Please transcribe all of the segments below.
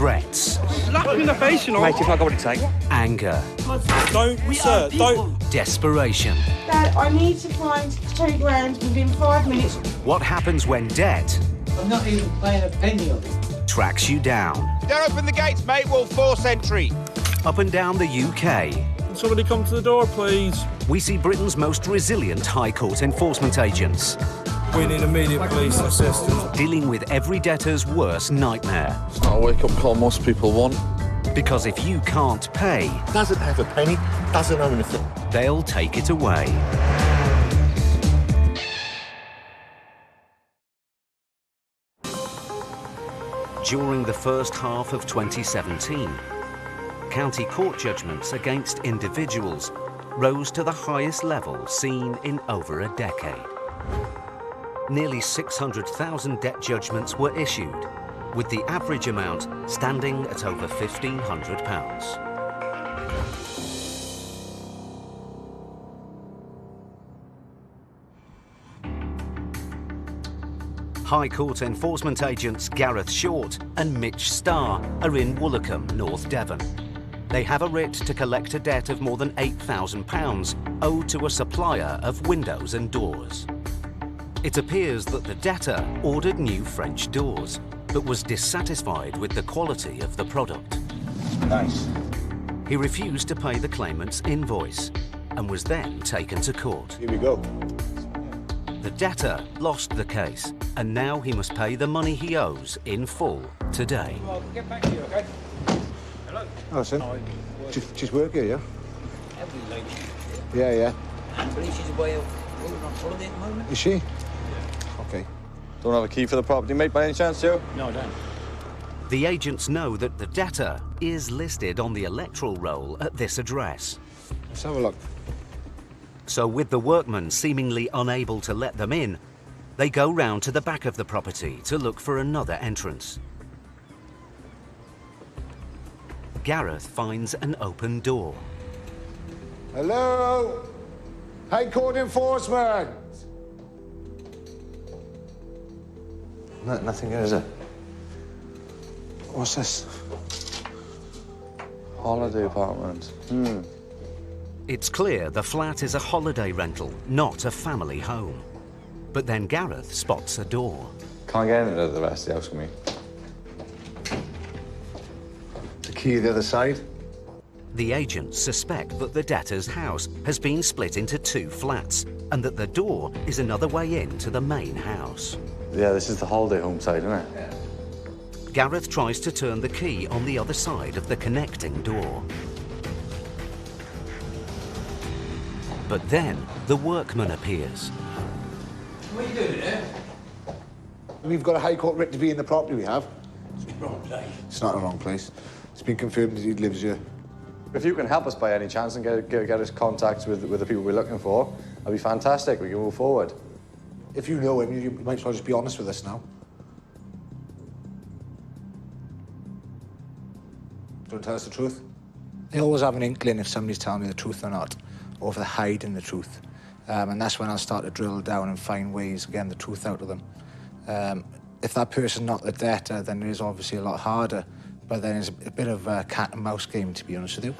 threats. Slap him in the face, you know. Mate, if I got what it takes. Anger. Don't, sir, don't. Desperation. Dad, I need to find 2 grand within 5 minutes. What happens when debt I'm not even paying a penny of it. tracks you down? Don't open the gates, mate. We'll force entry. Up and down the UK, Can somebody come to the door, please? we see Britain's most resilient High Court enforcement agents We need immediate police assistance. dealing with every debtor's worst nightmare. It's not a wake-up call most people want. Because if you can't pay, Doesn't have a penny, doesn't own anything. they'll take it away. During the first half of 2017, county court judgments against individuals rose to the highest level seen in over a decade. Nearly 600,000 debt judgments were issued, with the average amount standing at over £1,500. High Court enforcement agents Gareth Short and Mitch Starr are in Woolacombe, North Devon. They have a writ to collect a debt of more than £8,000 owed to a supplier of windows and doors. It appears that the debtor ordered new French doors, but was dissatisfied with the quality of the product. Nice. He refused to pay the claimant's invoice and was then taken to court. Here we go. The debtor lost the case, and now he must pay the money he owes in full today. I'll get back to you, okay? Hello. Oh, son. Just work here, yeah? Every lady. Yeah, yeah. I believe she's away on holiday at the moment. Is she? Okay. Don't have a key for the property, mate, by any chance, Joe? No, I don't. The agents know that the debtor is listed on the electoral roll at this address. Let's have a look. So with the workmen seemingly unable to let them in, they go round to the back of the property to look for another entrance. Gareth finds an open door. Hello? High Court enforcement! Nothing here, is it? What's this? Holiday apartment. It's clear the flat is a holiday rental, not a family home. But then Gareth spots a door. Can't get into the rest of the house with me. The key the other side? The agents suspect that the debtor's house has been split into 2 flats and that the door is another way into the main house. Yeah, this is the holiday home side, isn't it? Gareth tries to turn the key on the other side of the connecting door. But then the workman appears. What are you doing there? We've got a High Court writ to be in the property we have. It's the wrong place. It's not the wrong place. It's been confirmed that he lives here. If you can help us by any chance and get us contacts with the people we're looking for, that'd be fantastic. We can move forward. If you know him, you might as well just be honest with us now. Don't tell us the truth. They always have an inkling if somebody's telling me the truth or not, or if they're hiding the truth. And that's when I'll start to drill down and find ways of getting the truth out of them. If that person's not the debtor, then it is obviously a lot harder. But then it's a bit of a cat and mouse game, to be honest with you.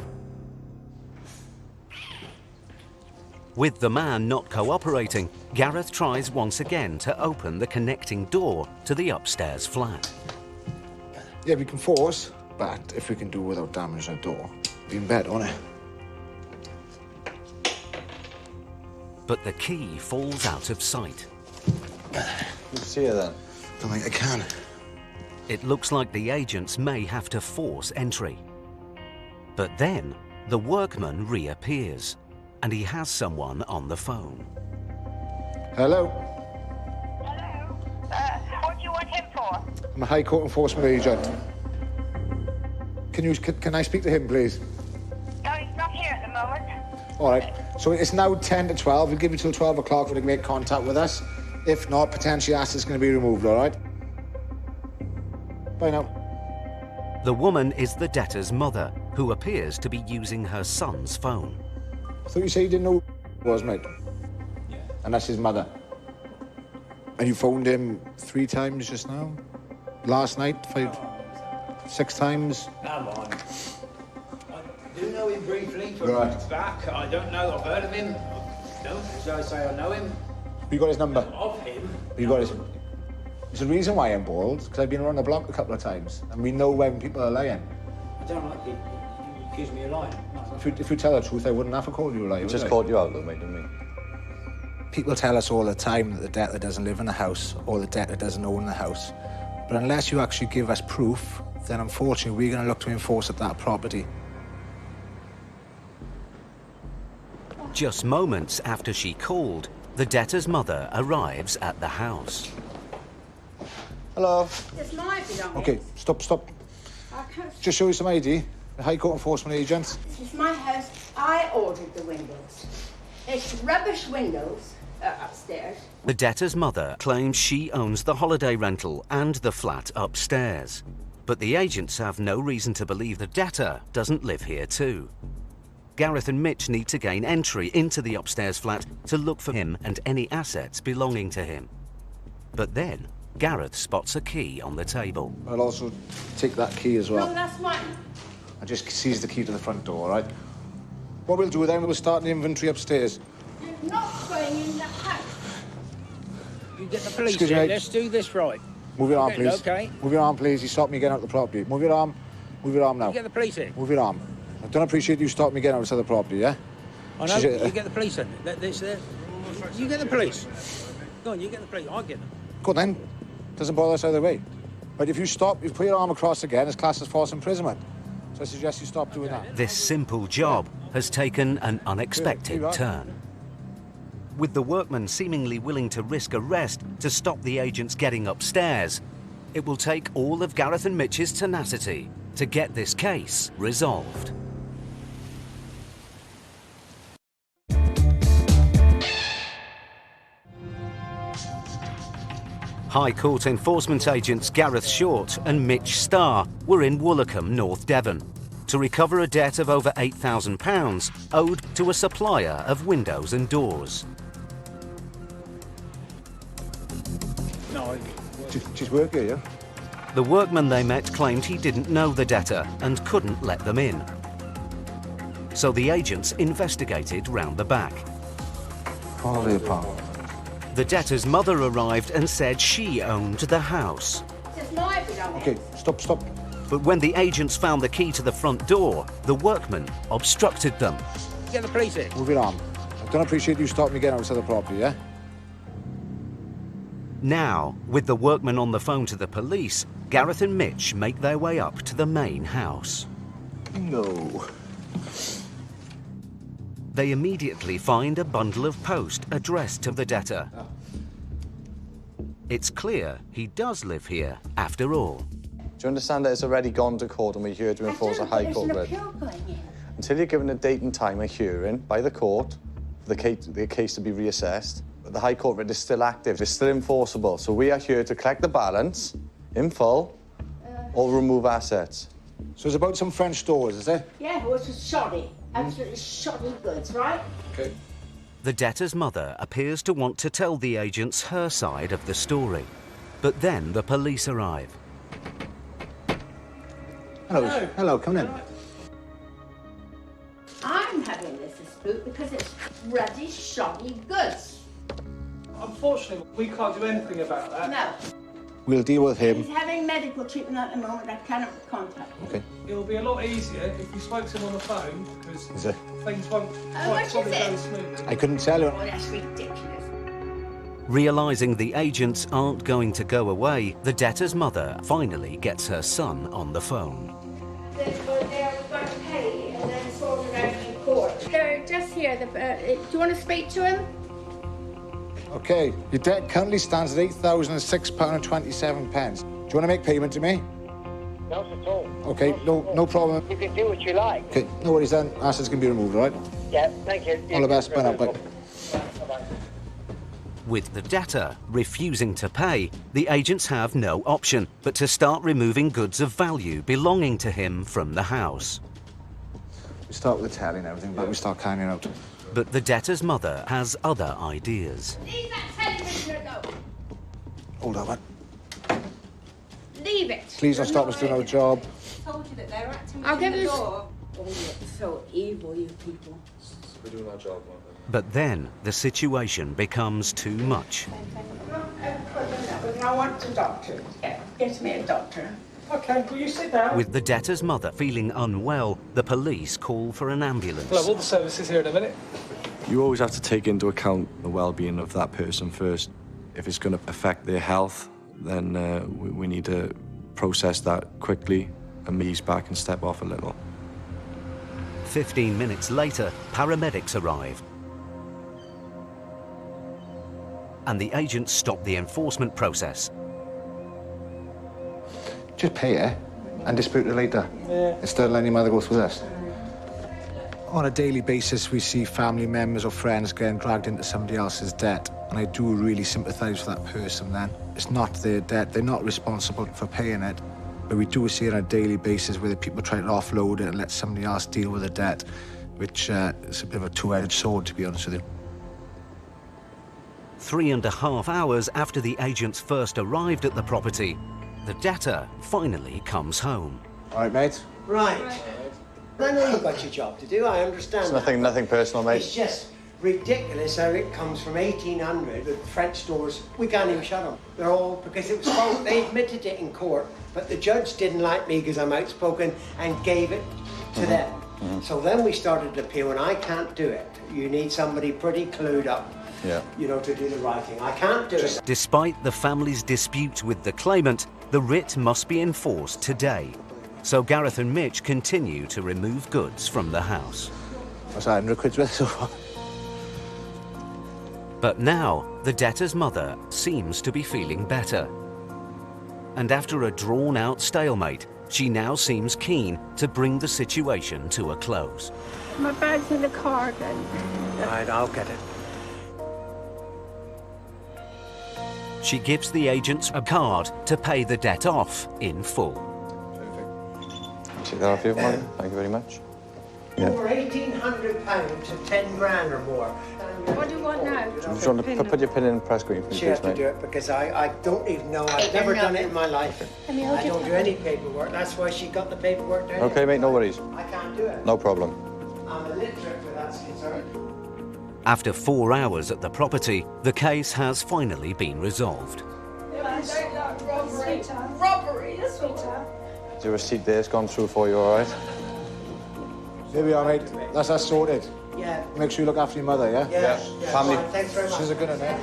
With the man not cooperating, Gareth tries once again to open the connecting door to the upstairs flat. Yeah, we can force, but if we can do without damaging the door, even better, won't it? But the key falls out of sight. Let's see her then. I think I can. It looks like the agents may have to force entry. But then the workman reappears, and he has someone on the phone. Hello? Hello? What do you want him for? I'm a High Court enforcement agent. Can I speak to him, please? No, he's not here at the moment. All right. So it's now 10 to 12. We'll give you till 12 o'clock for to make contact with us. If not, potentially assets going to be removed, all right? Bye now. The woman is the debtor's mother, who appears to be using her son's phone. I thought you said you didn't know who he was, mate. Yeah. And that's his mother. And you phoned him 3 times just now? Last night? 6 times. Come on. I do know him briefly from Right. back. I don't know. I've heard of him. No, shall I say I know him? You got his number? Of him. You got his... There's a reason why I'm bald, because I've been around the block a couple of times, and we know when people are lying. I don't like it. He accused me of lying. If you tell the truth, I wouldn't have to call you a liar, Just would I? called you out, though, mate, didn't we? People tell us all the time that the debtor doesn't live in the house or the debtor doesn't own the house. But unless you actually give us proof, then unfortunately we're going to look to enforce that property. Just moments after she called, the debtor's mother arrives at the house. Hello. It's my belongings. Okay, stop. I can't... Just show you some ID. The High Court Enforcement Agent. This is my house. I ordered the windows. It's rubbish windows upstairs. The debtor's mother claims she owns the holiday rental and the flat upstairs. But the agents have no reason to believe the debtor doesn't live here too. Gareth and Mitch need to gain entry into the upstairs flat to look for him and any assets belonging to him. But then, Gareth spots a key on the table. I'll also take that key as well. No, that's mine. I just seize the key to the front door, all right? What we'll do then, we'll start the inventory upstairs. You're not going in the house. You get the police Excuse in. me. Let's do this right. Move your arm, Okay, please. okay. Move your arm, please. You stopped me getting out of the property. Move your arm. Move your arm now. You get the police in. Move your arm. I don't appreciate you stopping me getting out of the property, yeah? I know. You get the police in. You get the police. Go on, you get the police. I'll get them. Go on then. Doesn't bother us either way. But if you stop, you put your arm across again, it's classed as false imprisonment. So I suggest you stop doing that. This simple job has taken an unexpected turn. With the workman seemingly willing to risk arrest to stop the agents getting upstairs, it will take all of Gareth and Mitch's tenacity to get this case resolved. High Court Enforcement agents Gareth Short and Mitch Starr were in Woolacombe, North Devon, to recover a debt of over £8,000 owed to a supplier of windows and doors. No, She's work here, yeah? The workman they met claimed he didn't know the debtor and couldn't let them in. So the agents investigated round the back. Holiday apartment. The debtor's mother arrived and said she owned the house. This is my belongings. Okay, stop. But when the agents found the key to the front door, the workman obstructed them. you get the police in. Move your arm. I don't appreciate you stopping me getting out of the property, yeah? Now, with the workman on the phone to the police, Gareth and Mitch make their way up to the main house. No. They immediately find a bundle of post addressed to the debtor. It's clear he does live here, after all. Do you understand that it's already gone to court and we're here to enforce a High Court There's an writ? appeal going in. Until you're given a date and time of hearing by the court for the case to be reassessed, the High Court writ is still active, it's still enforceable. So we are here to collect the balance in full or remove assets. So it's about some French doors, is it? Yeah, it was shoddy. Absolutely shoddy goods, right? Okay. The debtor's mother appears to want to tell the agents her side of the story. But then the police arrive. Hello, come in. I'm having this dispute because it's ruddy, shoddy goods. Unfortunately, we can't do anything about that. No. We'll deal with He's him. having medical treatment at the moment. I cannot contact him. Okay. It'll be a lot easier if you spoke to him on the phone, because Is it? things won't much is probably it? go smoothly. I couldn't tell you. Oh, that's ridiculous. Realising the agents aren't going to go away, the debtor's mother finally gets her son on the phone. They're going to pay and then sort it out in court. They're just here. Do you want to speak to him? Okay, your debt currently stands at £8,006.27. Do you want to make payment to me? Not at all. Okay, no problem. You can do what you like. Okay, no worries then. Assets can be removed, all right? Yeah, thank you. All the best. Bye now, bye. Bye-bye. With the debtor refusing to pay, the agents have no option but to start removing goods of value belonging to him from the house. We start with the tally and everything, but we start carrying out. But the debtor's mother has other ideas. Leave that television alone. Hold on, man. Leave leave it. Please don't stop us doing our job. Told you that they're acting I'll give the you... door. Oh, you're so evil, you people. We're doing our job, But then the situation becomes too much. I want a doctor. Yeah, get me a doctor. Okay, will you sit down? With the debtor's mother feeling unwell, the police call for an ambulance. We'll have all the services here in a minute. You always have to take into account the well-being of that person first. If it's going to affect their health, then we need to process that quickly and ease back and step off a little. 15 minutes later, paramedics arrive. And the agents stop the enforcement process. Just pay it and dispute it later. Yeah. Instead of letting your mother go through this. On a daily basis, we see family members or friends getting dragged into somebody else's debt. And I do really sympathise with that person then. It's not their debt, they're not responsible for paying it. But we do see it on a daily basis where the people try to offload it and let somebody else deal with the debt, which is a bit of a two-edged sword, to be honest with you. 3.5 hours after the agents first arrived at the property, the debtor finally comes home. All right, mate? Right. I know you've got your job to do, I understand It's that. nothing personal, mate. It's just ridiculous how it comes from 1800 with French stores. We can't even shut them. They're all, because it was false. They admitted it in court, but the judge didn't like me because I'm outspoken and gave it to them. So then we started to appeal, and I can't do it. You need somebody pretty clued up, you know, to do the right thing. I can't do it. Despite the family's dispute with the claimant, the writ must be enforced today. So Gareth and Mitch continue to remove goods from the house. What's that, 100 quid's worth so far? But now, the debtor's mother seems to be feeling better. And after a drawn-out stalemate, she now seems keen to bring the situation to a close. My bag's in the car then. Right, I'll get it. She gives the agents a card to pay the debt off in full. Take that off you, Molly. Thank you very much. Over £1,800 to 10 grand or more. What do you want now? Do you want to put your pin in the press screen, please, She has to mate? do it because I don't even know. I've never done it in my life. I don't do any paperwork. That's why she got the paperwork down. Okay, mate, no worries. I can't do it. No problem. I'm illiterate where that's concerned. After 4 hours at the property, the case has finally been resolved. Robbery. Robbery, sweetheart. Is your receipt there? It's gone through for you, all right? Here we are, mate. That's us sorted. Yeah. Make sure you look after your mother, yeah? Yeah. Family. Thanks very much. She's a good one, eh?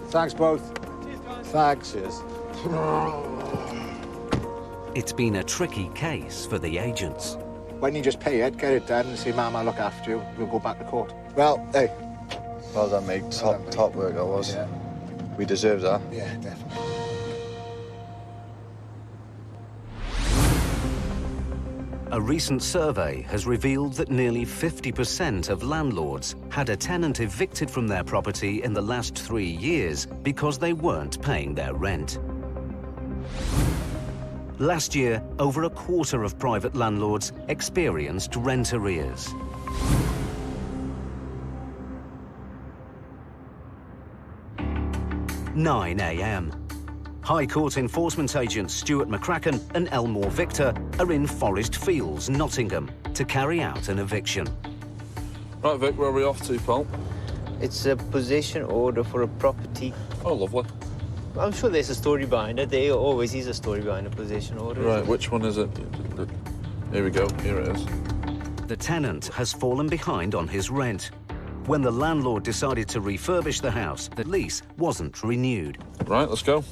Thanks, both. Thanks. Cheers. It's been a tricky case for the agents. When you just pay it, get it done, and say, Mum, I'll look after you, we'll go back to court. Well, hey. Well done, mate. Top work that was. Yeah. We deserve that. Yeah, definitely. A recent survey has revealed that nearly 50% of landlords had a tenant evicted from their property in the last 3 years because they weren't paying their rent. Last year, over a quarter of private landlords experienced rent arrears. "9 a.m. High Court enforcement agents Stuart McCracken and Elmore Victor are in Forest Fields, Nottingham, to carry out an eviction. Right, Vic, where are we off to, pal? It's a possession order for a property. Oh, lovely. I'm sure there's a story behind it. There always is a story behind a possession order. Right, which one is it? Here we go, here it is. The tenant has fallen behind on his rent. When the landlord decided to refurbish the house, the lease wasn't renewed. Right, let's go.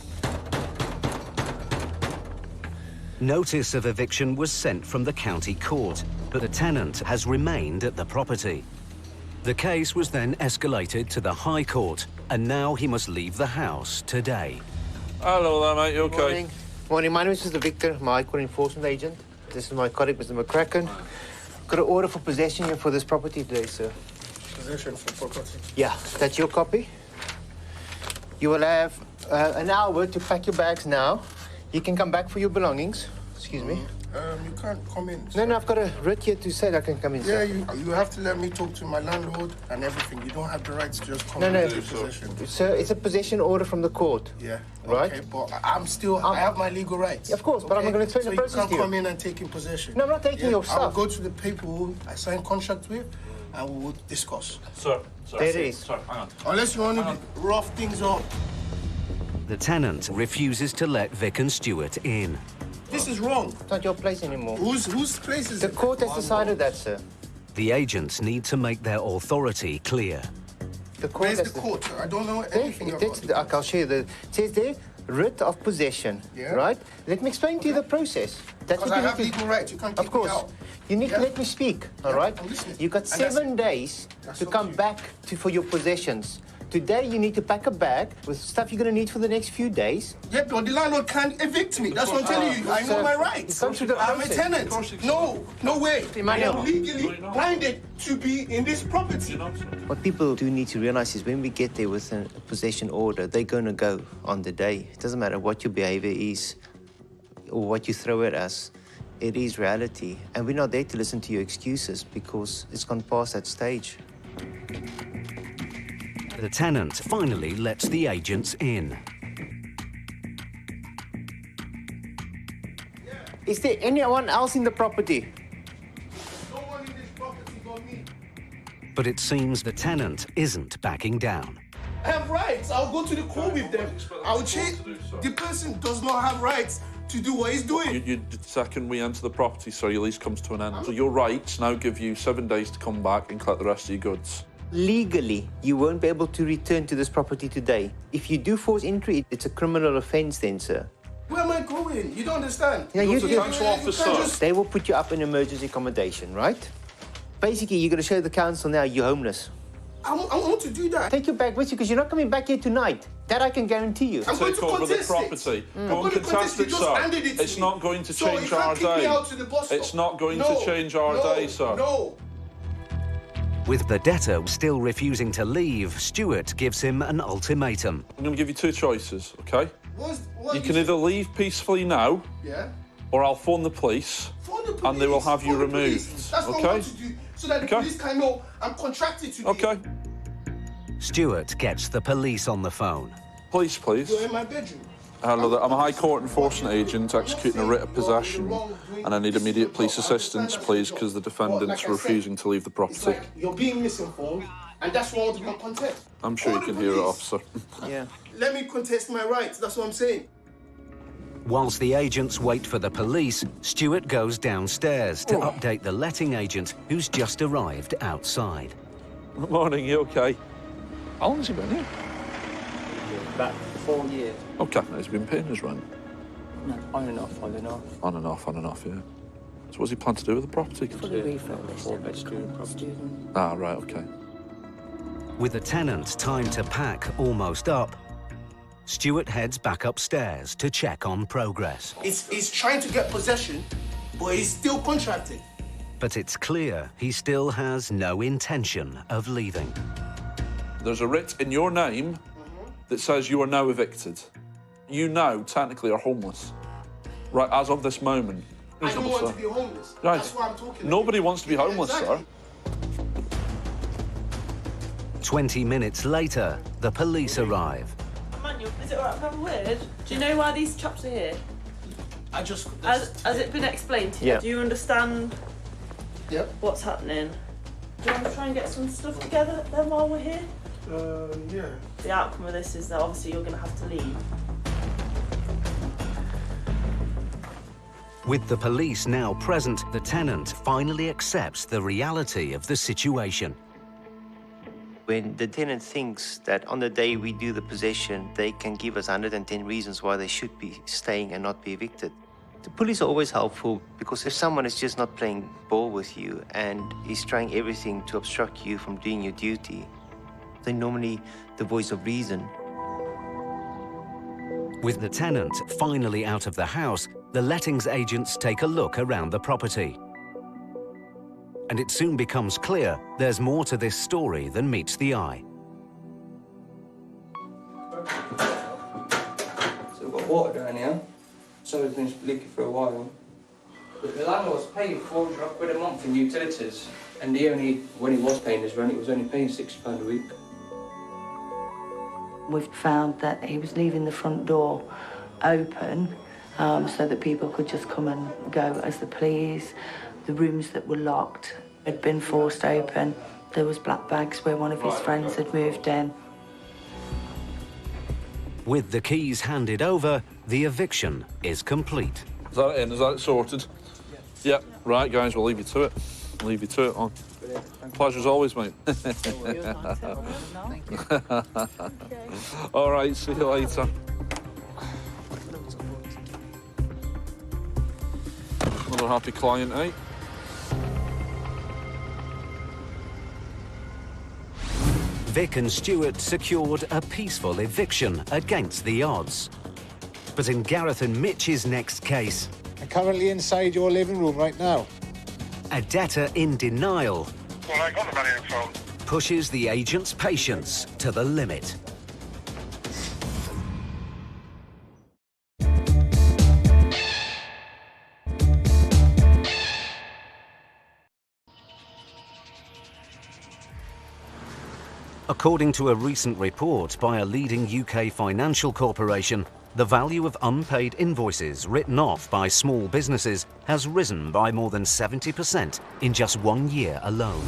Notice of eviction was sent from the county court, but the tenant has remained at the property. The case was then escalated to the High Court, and now he must leave the house today. Hello there, mate, you okay? Morning. Morning, my name is Mr. Victor, I'm a High Court enforcement agent. This is my colleague, Mr. McCracken. Got an order for possession here for this property today, sir. Possession for property. Yeah, that's your copy. You will have an hour to pack your bags now. You can come back for your belongings. Excuse me. You can't come in. No, I've got a writ here to say that I can come in, Yeah, sir. you have to let me talk to my landlord and everything. You don't have the right to just come No, into possession. Sir, it's a possession order from the court. Yeah. Right? Okay, but I have my legal rights. Of course, but I'm not going to explain the process So you to can't you. come in and take in possession. No, I'm not taking your stuff. I'll go to the people who I signed contract with and we will discuss. Sir, there it is. Sir, hang on. Unless you want to rough things up. The tenant refuses to let Vic and Stuart in. This is wrong. It's not your place anymore. Whose place is it? The court has decided that, sir. The agents need to make their authority clear. Where's the court? I don't know anything about it. I'll show you. It says there, writ of possession, right? Let me explain to you the process. That's Because what I you have need to... legal right. You can't keep Of course. me out. You need to let me speak, all right? I'm listening. You've got And that's 7 it. days That's to up come to you. back for your possessions. Today, you need to pack a bag with stuff you're going to need for the next few days. Yeah, but the landlord can't evict me. That's what I'm telling you. I know my rights. Come through the I'm a process. tenant. No way. I Emmanuel. am legally blinded to be in this property. What people do need to realize is when we get there with a possession order, they're going to go on the day. It doesn't matter what your behavior is or what you throw at us. It is reality. And we're not there to listen to your excuses because it's gone past that stage. The tenant finally lets the agents in. Is there anyone else in the property? No one in this property but me. But it seems the tenant isn't backing down. I have rights. I'll go to the court with them. I'll change. The person does not have rights to do what he's doing. The second we enter the property, sir, your lease comes to an end. So your rights now give you 7 days to come back and collect the rest of your goods. Legally, you won't be able to return to this property today. If you do force entry, it's a criminal offence then, sir. Where am I going? You don't understand. Yeah, You're the council officer. They will put you up in emergency accommodation, right? Basically, you're going to show the council now you're homeless. I want to do that. Take your bag with you because you're not coming back here tonight. That I can guarantee you. I'm going to Take over the contest property. it. Go I'm and going to contest contest it, it. Just sir. handed it to It's me. not going to So change you can't our kick me day. out to the bus stop. It's not going to change our day, sir. No. With the debtor still refusing to leave, Stuart gives him an ultimatum. I'm going to give you 2 choices, OK? What You can either leave peacefully now, Yeah. or I'll phone the police, Phone the police. and they will have you Phone the removed. police. That's what I OK? want to do, so that the Okay. police can know I'm contracted to do. OK. Stuart gets the police on the phone. Police, please. You're in my bedroom. Hello there. I'm a High Court enforcement agent executing a writ of possession, and I need immediate police assistance, please, because the defendant's refusing to leave the It's property. like you're being misinformed, and that's what I want to contest. I'm sure you Call can the hear it, police. officer. Yeah. Let me contest my rights. That's what I'm saying. Whilst the agents wait for the police, Stuart goes downstairs to update the letting agent who's just arrived outside. Morning, you OK? How long has he been here? About 4 years. OK, he's been paying his rent. No, on and off, on and off. On and off, yeah. So what's he plan to do with the property? Fully refurbished. Student. Ah, right, OK. With the tenant time to pack almost up, Stuart heads back upstairs to check on progress. He's trying to get possession, but he's still contracted. But it's clear he still has no intention of leaving. There's a writ in your name that says you are now evicted. You now technically are homeless. Right, as of this moment. I don't Reasonable, want sir. to be homeless. Right. That's why I'm talking. Nobody wants to be homeless, Exactly. sir. 20 minutes later, the police arrive. Emmanuel, is it all right if I have a word? Do you know why these chaps are here? I just... Has it been explained to you? Yeah. Do you understand Yep. what's happening? Do you want to try and get some stuff together then while we're here? Yeah. The outcome of this is that obviously you're going to have to leave. With the police now present, the tenant finally accepts the reality of the situation. When the tenant thinks that on the day we do the possession, they can give us 110 reasons why they should be staying and not be evicted. The police are always helpful because if someone is just not playing ball with you and is trying everything to obstruct you from doing your duty, they're normally the voice of reason. With the tenant finally out of the house, the lettings agents take a look around the property. And it soon becomes clear there's more to this story than meets the eye. So we've got water down here. So it's been leaking for a while. But the landlord's paying £400 a month in utilities, and when he was paying his rent, he was only paying £60 a week. We've found that he was leaving the front door open so that people could just come and go as they please. The rooms that were locked had been forced open. There was black bags where one of his friends had moved in. With the keys handed over, the eviction is complete. Is that it in? Is that it sorted? Yeah. Right, guys, we'll leave you to it. Leave you to it on. Pleasure as always, mate. All right, see you later. Another happy client, eh? Vic and Stuart secured a peaceful eviction against the odds. But in Gareth and Mitch's next case... I'm currently inside your living room right now. A debtor in denial... Well, I got the money in phone. ...pushes the agent's patience to the limit. According to a recent report by a leading UK financial corporation, the value of unpaid invoices written off by small businesses has risen by more than 70% in just 1 year alone.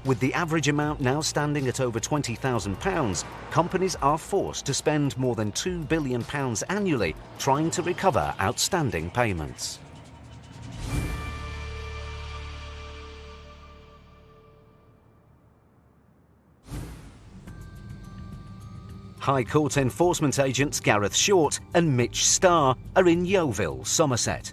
With the average amount now standing at over £20,000, companies are forced to spend more than £2 billion annually trying to recover outstanding payments. High Court enforcement agents Gareth Short and Mitch Starr are in Yeovil, Somerset.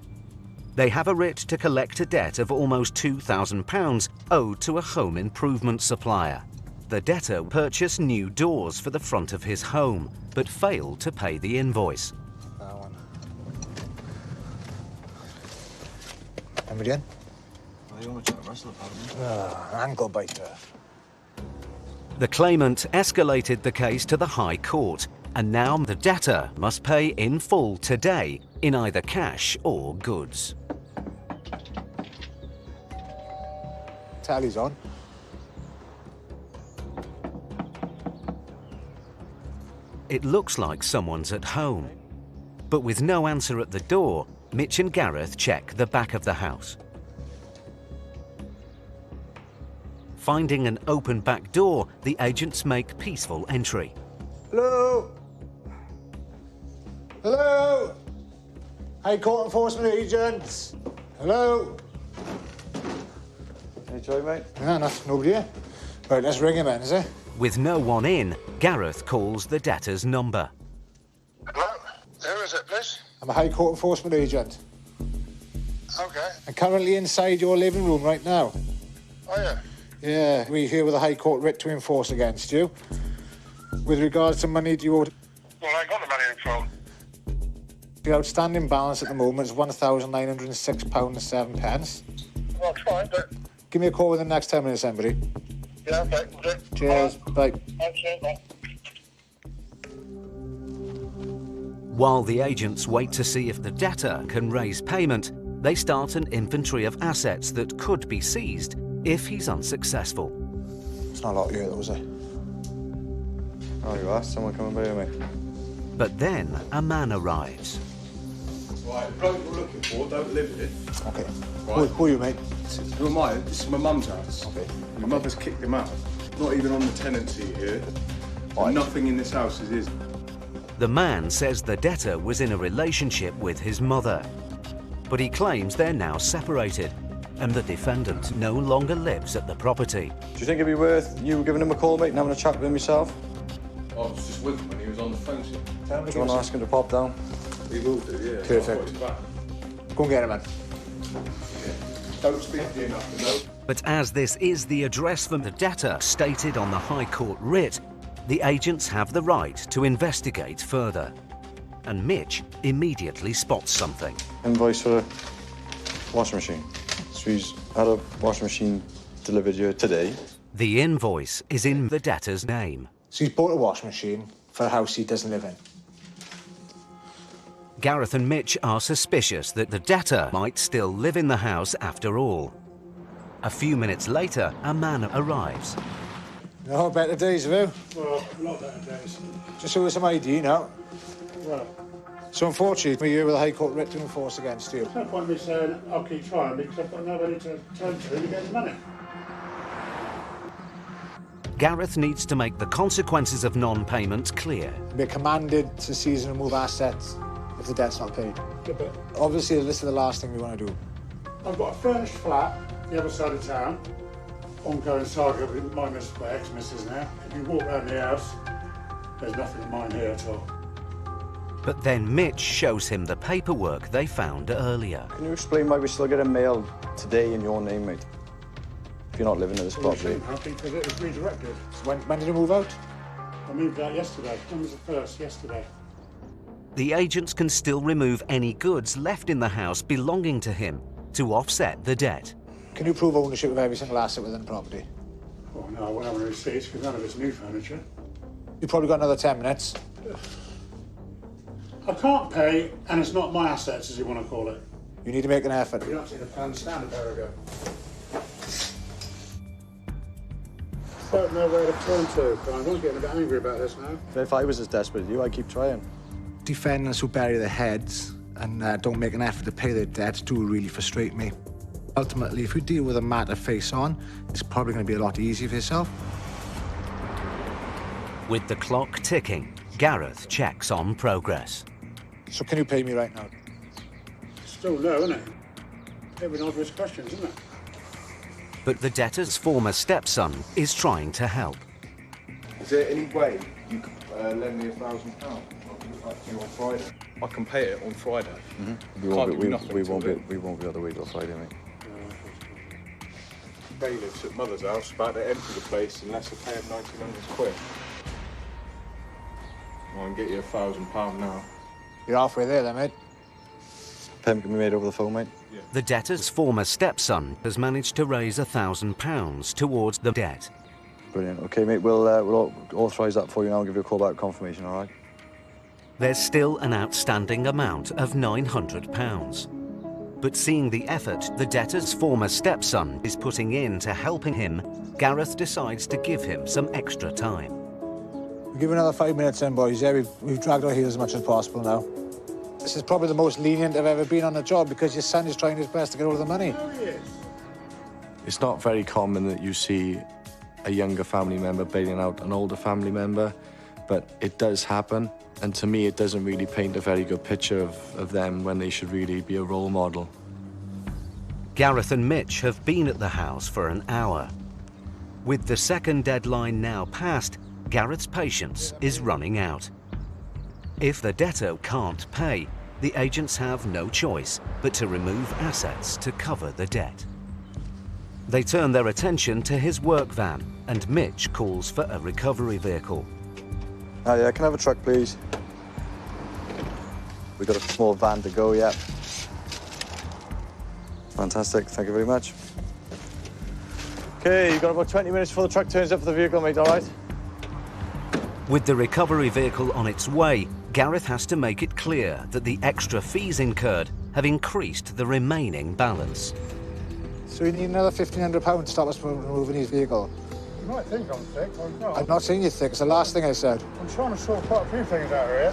They have a writ to collect a debt of almost £2,000 owed to a home improvement supplier. The debtor purchased new doors for the front of his home, but failed to pay the invoice. That one. Anybody in? Ankle biter. The claimant escalated the case to the High Court, and now the debtor must pay in full today in either cash or goods. Tally's on. It looks like someone's at home. But with no answer at the door, Mitch and Gareth check the back of the house. Finding an open back door, the agents make peaceful entry. Hello? Hello? High Court enforcement agents? Hello? Any joy, mate? No, nobody here. Right, let's ring him in, is it? With no one in, Gareth calls the debtor's number. Hello? Who is it, please? I'm a High Court enforcement agent. Okay. I'm currently inside your living room right now. Oh, yeah? Yeah, we're here with a High Court writ to enforce against you. With regards to money due owed... Well, I got the money in phone. The outstanding balance at the moment is £1,906.07. Well, it's fine, but... Give me a call within the next 10 minutes, somebody. Yeah, okay. Cheers, bye. Okay, While the agents wait to see if the debtor can raise payment, they start an inventory of assets that could be seized if he's unsuccessful. It's not a lot here, though, is it? Oh, you are? Someone coming by me? But then a man arrives. Right, the bloke you're looking for don't live here. Okay. Right. Who are you, mate? Who am I? This is my mum's house. Okay. My mother's kicked him out. Not even on the tenancy here. Right. Nothing in this house is his. The man says the debtor was in a relationship with his mother, but he claims they're now separated and the defendant no longer lives at the property. Do you think it'd be worth you giving him a call, mate, and having a chat with him yourself? I was just with him when he was on the phone to you. Do you want to ask him to pop down? He will do, yeah. Perfect. Go and get him, man. Don't speak to him after, no. But as this is the address for the debtor stated on the High Court writ, the agents have the right to investigate further. And Mitch immediately spots something. Invoice for a washing machine. So he's had a washing machine delivered here today. The invoice is in the debtor's name. So he's bought a washing machine for a house he doesn't live in. Gareth and Mitch are suspicious that the debtor might still live in the house after all. A few minutes later, a man arrives. No better days, have you? Well, a lot better days. Just show us some ID now. Well, So unfortunately, we're here with a High Court writ to enforce against you. there's no point in me saying I'll keep trying because I've got nobody to turn to get the money. Gareth needs to make the consequences of non-payment clear. We're commanded to seize and remove assets if the debt's not paid. Yeah, but Obviously, this is the last thing we want to do. I've got a furnished flat the other side of town. Ongoing saga with my ex-missus now. If you walk around the house, there's nothing of mine here at all. But then Mitch shows him the paperwork they found earlier. Can you explain why we still get a mail today in your name, mate? If you're not living in this property. I'm happy because it was redirected. When did you move out? I moved out yesterday. When was the 1st? Yesterday. The agents can still remove any goods left in the house belonging to him to offset the debt. Can you prove ownership of every single asset within the property? Oh no, I won't have any receipts because none of it's new furniture. You've probably got another 10 minutes. I can't pay, and it's not my assets, as you want to call it. You need to make an effort. You don't see the plan stand a pair ago. Don't know where to turn to. I'm getting a bit angry about this now. If I was as desperate as you, I'd keep trying. Defendants who bury their heads and don't make an effort to pay their debts do really frustrate me. Ultimately, if you deal with a matter face on, it's probably going to be a lot easier for yourself. With the clock ticking, Gareth checks on progress. So can you pay me right now? Still no, isn't it? Every obvious questions, isn't it? But the debtor's former stepson is trying to help. Is there any way you could lend me £1,000? I'll give it back to you on Friday. I can pay it on Friday. We won't be able to wait till Friday, mate. Bailiffs at Mother's house about to empty the place unless I pay him 1,900 quid. I can get you £1,000 now. You're halfway there then, mate. Payment can be made over the phone, mate. Yeah. The debtor's former stepson has managed to raise £1,000 towards the debt. Brilliant. Okay, mate, we'll authorise that for you and I'll give you a call back confirmation, all right? There's still an outstanding amount of £900. But seeing the effort the debtor's former stepson is putting in to helping him, Gareth decides to give him some extra time. We'll give you another 5 minutes then, boys. Yeah, we've dragged our heels as much as possible now. This is probably the most lenient I've ever been on a job because your son is trying his best to get all the money. It's not very common that you see a younger family member bailing out an older family member, but it does happen. And to me, it doesn't really paint a very good picture of them when they should really be a role model. Gareth and Mitch have been at the house for an hour. With the second deadline now passed, Gareth's patience is running out. If the debtor can't pay, the agents have no choice but to remove assets to cover the debt. They turn their attention to his work van, and Mitch calls for a recovery vehicle. Oh, yeah, can I have a truck, please? We've got a small van to go, yeah. Fantastic, thank you very much. Okay, you've got about 20 minutes before the truck turns up for the vehicle, mate, all right? With the recovery vehicle on its way, Gareth has to make it clear that the extra fees incurred have increased the remaining balance. So you need another £1,500 to stop us from removing his vehicle. You might think I'm thick, I'm not. I'm not saying you're thick, it's the last thing I said. I'm trying to sort quite a few things out here.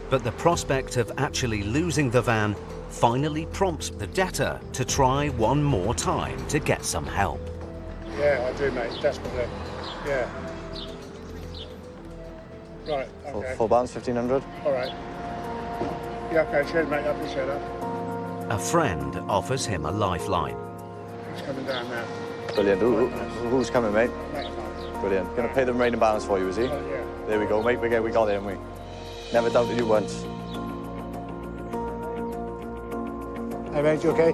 But the prospect of actually losing the van finally prompts the debtor to try one more time to get some help. Yeah, I do, mate, desperately. Yeah. Right, okay. Full balance, 1,500. All right. Yeah, okay, cheers, mate, I appreciate that. A friend offers him a lifeline. It's coming down now. Brilliant. Who's coming, mate? Mate, Brilliant. Gonna pay the remaining balance for you, is he? yeah. There we go, mate. We got it, haven't we? Never doubted you once. Hey, mate, you okay?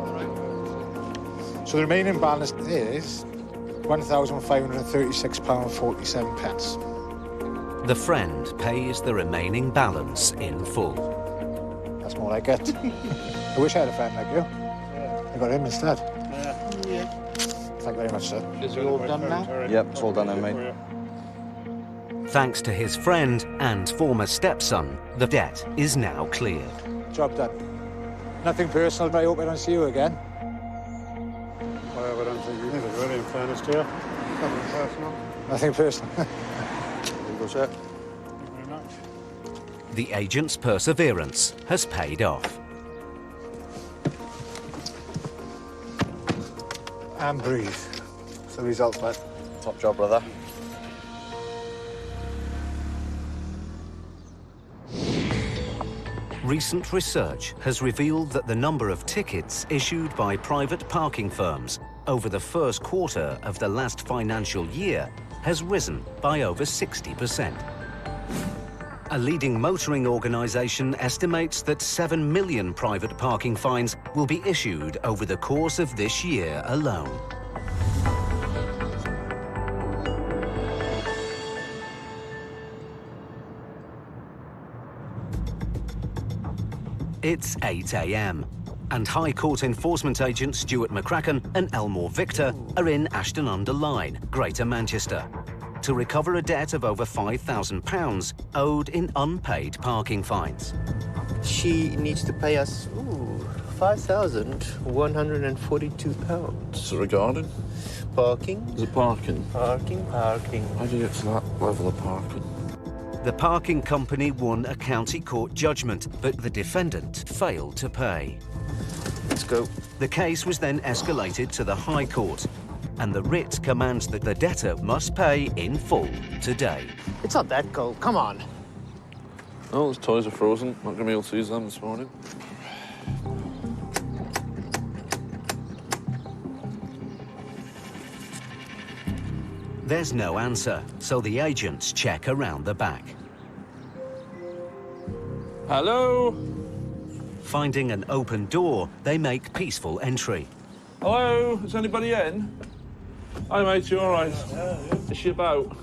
So the remaining balance is £1,536.47. The friend pays the remaining balance in full. That's more like it. I wish I had a friend like you. I got him instead. Yeah. Thank you very much, sir. Is it all done now? Yep, it's all done then, mate. Thanks to his friend and former stepson, the debt is now cleared. Job done. Nothing personal, but I hope I don't see you again. Well, I don't think you need it, really, in fairness to you. Nothing personal. Nothing personal. There you go, sir. Thank you very much. The agent's perseverance has paid off. And breathe. It's the results, mate. Top job, brother. Recent research has revealed that the number of tickets issued by private parking firms over the first quarter of the last financial year has risen by over 60%. A leading motoring organisation estimates that 7 million private parking fines will be issued over the course of this year alone. It's 8 a.m. and High Court enforcement agent Stuart McCracken and Elmore Victor are in Ashton-under-Lyne, Greater Manchester, to recover a debt of over £5,000 owed in unpaid parking fines. She needs to pay us £5,142. So regarding? Parking. Is it parking? Parking. How do you get to that level of parking? The parking company won a county court judgment, but the defendant failed to pay. Let's go. The case was then escalated to the High Court, and the writ commands that the debtor must pay in full today. It's not that cold. Come on. Oh, those toys are frozen. Not going to be able to use them this morning. There's no answer, so the agents check around the back. Hello? Finding an open door, they make peaceful entry. Hello? Is anybody in? Hi, mate. You all right? Yeah. Is she about?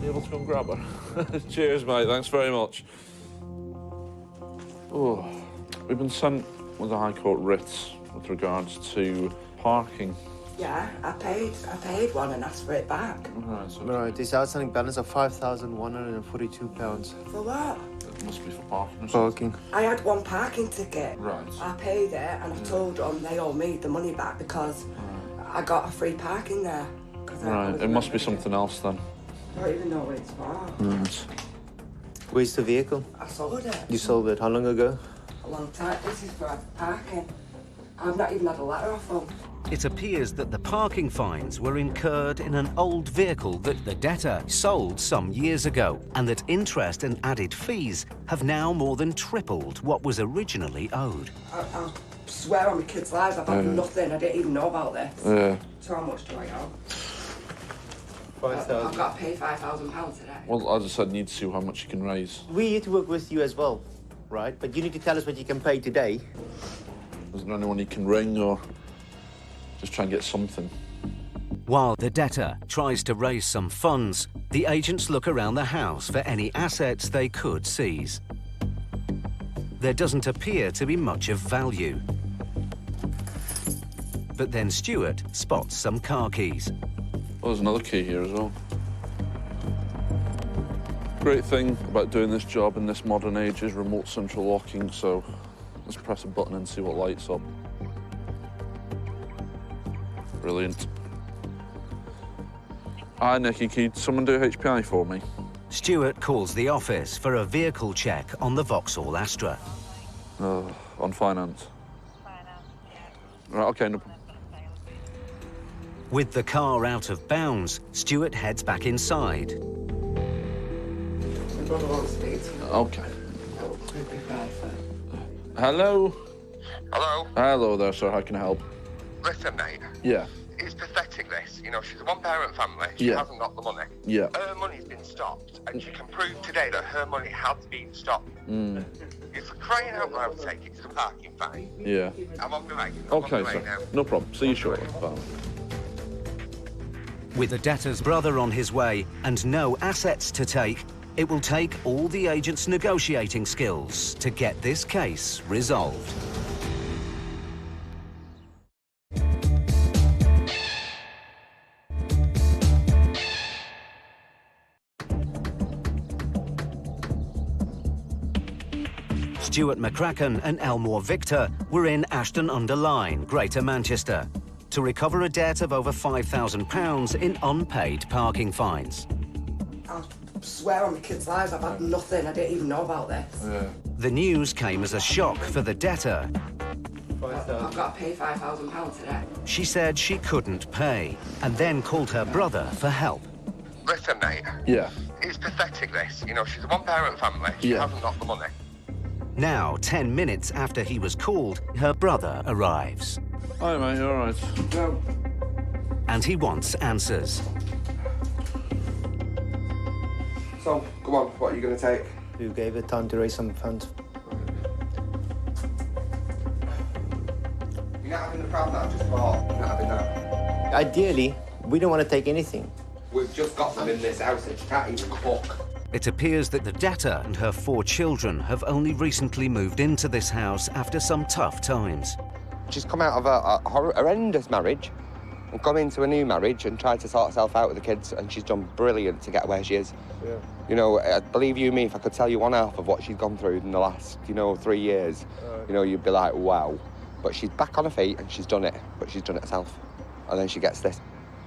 You able to come grab her? Cheers, mate. Thanks very much. Oh, we've been sent with the High Court writs with regards to parking. Yeah, I paid one and asked for it back. Right, this outstanding balance of £5,142. For what? It must be for parking. Parking. I had one parking ticket. Right. I paid it and I told them they owe me the money back because I got a free parking there. Right, it must be something else then. I don't even know what it's for. Right. Where's the vehicle? I sold it. You sold it how long ago? A long time. This is for parking. I've not even had a letter off them. It appears that the parking fines were incurred in an old vehicle that the debtor sold some years ago, and that interest and added fees have now more than tripled what was originally owed. I swear on my kids' lives, I've had nothing. I didn't even know about this. Yeah. So how much do I owe? 5,000. I've got to pay £5,000 today. Well, I just said need to see how much you can raise. We're here to work with you as well, right? But you need to tell us what you can pay today. Isn't there anyone you can ring or just try and get something? While the debtor tries to raise some funds, the agents look around the house for any assets they could seize. There doesn't appear to be much of value. But then Stuart spots some car keys. Oh, there's another key here as well. Great thing about doing this job in this modern age is remote central locking, so let's press a button and see what lights up. Brilliant. Hi, Nicky, can someone do HPI for me? Stuart calls the office for a vehicle check on the Vauxhall Astra. On finance? Right, OK, no problem. With the car out of bounds, Stuart heads back inside. OK. Hello? Hello? Hello there, sir. How can I help? Listen, mate. Yeah. It's pathetic, this. You know, she's a one-parent family. She Yeah. hasn't got the money. Yeah. Her money's been stopped, and she can prove today that her money has been stopped. Mm. If we're crying out loud, take it to the parking fine. Yeah. I'm on my way. OK, sir. No problem. See you shortly. Bye. With the debtor's brother on his way and no assets to take, it will take all the agents' negotiating skills to get this case resolved. Stuart McCracken and Elmore Victor were in Ashton-under-Lyne, Greater Manchester, to recover a debt of over £5,000 in unpaid parking fines. I swear on my kids' lives, I've had nothing. I didn't even know about this. The news came as a shock for the debtor. I've got to pay £5,000 today. She said she couldn't pay, and then called her brother for help. Listen, mate. Yeah. It's pathetic, this. You know, she's a one-parent family. She hasn't got the money. Now, 10 minutes after he was called, her brother arrives. Hi, mate, you all right? No. And he wants answers. So, come on, what are you going to take? We gave it time to raise some funds. You're not having the crowd now, just for you're not having that. Ideally, we don't want to take anything. We've just got them in this house and she can't even cook. It appears that the debtor and her 4 children have only recently moved into this house after some tough times. She's come out of a horrendous marriage and come into a new marriage and tried to sort herself out with the kids, and she's done brilliant to get where she is. Yeah. You know, believe you me, if I could tell you one half of what she's gone through in the last, 3 years, you'd be like, wow. But she's back on her feet and she's done it, but she's done it herself. And then she gets this.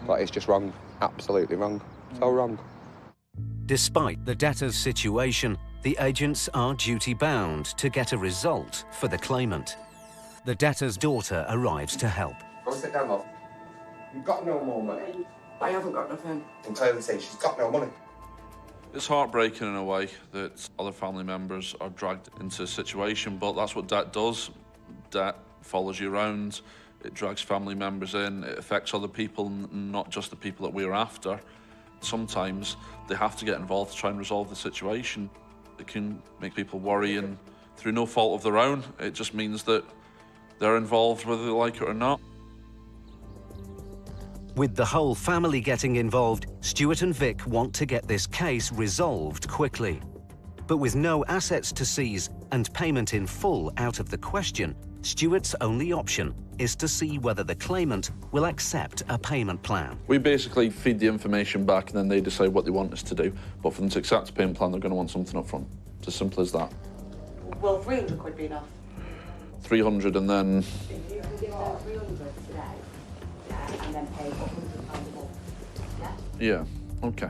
But it's just wrong, absolutely wrong, so wrong. Despite the debtor's situation, the agents are duty-bound to get a result for the claimant. The debtor's daughter arrives to help. Go sit down, love. You've got no more money. I haven't got nothing. I can clearly say she's got no money. It's heartbreaking in a way that other family members are dragged into a situation, but that's what debt does. Debt follows you around, it drags family members in, it affects other people, not just the people that we're after. Sometimes they have to get involved to try and resolve the situation. It can make people worry, and through no fault of their own, it just means that they're involved whether they like it or not. With the whole family getting involved, Stuart and Vic want to get this case resolved quickly. But with no assets to seize and payment in full out of the question, Stuart's only option is to see whether the claimant will accept a payment plan. We basically feed the information back and then they decide what they want us to do. But for them to accept a payment plan, they're going to want something up front. It's as simple as that. Well, 300 could be enough. 300 and then... If you can give them 300 today, and then pay £100 a month, Yeah, okay.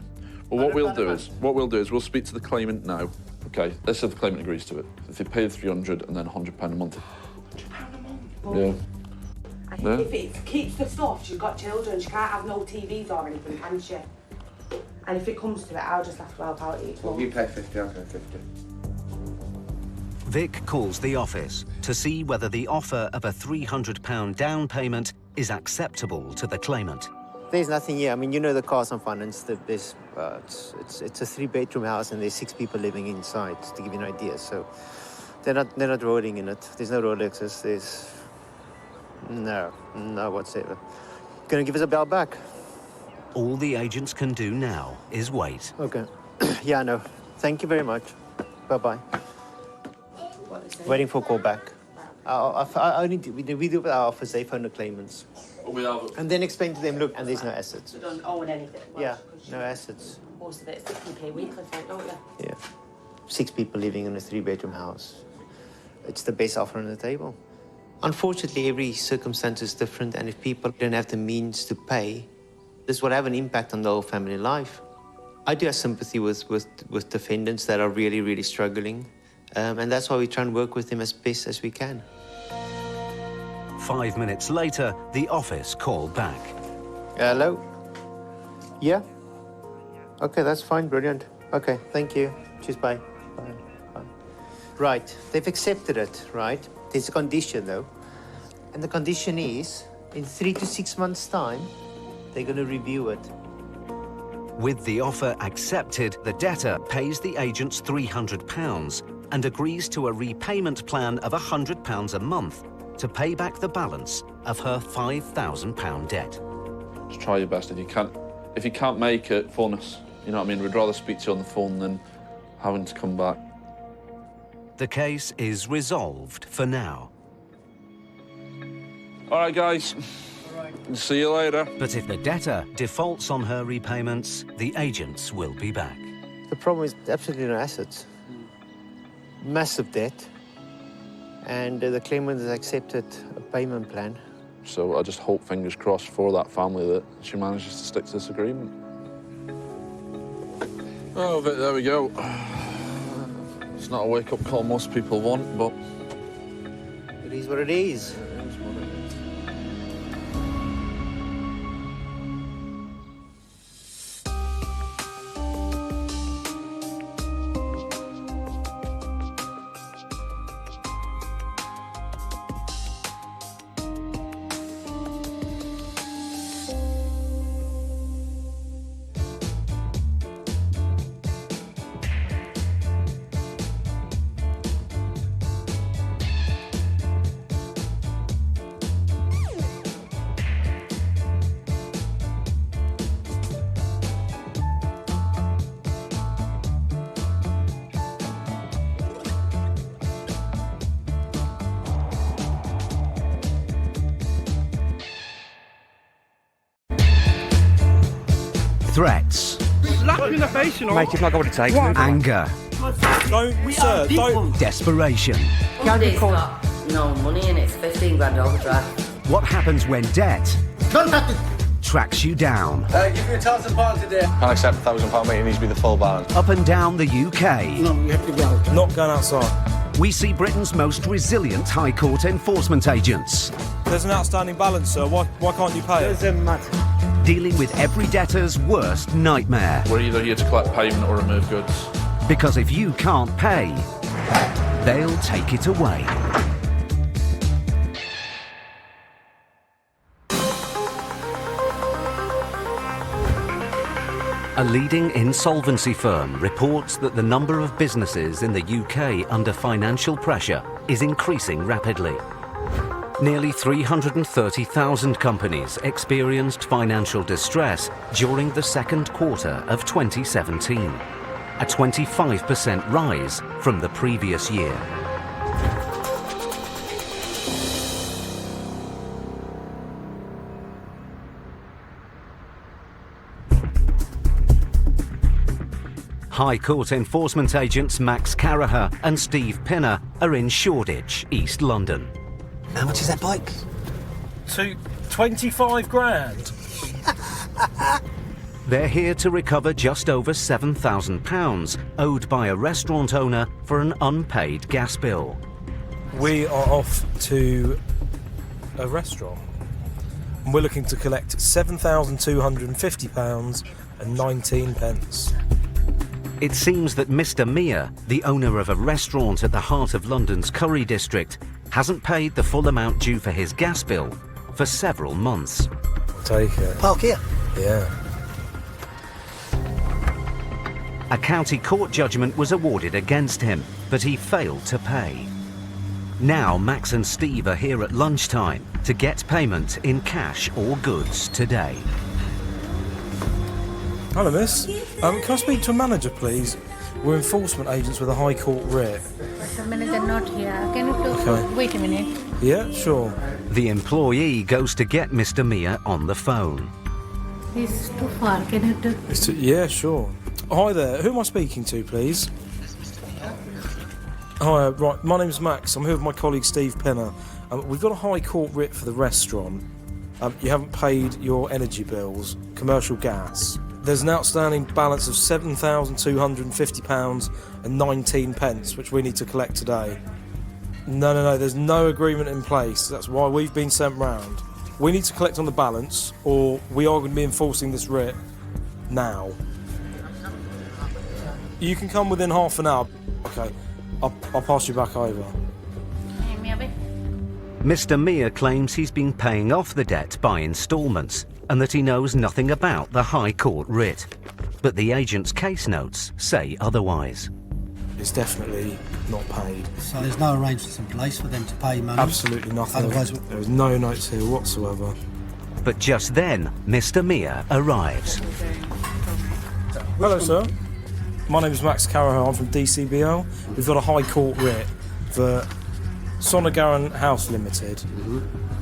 Well, what we'll do is we'll speak to the claimant now. Okay, let's say the claimant agrees to it. If they pay the 300 and then £100 a month. Yeah. And if it keeps the stuff, she's got children, she can't have no TVs or anything, can she? And if it comes to it, I'll just have to help out each Well, month. you pay 50, I'll pay 50. Vic calls the office to see whether the offer of a £300 down payment is acceptable to the claimant. There's nothing here. I mean, you know the cars on finance. There's, it's a 3-bedroom house and there's 6 people living inside, to give you an idea. So they're not rolling in it. There's no Rolexes. There's no whatsoever. Gonna give us a bell back? All the agents can do now is wait. Okay. Yeah, I know. Thank you very much. Bye-bye. Waiting for a call back. We do with our office, they phone the claimants. We have. And then explain to them, look, and there's no assets. You don't own anything. Yeah, no assets. Most of it is that you pay weekly, don't you? Yeah. 6 people living in a 3-bedroom house. It's the best offer on the table. Unfortunately, every circumstance is different, and if people don't have the means to pay, this will have an impact on the whole family life. I do have sympathy with defendants that are really, really struggling, and that's why we try and work with them as best as we can. 5 minutes later, the office called back. Hello? Yeah? Okay, that's fine, brilliant. Okay, thank you. Cheers, bye. Bye. Right, they've accepted it, right? There's a condition, though. And the condition is, in 3 to 6 months' time, they're going to review it. With the offer accepted, the debtor pays the agents £300 and agrees to a repayment plan of £100 a month to pay back the balance of her £5,000 debt. Just try your best if you can't. If you can't make it, phone us. You know what I mean? We'd rather speak to you on the phone than having to come back. The case is resolved for now. All right, guys. See you later. But if the debtor defaults on her repayments, the agents will be back. The problem is absolutely no assets. Massive debt, and the claimant has accepted a payment plan. So I just hope, fingers crossed, for that family that she manages to stick to this agreement. Oh, there we go. It's not a wake-up call most people want, but... It is what it is. Threats. Slap in the face, you know. Mate, you've not got what it takes. Anger. Don't, sir, don't. Desperation. Cody's got no money in it. It's 15 grand overdraft. What happens when debt Don't have to. tracks you down? Give me £1,000 today. Can't accept £1,000, mate. It needs to be the full balance. Up and down the UK. No, we have to go out. Not going outside. We see Britain's most resilient High Court enforcement agents. There's an outstanding balance, sir. Why can't you pay it? Doesn't matter. Dealing with every debtor's worst nightmare. We're either here to collect payment or remove goods. Because if you can't pay, they'll take it away. A leading insolvency firm reports that the number of businesses in the UK under financial pressure is increasing rapidly. Nearly 330,000 companies experienced financial distress during the second quarter of 2017, a 25% rise from the previous year. High Court enforcement agents Max Caraher and Steve Pinner are in Shoreditch, East London. How much is that bike? 25 grand. They're here to recover just over £7,000 owed by a restaurant owner for an unpaid gas bill. We are off to a restaurant and we're looking to collect £7,250 and 19 pence. It seems that Mr. Mia, the owner of a restaurant at the heart of London's Curry district, hasn't paid the full amount due for his gas bill for several months. Take it. Park here. Yeah. A county court judgment was awarded against him, but he failed to pay. Now Max and Steve are here at lunchtime to get payment in cash or goods today. Hello, miss. Can I speak to a manager, please? We're enforcement agents with a High Court writ. The manager not here. Can you Okay. wait a minute? Yeah, sure. The employee goes to get Mr. Mia on the phone. It's too far. Can you do? Yeah, sure. Hi there. Who am I speaking to, please? Hi, right. My name's Max. I'm here with my colleague Steve Pinner. We've got a High Court writ for the restaurant. You haven't paid your energy bills, commercial gas. There's an outstanding balance of £7,250 and 19 pence, which we need to collect today. No, there's no agreement in place. That's why we've been sent round. We need to collect on the balance, or we are going to be enforcing this writ now. You can come within half an hour. Okay, I'll pass you back over. Mr. Mia claims he's been paying off the debt by instalments and that he knows nothing about the High Court writ. But the agent's case notes say otherwise. It's definitely not paid. So there's no arrangements in place for them to pay money? Absolutely nothing. Otherwise, there was no notes here whatsoever. But just then, Mr. Mia arrives. Hello, sir. My name is Max Caraher. I'm from DCBL. We've got a High Court writ for Sonogaran House Limited.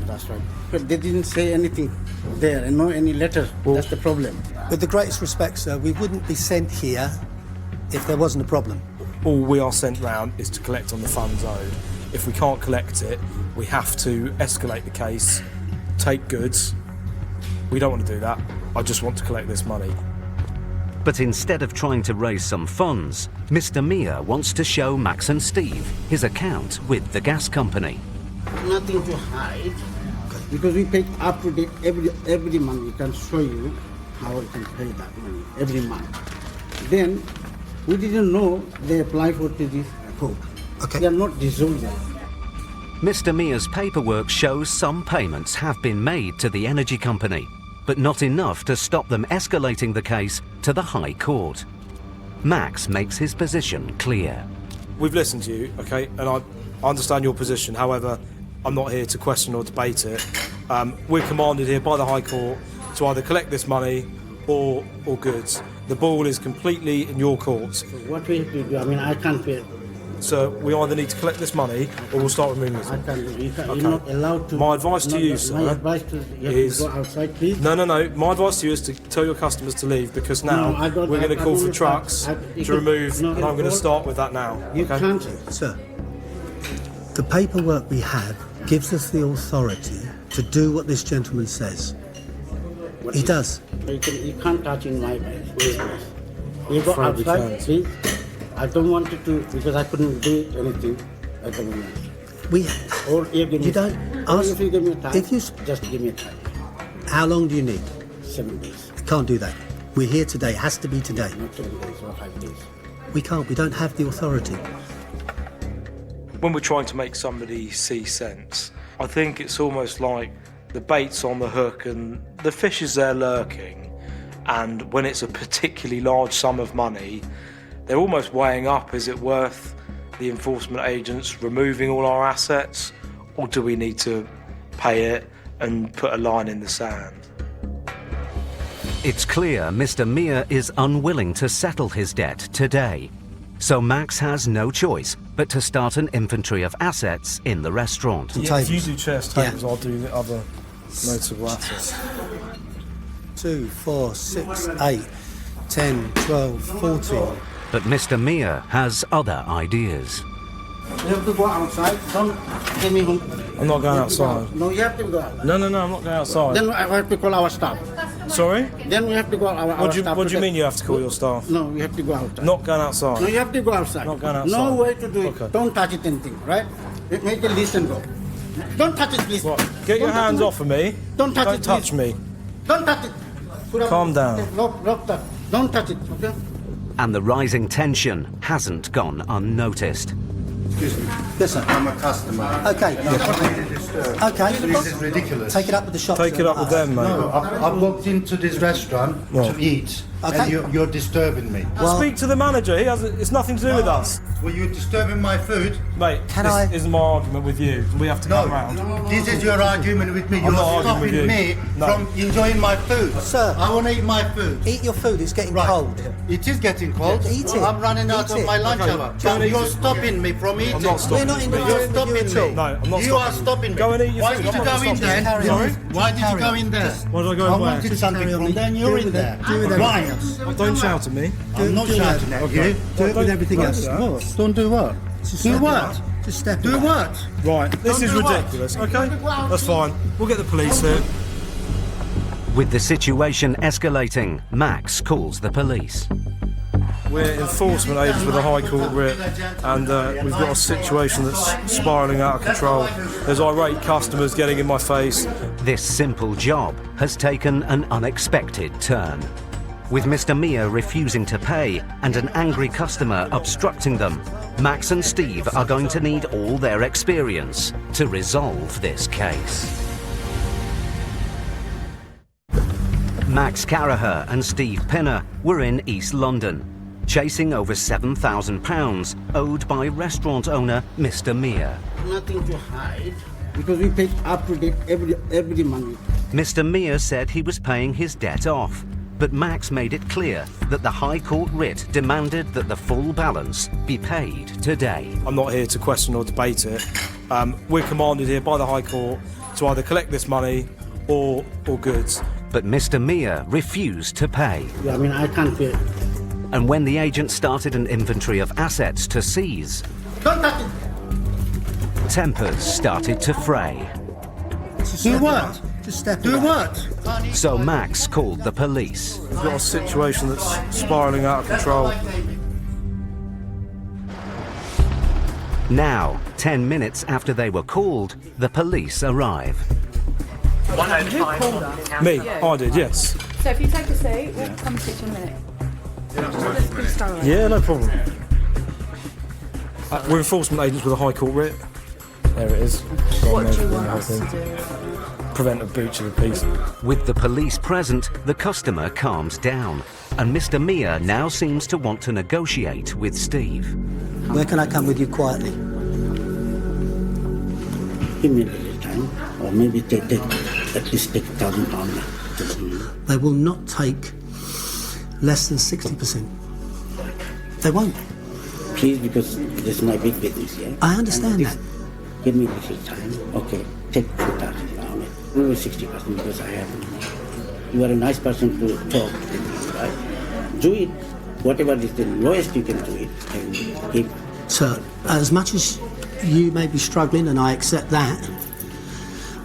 That's right. But they didn't say anything there and no any letter. That's the problem. With the greatest respect, sir, we wouldn't be sent here if there wasn't a problem. All we are sent round is to collect on the funds owed. if we can't collect it, we have to escalate the case, take goods. We don't want to do that. I just want to collect this money. But instead of trying to raise some funds, Mr. Mia wants to show Max and Steve his account with the gas company. Nothing to hide, because we pay up to date every month. We can show you how we can pay that money every month. Then we didn't know they apply for this code. Okay. They are not dissolved. Mr. Mia's paperwork shows some payments have been made to the energy company, but not enough to stop them escalating the case to the High Court. Max makes his position clear. We've listened to you, okay, and I understand your position. However, I'm not here to question or debate it. We're commanded here by the High Court to either collect this money or goods. The ball is completely in your court. So what we have to do, I mean, I can't pay. So we either need to collect this money or we'll start removing this. I can't do it. Okay. You're not allowed to. My advice to you, sir, My advice to you is to go outside, please. No. My advice to you is to tell your customers to leave, because now we're going to call for trucks to remove, and I'm going to start with that now. You okay? can't. Sir, the paperwork we have gives us the authority to do what this gentleman says. He does. You can't touch in my business. You go Afraid we outside, can't. please. I don't want you to, because I couldn't do anything at the moment. Or you don't ask. If you give me time, If you just give me time. How long do you need? 7 days. We can't do that. We're here today. It has to be today. Not 7 days or 5 days. We can't. We don't have the authority. When we're trying to make somebody see sense, I think it's almost like the bait's on the hook and the fish is there lurking, and when it's a particularly large sum of money, they're almost weighing up, is it worth the enforcement agents removing all our assets, or do we need to pay it and put a line in the sand? It's clear Mr. Mia is unwilling to settle his debt today, so Max has no choice but to start an inventory of assets in the restaurant. Yeah, if you do chairs, tables, I'll do the other notable assets. 2, 4, 6, 8, 10, 12, 14. But Mr. Mia has other ideas. You have to go outside. Don't give me home. I'm not going outside. No, you have to go out. No, I'm not going outside. Then I have to call our staff. Sorry? Then we have to go our staff. What do you mean you have to call your staff? No, we have to go outside. Not going outside? No, you have to go outside. Not going outside? No way to do it. Okay. Don't touch it anything, right? Make a list and go. Don't touch it, please. What? Get your hands off of me. Don't touch it, Don't touch me. Don't touch it. Calm down. Lock that. Don't touch it, okay? And the rising tension hasn't gone unnoticed. Excuse me. Yes, sir. I'm a customer. Okay. Okay. This is ridiculous. Take it up with the shop. Take it up with them, mate. No, I've walked into this restaurant to eat, and you're disturbing me. Speak to the manager. It's nothing to do with us. Well, you're disturbing my food. Mate, this isn't my argument with you. We have to come round. This is your argument with me. I'm You're not arguing with stopping you. me No. from enjoying my food. Sir. I want to eat my food. Eat your food. It's getting cold. It is getting cold. Eat it. I'm running out Eat of it. my lunch Okay. hour. Go and But eat you're it. stopping me from eating. I'm not stopping We're not you. interrupting You're you stopping at me. all. No, I'm not You are stopping stopping me. Go and eat your Why food. did I'm you not go in stopping there? you. Carry on. Sorry? Why did you Carry go on. in there? Why did I go I in where? wanted Just something carry on. from there and you're in there. Do with Why? Don't shout at me. I'm not shouting at you. Do it with everything else. Don't do what? Just Do step what? it up. Just step Do it up. what? Right, this Don't is do what? ridiculous, okay? That's fine. We'll get the police here. With the situation escalating, Max calls the police. We're enforcement agents with a High Court writ, and we've got a situation that's spiralling out of control. There's irate customers getting in my face. This simple job has taken an unexpected turn. With Mr. Mia refusing to pay and an angry customer obstructing them, Max and Steve are going to need all their experience to resolve this case. Max Carraher and Steve Pinner were in East London, chasing over £7,000 owed by restaurant owner Mr. Mia. Nothing to hide, because we pay up to date every month. Mr. Mia said he was paying his debt off, but Max made it clear that the High Court writ demanded that the full balance be paid today. I'm not here to question or debate it. We're commanded here by the High Court to either collect this money or goods. But Mr. Mia refused to pay. I mean, I can't pay. And when the agent started an inventory of assets to seize, Don't touch it. tempers started to fray. Do what? Just step Do away. what? So Max called the police. We've got a situation that's spiralling out of control. Now, 10 minutes after they were called, the police arrive. Who called us? Me, I did, yes. So if you take a seat, we'll come and sit you in a minute. Please stay away. Yeah, no problem. We're enforcement agents with a High Court writ. There it is. What do you want us to do? Preventive breach of the peace. With the police present, the customer calms down, and Mr. Mia now seems to want to negotiate with Steve. Where can I come with you quietly? Give me a little time, or maybe take at least take £1,000. They will not take less than 60%. They won't. Please, because this is my big business, yeah? I understand that. Give me a little time. Okay, take £2,000. Maybe 60% because I have. You are a nice person to talk to, right? Do it. Whatever is the lowest you can do it, and give. Sir, as much as you may be struggling, and I accept that,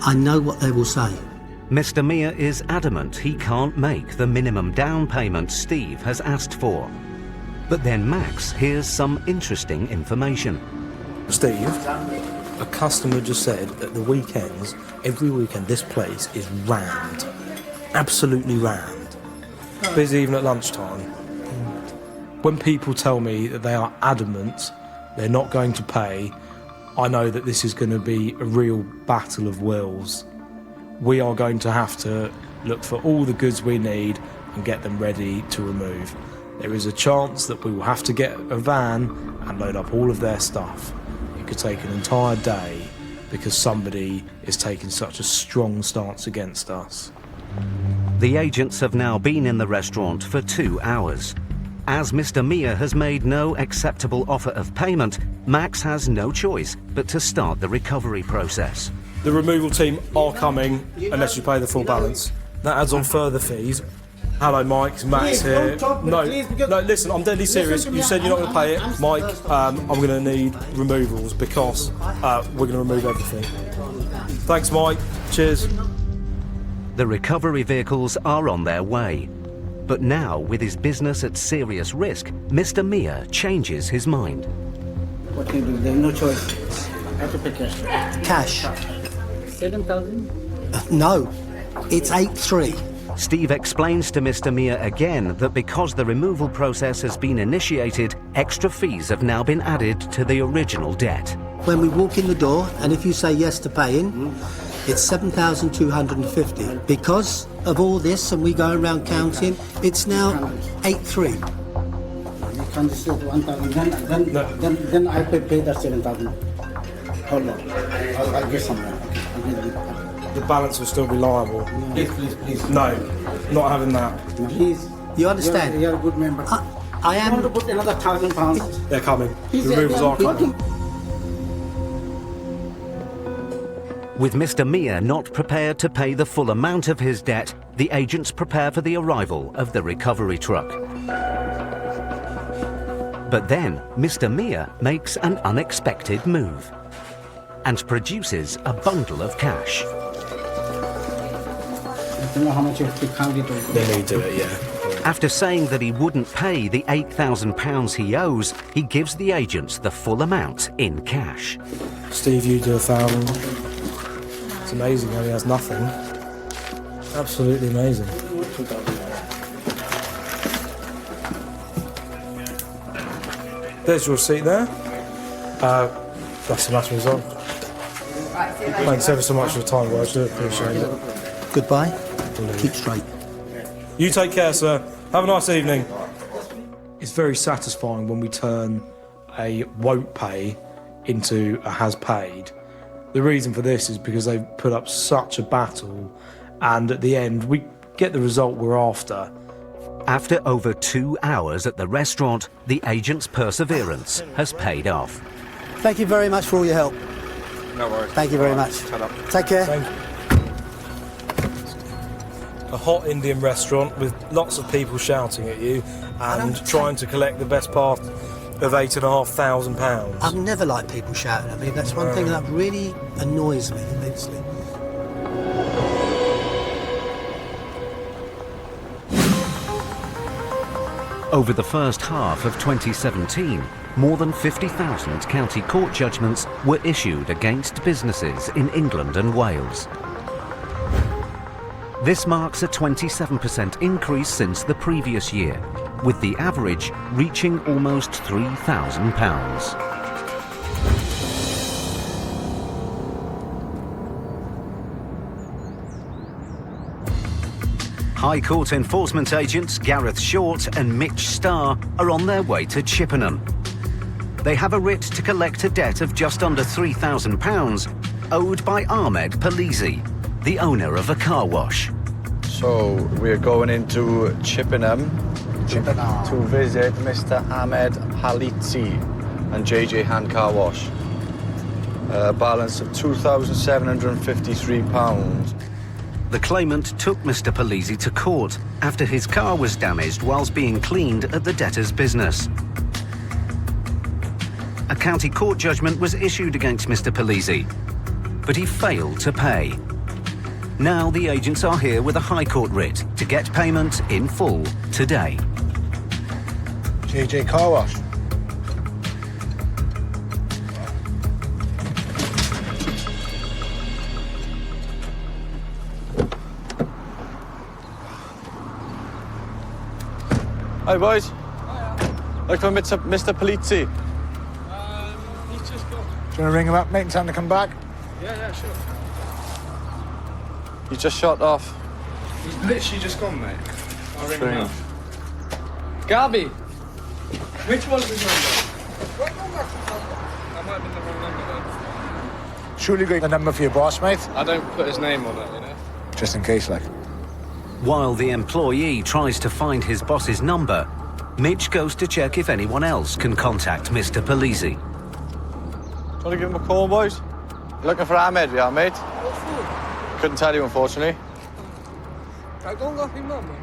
I know what they will say. Mr. Mia is adamant he can't make the minimum down payment Steve has asked for. But then Max hears some interesting information. Steve, a customer just said that the weekends, every weekend, this place is rammed. Absolutely rammed. Busy even at lunchtime. When people tell me that they are adamant they're not going to pay, I know that this is going to be a real battle of wills. We are going to have to look for all the goods we need and get them ready to remove. There is a chance that we will have to get a van and load up all of their stuff. It could take an entire day because somebody is taking such a strong stance against us. The agents have now been in the restaurant for 2 hours. As Mr. Mia has made no acceptable offer of payment, Max has no choice but to start the recovery process. The removal team are coming unless you pay the full balance. That adds on further fees. Hello, Mike. It's Max Please, here. don't talk, No, please, because- no. Listen, I'm deadly serious. Listen to You me, said you're not I'm- going to pay it, I'm- Mike. I'm going to need removals because we're going to remove everything. Thanks, Mike. Cheers. The recovery vehicles are on their way. But now, with his business at serious risk, Mr. Mia changes his mind. What can you do? There's no choice. I have to pay cash. Cash. 7,000? No, it's 8-3. Steve explains to Mr. Mia again that because the removal process has been initiated, extra fees have now been added to the original debt. When we walk in the door, and if you say yes to paying, it's 7,250. Because of all this, and we go around counting, it's now 8-3. You can't say 1,000. Then I pay that 7,000. Hold on. I'll get somewhere. The balance will still be liable. Please. No, not having that. Please. You understand? You're a good member. I am. You want to put another £1,000? They're coming. The Please, removals are coming. With Mr. Mia not prepared to pay the full amount of his debt, the agents prepare for the arrival of the recovery truck. But then, Mr. Mia makes an unexpected move and produces a bundle of cash. I don't know how much you have to count it over. They need to, yeah. After saying that he wouldn't pay the £8,000 he owes, he gives the agents the full amount in cash. Steve, you do 1,000. It's amazing how he has nothing. Absolutely amazing. There's your receipt there. That's the matter resolved. Thanks ever so much for your time, guys. I do appreciate it. Goodbye. Keep straight. You take care, sir. Have a nice evening. It's very satisfying when we turn a won't pay into a has paid. The reason for this is because they've put up such a battle, and at the end we get the result we're after. After over 2 hours at the restaurant, the agent's perseverance has paid off. Thank you very much for all your help. No worries. Thank you very much. Take care. Thank you. A hot Indian restaurant with lots of people shouting at you and trying to collect the best part of £8,500. I've never liked people shouting at me. That's one thing that really annoys me immensely. Over the first half of 2017, more than 50,000 county court judgments were issued against businesses in England and Wales. This marks a 27% increase since the previous year, with the average reaching almost £3,000. High Court enforcement agents Gareth Short and Mitch Starr are on their way to Chippenham. They have a writ to collect a debt of just under £3,000 owed by Ahmed Palisi, the owner of a car wash. So we're going into Chippenham to visit Mr. Ahmed Palisi and JJ Hand Car Wash. A balance of £2,753. The claimant took Mr. Palisi to court after his car was damaged whilst being cleaned at the debtor's business. A county court judgment was issued against Mr. Palisi, but he failed to pay. Now the agents are here with a High Court writ to get payment in full today. JJ Car Wash. Hi boys. Like for Mr. Palisi. He's just gone. Do you want to ring him up, mate, and tell him to come back? Yeah, sure. He's just shot off. He's literally just gone, mate. I'll ring him up. Garby, which one's his number? That might have been the wrong number then. Surely got the number for your boss, mate? I don't put his name on it, you know. Just in case, like. While the employee tries to find his boss's number, Mitch goes to check if anyone else can contact Mr. Palisi. Do you want to give him a call, boys? You're looking for Ahmed, we are, mate. Couldn't tell you, unfortunately. I don't got him number.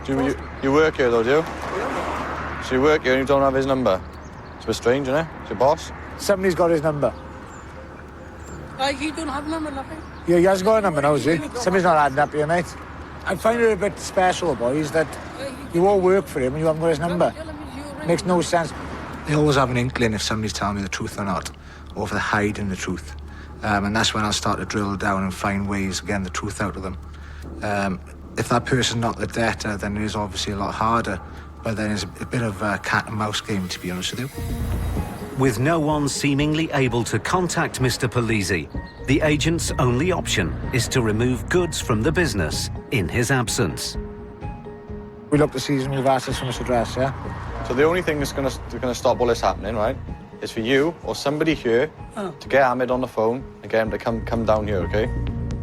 You work here, though, do you? Yeah. So you work here and you don't have his number? It's a bit strange, isn't it? It's your boss? Somebody's got his number. He don't have number, nothing. Yeah, he has got a number now, has he? Somebody's not adding up here, mate. I find it a bit special, boys, that you all work for him and you haven't got his number. Makes no sense. They always have an inkling if somebody's telling me the truth or not, or if they're hiding the truth. And that's when I'll start to drill down and find ways of getting the truth out of them. If that person's not the debtor, then it is obviously a lot harder. But then it's a bit of a cat and mouse game, to be honest with you. With no one seemingly able to contact Mr. Palisi, the agent's only option is to remove goods from the business in his absence. We look to see his move assets from his address, yeah? So the only thing that's going to stop all this happening, right, is for you or somebody here to get Ahmed on the phone and get him to come down here, okay?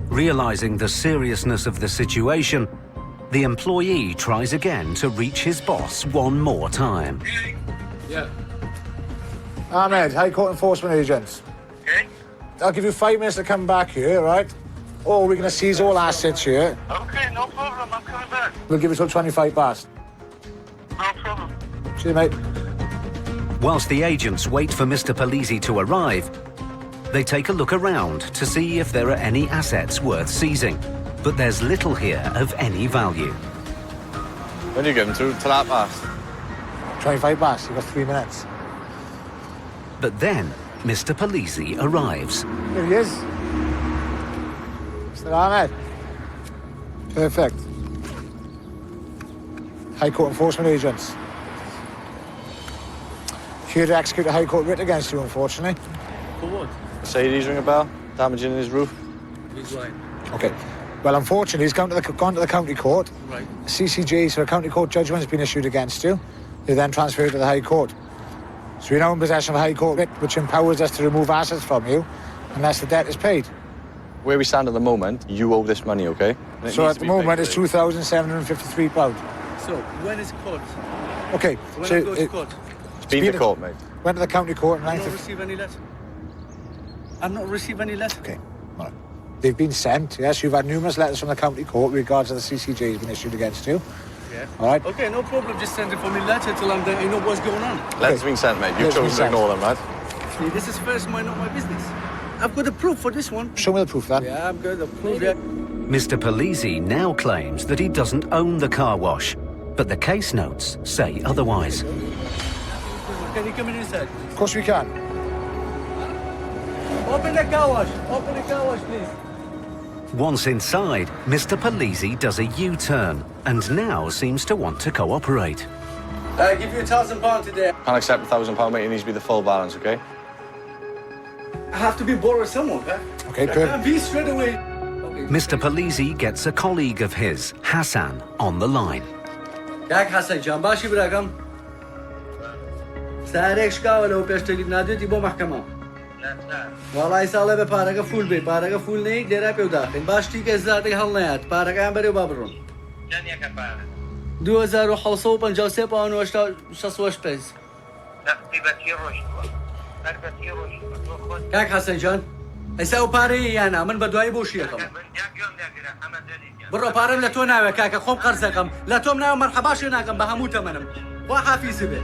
Realising the seriousness of the situation, the employee tries again to reach his boss one more time. Yeah. Ahmed, High Court enforcement agents. Okay. I'll give you 5 minutes to come back here, right? Or we're going to seize all assets here. Okay, no problem. I'm coming back. We'll give you till 25 past. No problem. See you, mate. Whilst the agents wait for Mr. Palisi to arrive, they take a look around to see if there are any assets worth seizing. But there's little here of any value. When do you give him till that past? 25 past, you've got 3 minutes. But then, Mr. Palisi arrives. Here he is. Mr. Ahmed. Perfect. High Court enforcement agents. Here to execute a High Court writ against you, unfortunately. For what? Mercedes ring a bell? Damaging his roof? He's right. Okay. Well, unfortunately, he's gone to the county court. Right. CCJ, so a county court judgment has been issued against you. They then transferred to the High Court. So you're now in possession of a High Court writ, which empowers us to remove assets from you unless the debt is paid. Where we stand at the moment, you owe this money, okay? So at the moment, it's £2,753. So, when is court? Okay. When so I go to court? It's been to court, mate. Went to the county court in I've 9th not of... received any letter. I've not received any letter. Okay. All right. They've been sent, yes. You've had numerous letters from the county court with regards to the CCJ has been issued against you. yeah? All right. Okay, no problem. Just send it for me later till I'm there. I know what's going on. Let's been sent, mate. You've chosen to ignore them, lad. See, this is first not my business. I've got the proof for this one. Show me the proof, then. Yeah, I've got the proof, yeah. Mr. Polizzi now claims that he doesn't own the car wash, but the case notes say otherwise. Can you come in inside? Of course we can. Open the car wash. Open the car wash, please. Once inside, Mr. Polizzi does a U-turn and now seems to want to cooperate. I give you £1,000 today. Can't accept £1,000, mate. It needs to be the full balance, okay? I have to be borrowed someone, huh? Okay, I good. can't be straight away. Mr. Polizzi gets a colleague of his, Hassan, on the line. Jak Hassan Can, باشی براقم. سعرش قاوله و پیشتگی ندیدی با محکمه. والله ساله به پارگا فول بی پارگا فول نیک دیره پیو داخل. باش تی که زادی حال نیاد. پارگا هم بری و بابرون. 2753 پاون و 68 Jak Hassan Can? ئەسا پارەی یانە من بە دوای بۆشیەکەم بڕۆ پارەم لە تۆ ناوێ کاکە خۆم قەرزەکەم لە تۆم ناوە مەرحەباشی ناکەم بە هەموو تەمەنم خوا حافیزی بێ.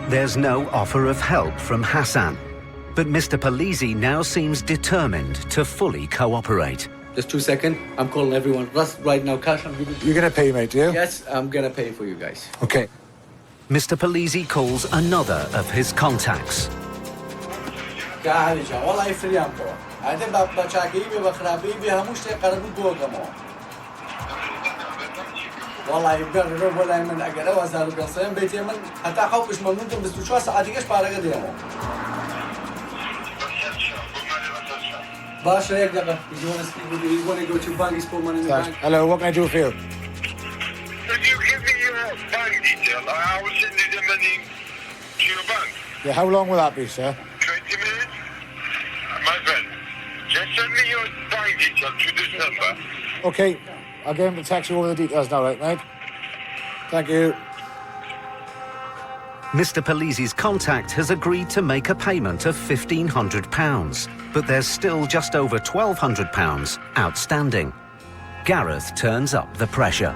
There's no offer of help from Hassan, but Mr. Polizzi now seems determined to fully cooperate. Just 2 seconds, I'm calling everyone. Right now, cash, I'm giving. You're going to pay, mate, do you? Yes, I'm going to pay for you guys. Okay. Mr. Polizzi calls another of his contacts. والله فريام تو. عندي بچاکی بی و خرابی بی هموش تی قرار بود بودم. والله بگر رو ولی من اگر وزارت قصیم بیتی من حتی خوابش ممنون تو 24 ساعتیش پارگه دیمو. باشه یک دقیقه. You want to speak with you? You want to go to bank? Put money in the bank. Hello, what can I do for you? Could you give me your bank detail? I will send you the money to your bank. Yeah, how long will that be, sir? 20 minutes? My friend, just send me your bank detail to this number. Okay, I'll get him to text you over the details now, right, mate? Thank you. Mr. Polizzi's contact has agreed to make a payment of £1,500, but there's still just over £1,200 outstanding. Gareth turns up the pressure.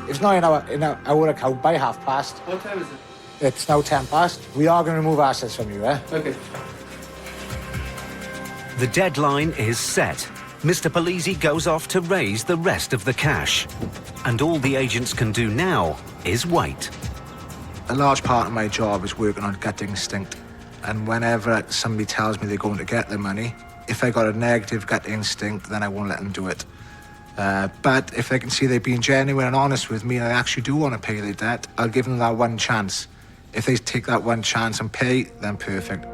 It's not in our account by past. What time is it? It's now 10 past. We are going to remove assets from you, eh? Okay. The deadline is set. Mr. Polizzi goes off to raise the rest of the cash. And all the agents can do now is wait. A large part of my job is working on gut instinct. And whenever somebody tells me they're going to get their money, if I got a negative gut instinct, then I won't let them do it. But if I can see they're being genuine and honest with me and they actually do want to pay their debt, I'll give them that one chance. If they take that one chance and pay, then perfect.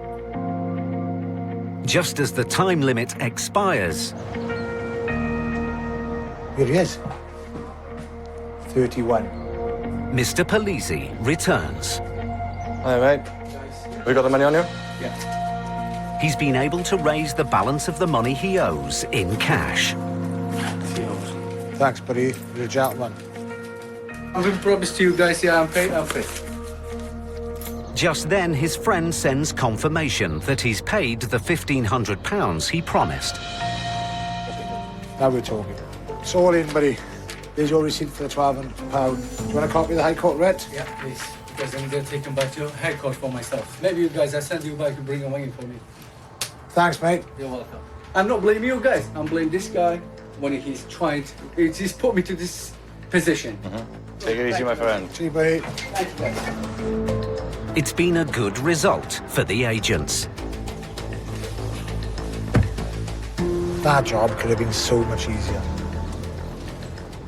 Just as the time limit expires... Here he is. 31. Mr. Polizzi returns. Hi, mate. We got the money on you? Yeah. He's been able to raise the balance of the money he owes in cash. Thanks, buddy. You're a gentleman. I'm going to promise to you guys, yeah, I'm paid. Just then, his friend sends confirmation that he's paid the £1,500 he promised. Now we're talking. It's all in, buddy. There's your receipt for the £1,200. Do you want a copy of the High Court writ? Yeah, please. Because I'm going to take them back to your High Court for myself. Maybe you guys, I send you back and bring them in for me. Thanks, mate. You're welcome. I'm not blaming you guys. I'm blaming this guy when he's trying to... He's put me to this position. Take it easy, my friend. See you, buddy. Thank you, guys. It's been a good result for the agents. That job could have been so much easier.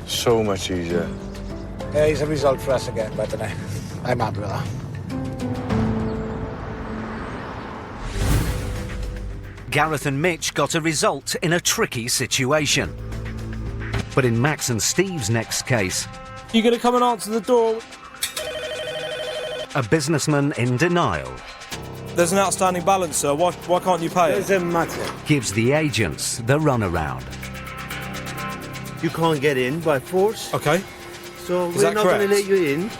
So much easier. Yeah, he's a result for us again, but I'm happy with that. Gareth and Mitch got a result in a tricky situation. But in Max and Steve's next case... You going to come and answer the door? A businessman in denial. There's an outstanding balance, sir. Why can't you pay it? Doesn't matter. Gives the agents the runaround. You can't get in by force. Okay. So Is we're that not going to correct? let you in.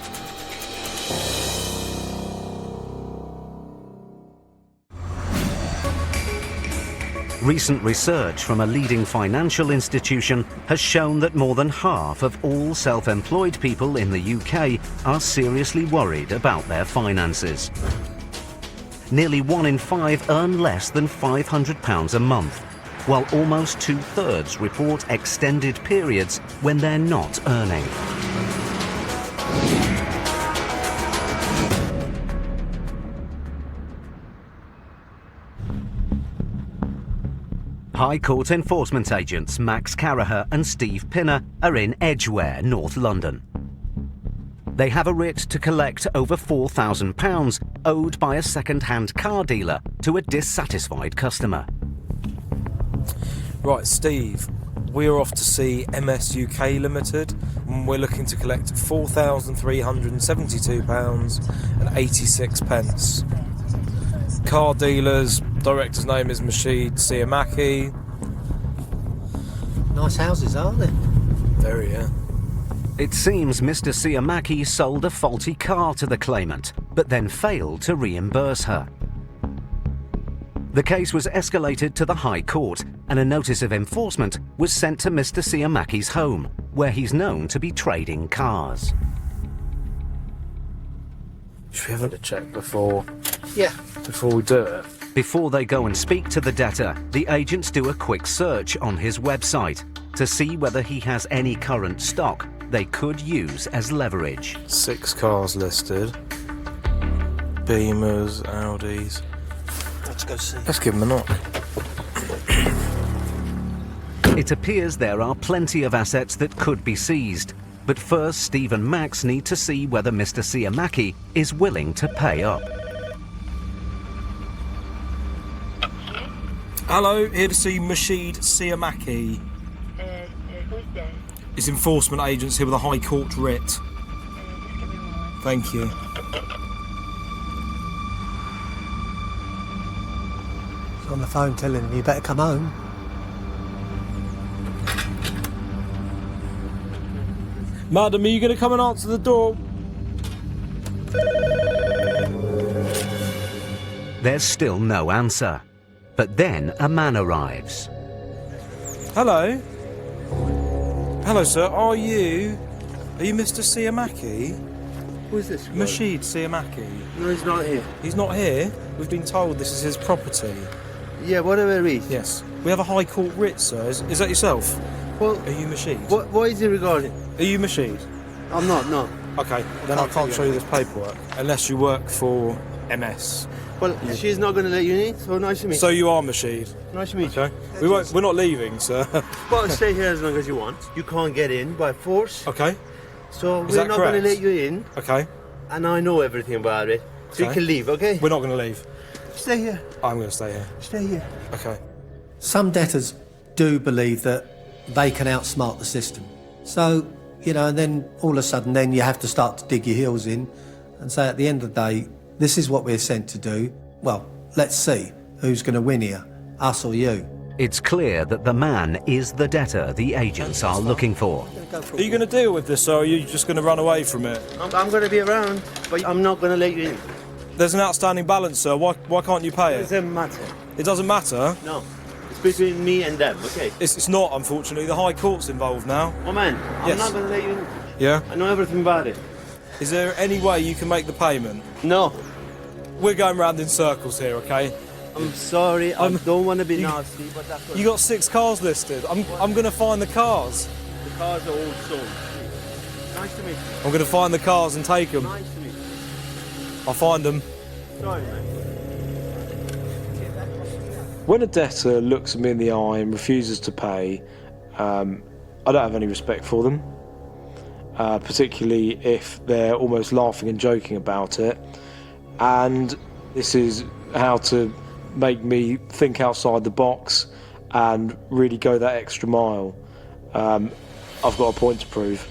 Recent research from a leading financial institution has shown that more than half of all self-employed people in the UK are seriously worried about their finances. Nearly 1 in 5 earn less than £500 a month, while almost 2/3 report extended periods when they're not earning. High Court enforcement agents Max Caraher and Steve Pinner are in Edgware, North London. They have a writ to collect over £4,000 owed by a second-hand car dealer to a dissatisfied customer. Right, Steve, we're off to see MS UK Limited, and we're looking to collect £4,372.86. Car dealers, director's name is Mashid Siamaki. Nice houses, aren't they? Very, yeah. It seems Mr. Siamaki sold a faulty car to the claimant, but then failed to reimburse her. The case was escalated to the High Court, and a notice of enforcement was sent to Mr. Siamaki's home, where he's known to be trading cars. Should we have a check before Yeah. we do it? Before they go and speak to the debtor, the agents do a quick search on his website to see whether he has any current stock they could use as leverage. 6 cars listed. Beamers, Audis. Let's go see. Let's give them a knock. It appears there are plenty of assets that could be seized, but first Steve and Max need to see whether Mr. Siamaki is willing to pay up. Hello, here to see Mashid Siamaki. Who's there? It's enforcement agents here with a High Court writ. Thank you. He's on the phone telling him you better come home. Madam, are you going to come and answer the door? There's still no answer. But then a man arrives. Hello. Hello, sir. Are you Mr. Siamaki? Who is this? Mashid Siamaki. No, he's not here. He's not here? We've been told this is his property. Yeah, whatever it is. Yes. We have a High Court writ, sir. Is that yourself? Well, are you Mashid? What is it regarding? Are you Mashid? I'm not, no. Okay, then I can't show you this paperwork unless you work for MS. Well, she's not going to let you in, so nice to meet you. So you are Mashid? Nice to meet you. We're not leaving, sir. Well, stay here as long as you want. You can't get in by force. Okay. So Is we're that not correct? going to let you in. Okay. And I know everything about it. So you Okay. can leave, okay? We're not going to leave. Stay here. I'm going to stay here. Stay here. Okay. Some debtors do believe that they can outsmart the system. So, and then all of a sudden then you have to start to dig your heels in and say at the end of the day, this is what we're sent to do. Well, let's see who's going to win here, us or you. It's clear that the man is the debtor the agents are looking for. Are you going to deal with this, or are you just going to run away from it? I'm going to be around, but I'm not going to let you in. There's an outstanding balance, sir. Why can't you pay It it? doesn't matter. It doesn't matter? No. It's between me and them, okay? It's not, unfortunately. The High Court's involved now. Oh, man, I'm Yes. not going to let you in. Yeah? I know everything about it. Is there any way you can make the payment? No. We're going round in circles here, okay? I'm sorry, I don't want to be nasty, but that's what... You got 6 cars listed. I'm going to find the cars. The cars are all sold. Nice to meet you. I'm going to find the cars and take them. Nice to meet you. I'll find them. Sorry, man. When a debtor looks at me in the eye and refuses to pay, I don't have any respect for them, particularly if they're almost laughing and joking about it. And this is how to make me think outside the box and really go that extra mile. I've got a point to prove.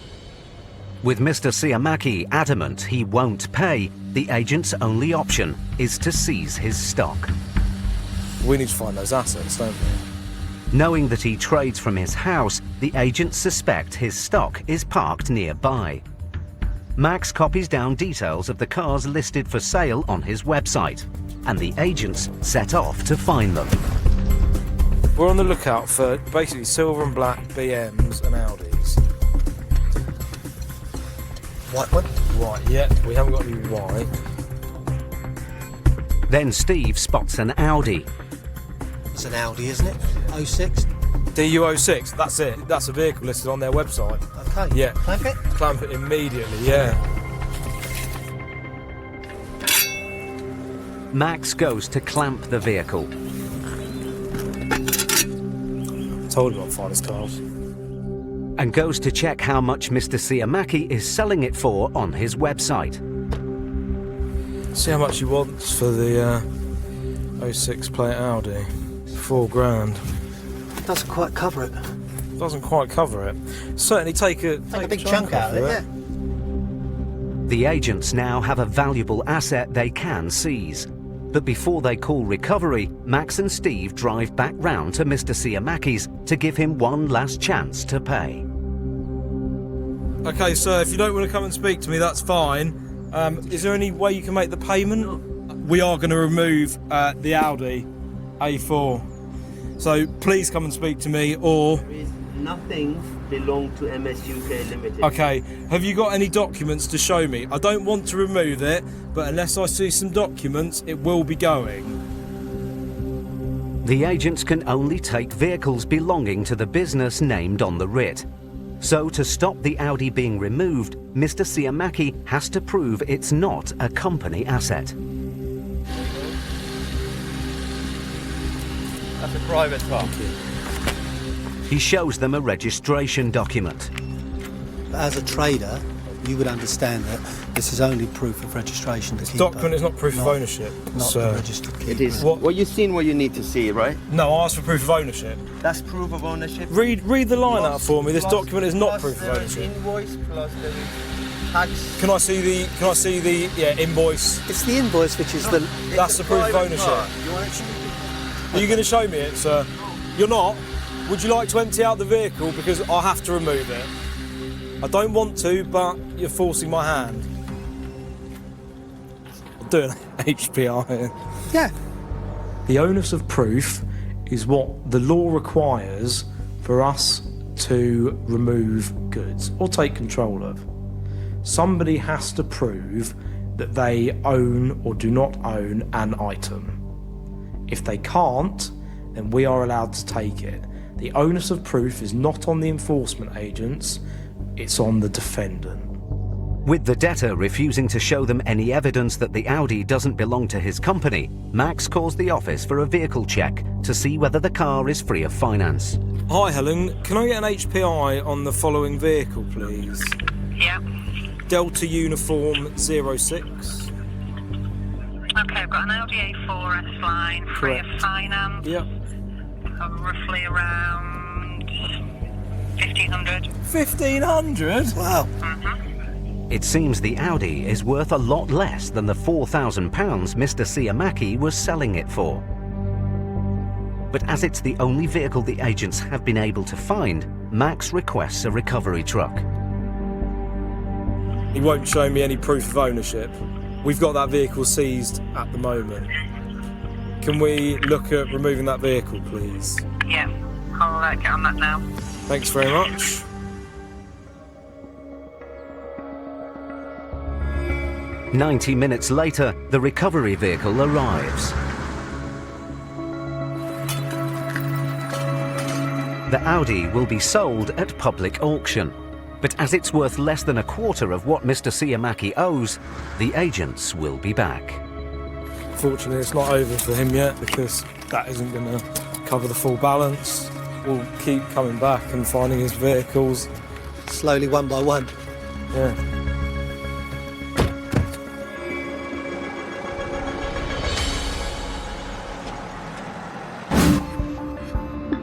With Mr. Siamaki adamant he won't pay, the agent's only option is to seize his stock. We need to find those assets, don't we? Knowing that he trades from his house, the agents suspect his stock is parked nearby. Max copies down details of the cars listed for sale on his website, and the agents set off to find them. We're on the lookout for basically silver and black BMs and Audis. White one? White, yeah. We haven't got any white. Then Steve spots an Audi. It's an Audi, isn't it? 06? DU06, that's it. That's a vehicle listed on their website. Okay. Yeah. Clamp it? Clamp it immediately, yeah. Max goes to clamp the vehicle. Told him I'd find his cars. And goes to check how much Mr. Siamaki is selling it for on his website. See how much he wants for the 06 plate Audi. £4,000. Doesn't quite cover it. Doesn't quite cover it. Certainly take a big chunk out of it, yeah. The agents now have a valuable asset they can seize. But before they call recovery, Max and Steve drive back round to Mr. Siamaki's to give him one last chance to pay. Okay, sir, if you don't want to come and speak to me, that's fine. Is there any way you can make the payment? We are going to remove the Audi A4. So please come and speak to me, or... Nothing belongs to MS UK Limited. Okay, have you got any documents to show me? I don't want to remove it, but unless I see some documents, it will be going. The agents can only take vehicles belonging to the business named on the writ. So to stop the Audi being removed, Mr. Siamaki has to prove it's not a company asset. That's a private car. He shows them a registration document. As a trader, you would understand that this is only proof of registration. This document is not proof of ownership. Not the registered keeper. It is. What you've seen, what you need to see, right? No, I asked for proof of ownership. That's proof of ownership. Read the line out for me. This document is not proof of ownership. Invoice plus the tax. Can I see the invoice? It's the invoice which is the... That's the proof of ownership. Are you going to show me it, sir? You're not? Would you like to empty out the vehicle because I have to remove it? I don't want to, but you're forcing my hand. I'm doing HPI here. Yeah. The onus of proof is what the law requires for us to remove goods or take control of. Somebody has to prove that they own or do not own an item. If they can't, then we are allowed to take it. The onus of proof is not on the enforcement agents, it's on the defendant. With the debtor refusing to show them any evidence that the Audi doesn't belong to his company, Max calls the office for a vehicle check to see whether the car is free of finance. Hi Helen, can I get an HPI on the following vehicle please? Yeah. Delta Uniform 06. Okay, I've got an Audi A4 S-Line, free of finance. Yep. Roughly around 1,500. 1,500? Wow. It seems the Audi is worth a lot less than the £4,000 Mr. Siamaki was selling it for. But as it's the only vehicle the agents have been able to find, Max requests a recovery truck. He won't show me any proof of ownership. We've got that vehicle seized at the moment. Can we look at removing that vehicle, please? Yeah, I'll get on that now. Thanks very much. "90 minutes later, the recovery vehicle arrives. The Audi will be sold at public auction. But as it's worth less than a quarter of what Mr. Siamaki owes, the agents will be back. Fortunately, it's not over for him yet because that isn't going to cover the full balance. We'll keep coming back and finding his vehicles. Slowly, one by one. Yeah.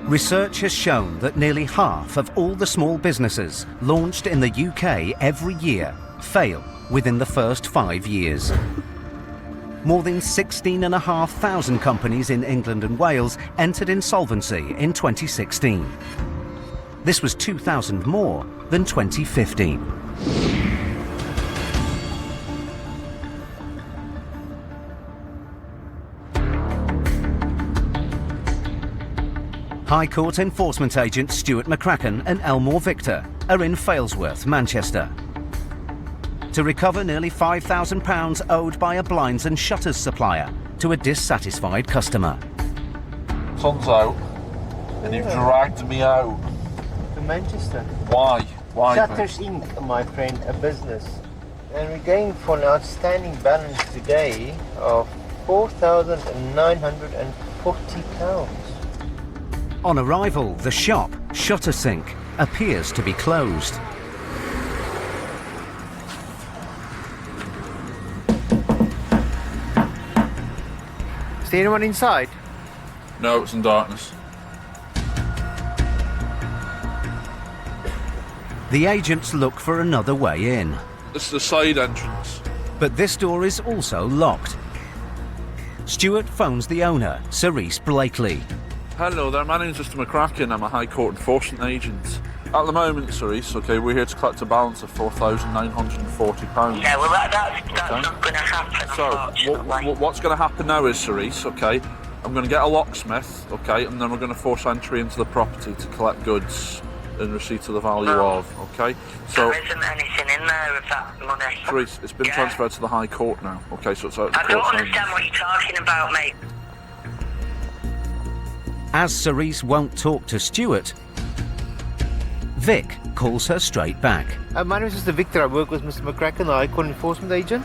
Research has shown that nearly half of all the small businesses launched in the UK every year fail within the first 5 years. More than 16,500 companies in England and Wales entered insolvency in 2016. This was 2,000 more than 2015. High Court enforcement agents Stuart McCracken and Elmore Victor are in Failsworth, Manchester, to recover nearly £5,000 owed by a blinds and shutters supplier to a dissatisfied customer. Sun's out, and you've dragged me out. To Manchester. Why? Why? Shutters Inc., my friend, a business. And we're going for an outstanding balance today of £4,940. On arrival, the shop, Shutter Sink, appears to be closed. Is there anyone inside? No, it's in darkness. The agents look for another way in. This is the side entrance. But this door is also locked. Stuart phones the owner, Cerise Blakely. Hello there, my name's Mr. McCracken. I'm a High Court enforcement agent. At the moment, Cerise, okay, we're here to collect a balance of £4,940. Yeah, well, that's not going to happen, So, what's going to happen now is, Cerise, okay, I'm going to get a locksmith, okay, and then we're going to force entry into the property to collect goods in receipt of the value of, okay? So, there isn't anything in there of that money. Cerise, it's been transferred to the High Court now, okay, so it's out of the I don't court understand what you're talking about, mate. As Cerise won't talk to Stuart, Vic calls her straight back. My name is Mr. Victor. I work with Mr. McCracken, the High Court enforcement agent.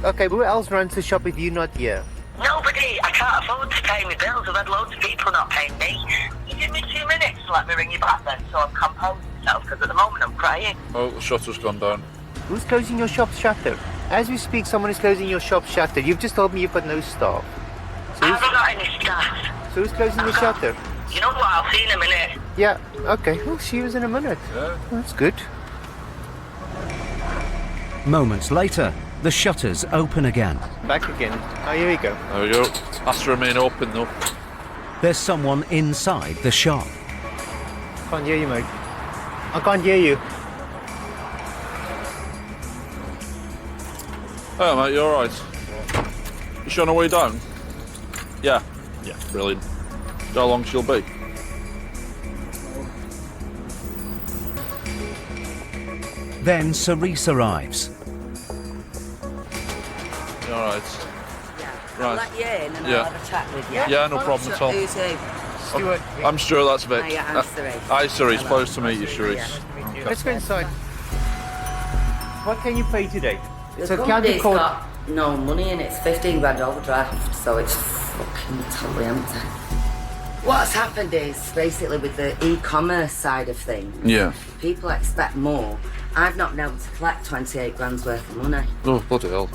Okay, but who else runs the shop if you're not here? Nobody. I can't afford to pay my bills. I've had loads of people not paying me. You give me 2 minutes to let me ring you back then, so I'm composing myself, because at the moment I'm crying. Oh, the shutter's gone down. Who's closing your shop shutter? As we speak, someone is closing your shop shutter. You've just told me you've got no staff. I haven't got any staff. So who's closing the shutter? You know what? I'll see you in a minute. Yeah, okay. We'll see you in a minute. Yeah. That's good. Moments later, the shutters open again. Back again. Oh, here we go. There we go. Has to remain open, though. There's someone inside the shop. Can't hear you, mate. I can't hear you. Oh, mate, you alright? You sure on the way down? Yeah. Yeah, brilliant. How long she'll be? Then Cerise arrives. You alright? I'll Right. let you in and Yeah. I'll have a chat with you. Yeah, no problem at all. Who's who? Stuart. I'm Stuart, that's Vic. Hiya, I'm Cerise. Hi, Cerise. Pleased to meet you, Cerise. Okay. Let's go inside. What can you pay today? The So company's got no money and it's 15 grand overdraft, so it's fucking totally empty. What's happened is, basically with the e-commerce side of things, Yeah. people expect more. I've not been able to collect 28 grand's worth of money. Oh, bloody hell.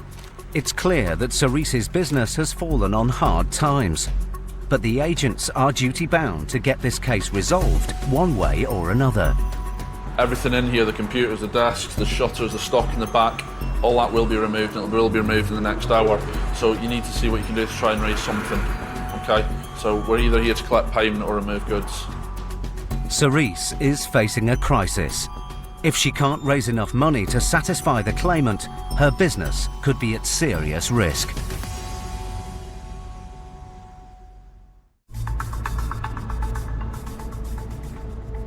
It's clear that Cerise's business has fallen on hard times. But the agents are duty-bound to get this case resolved one way or another. Everything in here, the computers, the desks, the shutters, the stock in the back, all that will be removed and it will be removed in the next hour. So you need to see what you can do to try and raise something, okay? So we're either here to collect payment or remove goods. Cerise is facing a crisis. If she can't raise enough money to satisfy the claimant, her business could be at serious risk.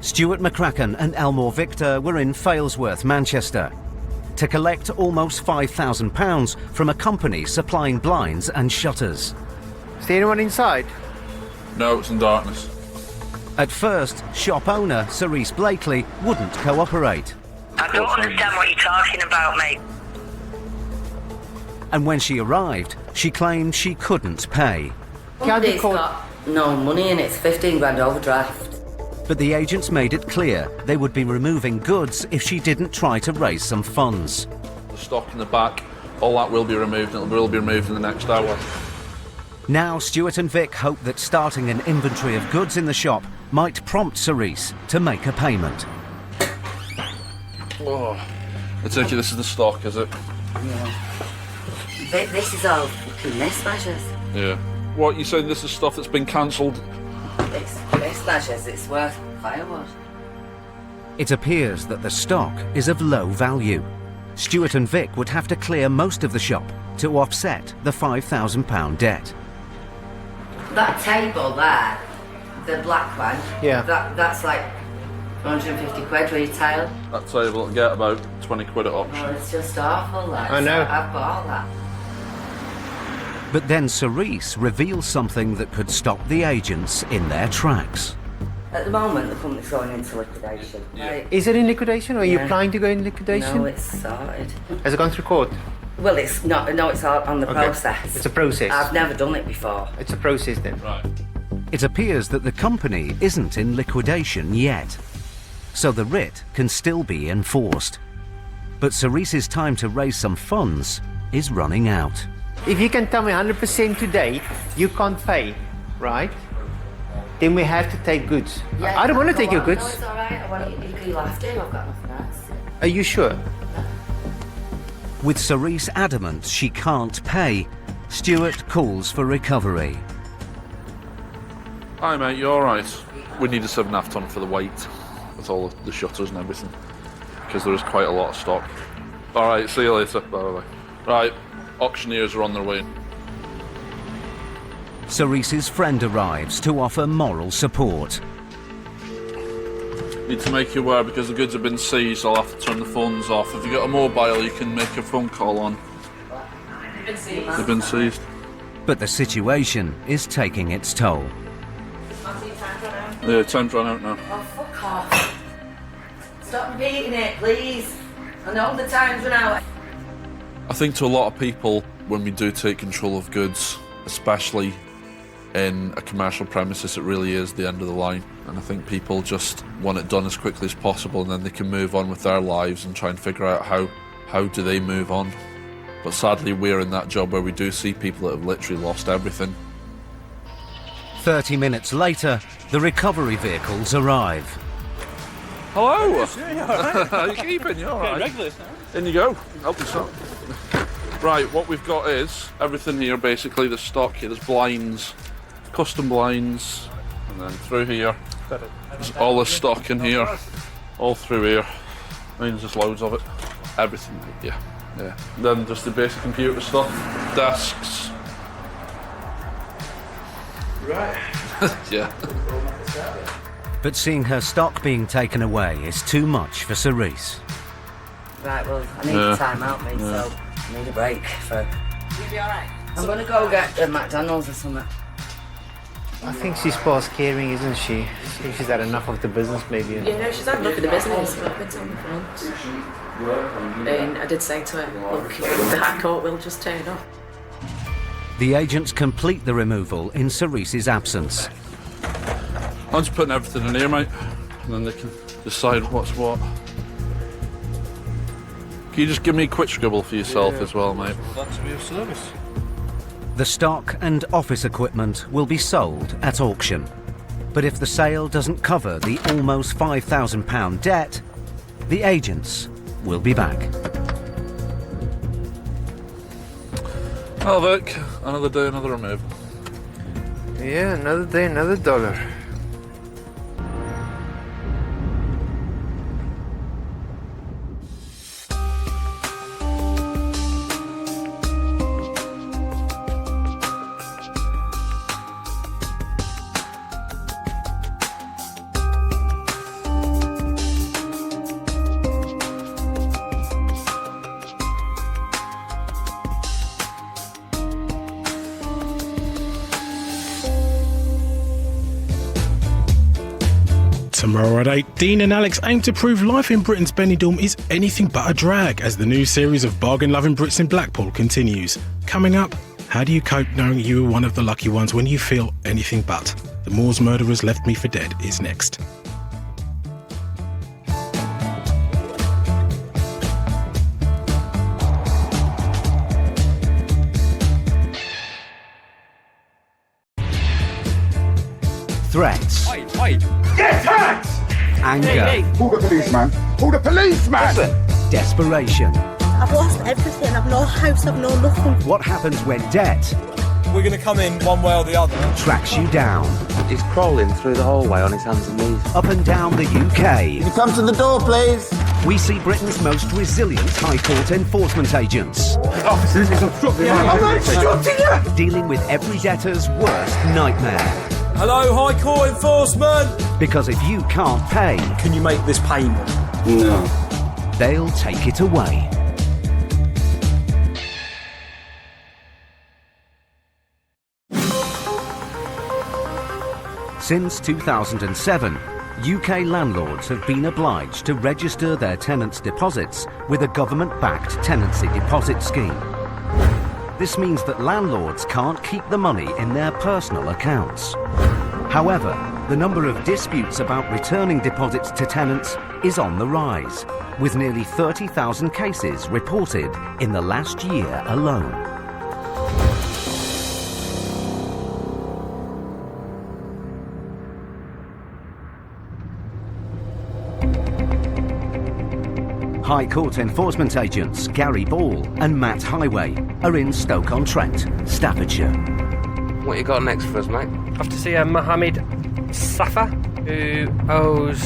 Stuart McCracken and Elmore Victor were in Failsworth, Manchester, to collect almost £5,000 from a company supplying blinds and shutters. Is there anyone inside? No, it's in darkness. At first, shop owner Cerise Blakely wouldn't cooperate. I don't understand what you're talking about, mate. And when she arrived, she claimed she couldn't pay. Company's got no money and it's 15 grand overdraft. But the agents made it clear they would be removing goods if she didn't try to raise some funds. The stock in the back, all that will be removed and it will be removed in the next hour. Now Stuart and Vic hope that starting an inventory of goods in the shop might prompt Cerise to make a payment. Oh, I take it this is the stock, is it? Yeah. This is all fucking mismeasures. Yeah. What, you saying this is stuff that's been cancelled? It's mismeasures, it's worth firewood. It appears that the stock is of low value. Stuart and Vic would have to clear most of the shop to offset the £5,000 debt. That table there, The black one. Yeah. That's like 150 quid retail. That table will get about 20 quid at auction. Oh, it's just awful, that. I know. So I've bought that. But then Cerise reveals something that could stop the agents in their tracks. At the moment, the company's going into liquidation. Right. Is it in liquidation, or are you Yeah. planning to go in liquidation? No, it's sorted. Has it gone through court? Well, it's not. No, it's all on the Okay. process. It's a process. I've never done it before. It's a process then. Right. It appears that the company isn't in liquidation yet, so the writ can still be enforced. But Cerise's time to raise some funds is running out. If you can tell me 100% today you can't pay, right? Then we have to take goods. I don't want to take your goods. No, it's all right. I want you'll have to. I've got nothing else. Are you sure? With Cerise adamant she can't pay, Stuart calls for recovery. Hi mate, you alright? We need a 7.5 tonne for the weight, with all the shutters and everything, because there is quite a lot of stock. Alright, see you later. Bye bye. Right, auctioneers are on their way. Cerise's friend arrives to offer moral support. Need to make you aware, because the goods have been seized, I'll have to turn the phones off. If you've got a mobile you can make a phone call on. They've been seized. But the situation is taking its toll. Yeah, time's run out now. Oh, fuck off. Stop repeating it, please. I know the time's run out. I think to a lot of people, when we do take control of goods, especially in a commercial premises, it really is the end of the line. And I think people just want it done as quickly as possible, and then they can move on with their lives and try and figure out how do they move on. But sadly, we're in that job where we do see people that have literally lost everything. 30 minutes later, the recovery vehicles arrive. Hello! Yeah, How are you keeping? You all right? Regulars now. In you go. Help yourself. Right, what we've got is everything here, basically. There's stock here, there's blinds, custom blinds, and then through here, there's all the stock in here, all through here. I mean, there's just loads of it. Everything, yeah. Then just the basic computer stuff, desks. Right. Yeah. But seeing her stock being taken away is too much for Cerise. Right, well, I need a time out, mate, so I need a break for... You'll be alright? I'm gonna go get a McDonald's or something. I think she's past caring, isn't she? She's had enough of the business, maybe. Yeah, no, she's had enough of the business, but it's on the front. And I did say to her, look, the High Court will just turn up. The agents complete the removal in Cerise's absence. I'm just putting everything in here, mate, and then they can decide what's what. Can you just give me a quick scribble for yourself as well, mate? Glad to be of service. The stock and office equipment will be sold at auction. But if the sale doesn't cover the almost £5,000 debt, the agents will be back. Well, Vic, another day, another removal. Yeah, another day, another dollar. Tomorrow at 8, Dean and Alex aim to prove life in Britain's Benidorm is anything but a drag as the new series of bargain-loving Brits in Blackpool continues. Coming up, how do you cope knowing you were one of the lucky ones when you feel anything but? The Moors Murderers Left Me for Dead is next. Threats. Wait. Get out! Anger. Call the policeman. Call the policeman! Desperation. I've lost everything. I've no house, I've no nothing. What happens when debt We're going to come in one way or the other. tracks you down? He's crawling through the hallway on his hands and knees. Up and down the UK. You come to the door, please. We see Britain's most resilient High Court enforcement agents. Officers, he's obstructing. I'm not obstructing you! Dealing with every debtor's worst nightmare. Hello, High Court enforcement! Because if you can't pay... Can you make this payment? No. They'll take it away. Since 2007, UK landlords have been obliged to register their tenants' deposits with a government-backed tenancy deposit scheme. This means that landlords can't keep the money in their personal accounts. However, the number of disputes about returning deposits to tenants is on the rise, with nearly 30,000 cases reported in the last year alone. High Court enforcement agents Gary Ball and Matt Highway are in Stoke-on-Trent, Staffordshire. What you got next for us, mate? Off to see Mohammed Safa, who owes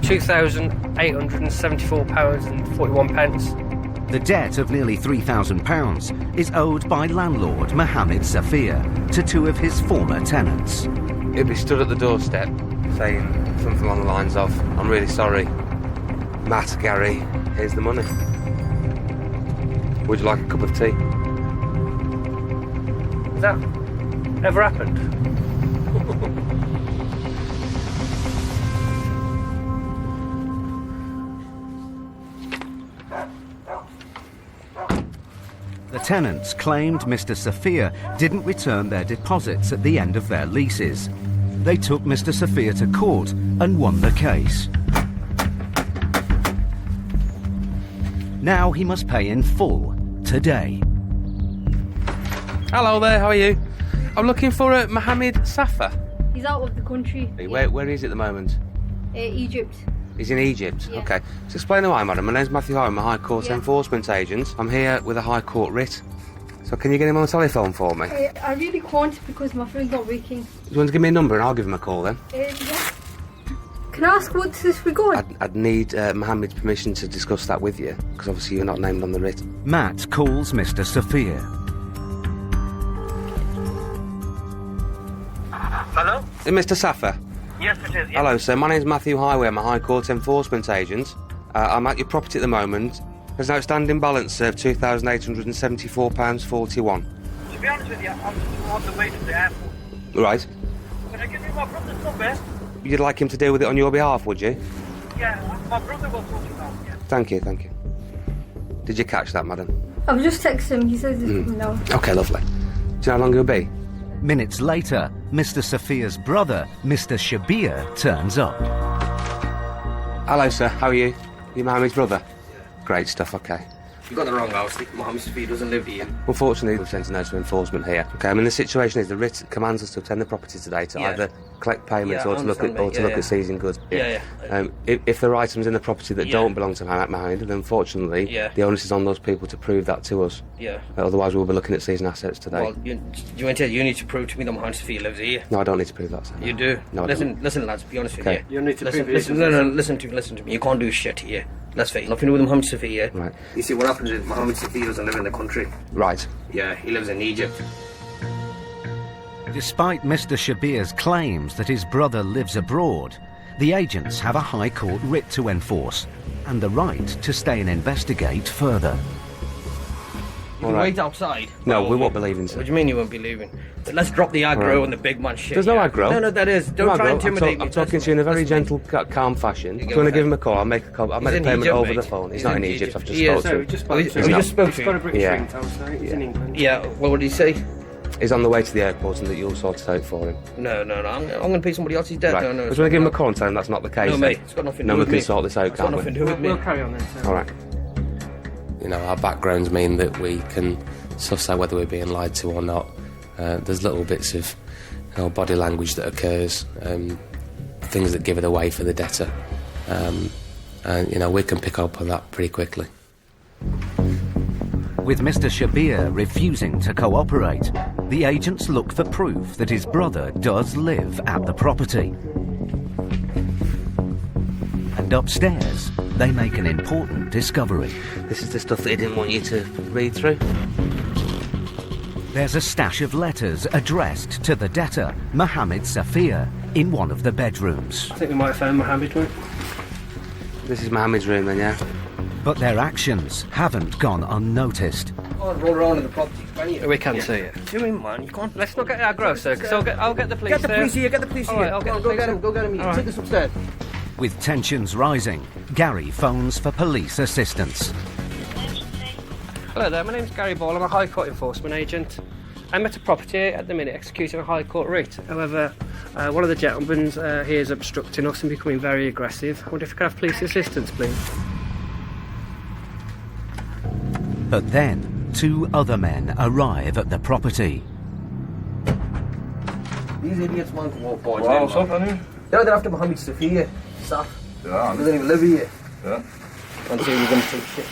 £2,874.41. The debt of nearly £3,000 is owed by landlord Mohammed Safia to two of his former tenants. He'll be stood at the doorstep saying something along the lines of, "I'm really sorry, Matt, Gary, here's the money. Would you like a cup of tea?" Has that ever happened? The tenants claimed Mr. Safia didn't return their deposits at the end of their leases. They took Mr. Safia to court and won the case. Now he must pay in full today. Hello there, how are you? I'm looking for Mohammed Safa. He's out of the country. Where is he at the moment? Egypt. He's in Egypt? Yeah. Okay. So explain why, madam. My name's Matthew Howard, I'm a High Court enforcement agent. I'm here with a High Court writ. So can you get him on the telephone for me? I really can't because my phone's not working. Do you want to give me a number and I'll give him a call then? Yeah. Can I ask what's this regarding? I'd need Mohammed's permission to discuss that with you, because obviously you're not named on the writ. Matt calls Mr. Safia. Hello? Mr. Safa? Yes, it is. Yes. Hello, sir. My name's Matthew Highway. I'm a High Court enforcement agent. I'm at your property at the moment. There's an outstanding balance of £2,874.41. To be honest with you, I'm on the way to the airport. Right. Can I give you my brother's number? You'd like him to deal with it on your behalf, would you? Yeah, my brother will sort it out, yeah. Thank you, thank you. Did you catch that, madam? I've just texted him. He says he's coming now. Okay, lovely. Do you know how long it'll be? Minutes later, Mr. Safia's brother, Mr. Shabir, turns up. Hello, sir. How are you? You Mohammed's brother? Great stuff, okay. You got the wrong house. Mohammed Safia doesn't live here. Unfortunately, we've sent a note to enforcement here. Okay, I mean, the situation is the writ commands us to attend the property today to either collect payments or to look at seizing goods. If there are items in the property that don't belong to Mohammed, then unfortunately, the onus is on those people to prove that to us. Yeah. Otherwise, we'll be looking at seizing assets today. Well, you need to prove to me that Mohammed Safia lives here. No, I don't need to prove that, sir. You do. No, listen, lads. Be honest with you. You need to prove it. Listen to me. You can't do shit here. Let's face it. Nothing to do with Mohammed Safia. Right. You see, what happens is Mohammed Safia doesn't live in the country. Right. Yeah, he lives in Egypt. Despite Mr. Shabir's claims that his brother lives abroad, the agents have a High Court writ to enforce and the right to stay and investigate further. You can wait outside. No, we won't be leaving, sir. What do you mean you won't be leaving? Let's drop the aggro and the big man shit. There's no aggro. No, that is. Don't try and intimidate me. I'm talking to you in a very gentle, calm fashion. If you want to give him a call, I'll make a payment over the phone. He's not in Egypt. I've just spoke to him. We just spoke to him. He's got a British ringtone, so he's in England. Yeah. Well, what did he say? He's on the way to the airport and that you'll sort it out for him. No. I'm going to pay somebody else. He's dead. Right. No. I just want to give him a call and tell him that's not the case. No, mate. It's got nothing to do with me. No, we can sort this out, can't we? It's got nothing to do with me. We'll carry on then. All right. You know, our backgrounds mean that we can suss out whether we're being lied to or not. There's little bits of body language that occurs, things that give it away for the debtor, and we can pick up on that pretty quickly. With Mr. Shabir refusing to cooperate, the agents look for proof that his brother does live at the property. And upstairs, they make an important discovery. This is the stuff that he didn't want you to read through. There's a stash of letters addressed to the debtor, Mohammed Safir, in one of the bedrooms. I think we might have found Mohammed, mate. This is Mohammed's room then, yeah? But their actions haven't gone unnoticed. Roll around in the property. We can see it. Do it, man. You can't. Let's not get aggro, sir, because I'll get the police. Get the police here. Get the police here. I'll get go get him. Go get him. All right. Take us upstairs. With tensions rising, Gary phones for police assistance. Hello there, my name's Gary Ball. I'm a High Court enforcement agent. I'm at a property at the minute executing a High Court writ. However, one of the gentlemen here is obstructing us and becoming very aggressive. I wonder if I could have police assistance, please. But then, 2 other men arrive at the property. These idiots want to walk boys. Wow, what's up, honey? They're after Mohammed Safir. Saf. Yeah. He doesn't even live here. Yeah. And so we're going to take shit.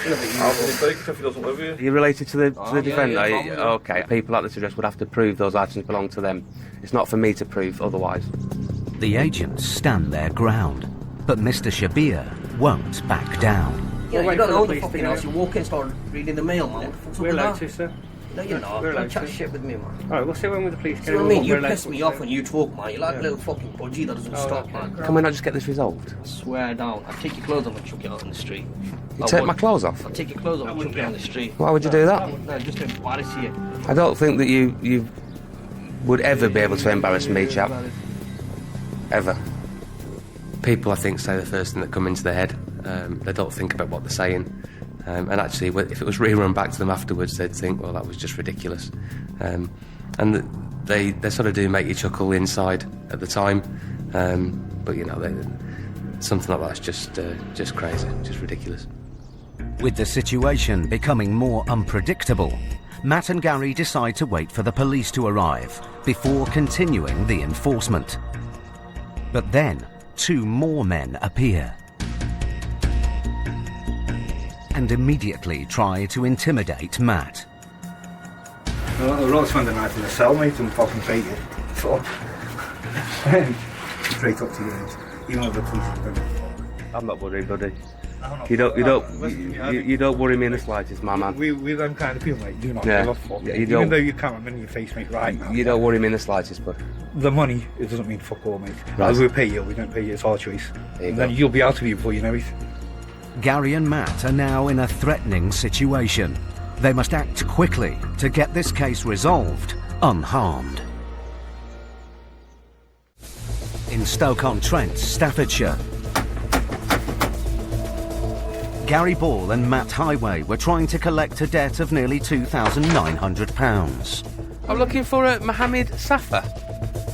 How will he take it if he doesn't live here? Are you related to the defendant? yeah. Okay. People at this address would have to prove those items belong to them. It's not for me to prove otherwise. The agents stand their ground, but Mr. Shabir won't back down. Yeah, you don't own the fucking house. You walk in and start reading the mail, man. We're allowed to, sir. No, you're not. Don't chat shit with me, man. Alright, we'll see when with the police. See what I mean? You piss me off when you talk, man. You're like a little fucking budgie that doesn't stop, man. Can we not just get this resolved? I swear down. I'll take your clothes off and chuck you out on the street. You take my clothes off? I'll take your clothes off and chuck you on the street. Why would you do that? No, just to embarrass you. I don't think that you would ever be able to embarrass me, chap. Ever. People, I think, say the first thing that come into their head. They don't think about what they're saying. And actually, if it was rerun back to them afterwards, they'd think, well, that was just ridiculous. And they sort of do make you chuckle inside at the time. But, you know, something like that's just crazy, just ridiculous. With the situation becoming more unpredictable, Matt and Gary decide to wait for the police to arrive before continuing the enforcement. But then, 2 more men appear and immediately try to intimidate Matt. Well, the roads found a knife in the cell, mate, and fucking take it. So, straight up to your head. Even though the police are going to... I'm not worried, buddy. You don't worry me in the slightest, my man. We them kind of people, mate, do not give a fuck. Yeah, even though you can't in your face, mate, right now. You don't worry me in the slightest, bud. The money, it doesn't mean fuck all, mate. Right. We pay you, we don't pay you, it's our choice. And then you'll be out of here before you know it. Gary and Matt are now in a threatening situation. They must act quickly to get this case resolved unharmed. In Stoke-on-Trent, Staffordshire, Gary Ball and Matt Highway were trying to collect a debt of nearly £2,900. I'm looking for Mohammed Safir.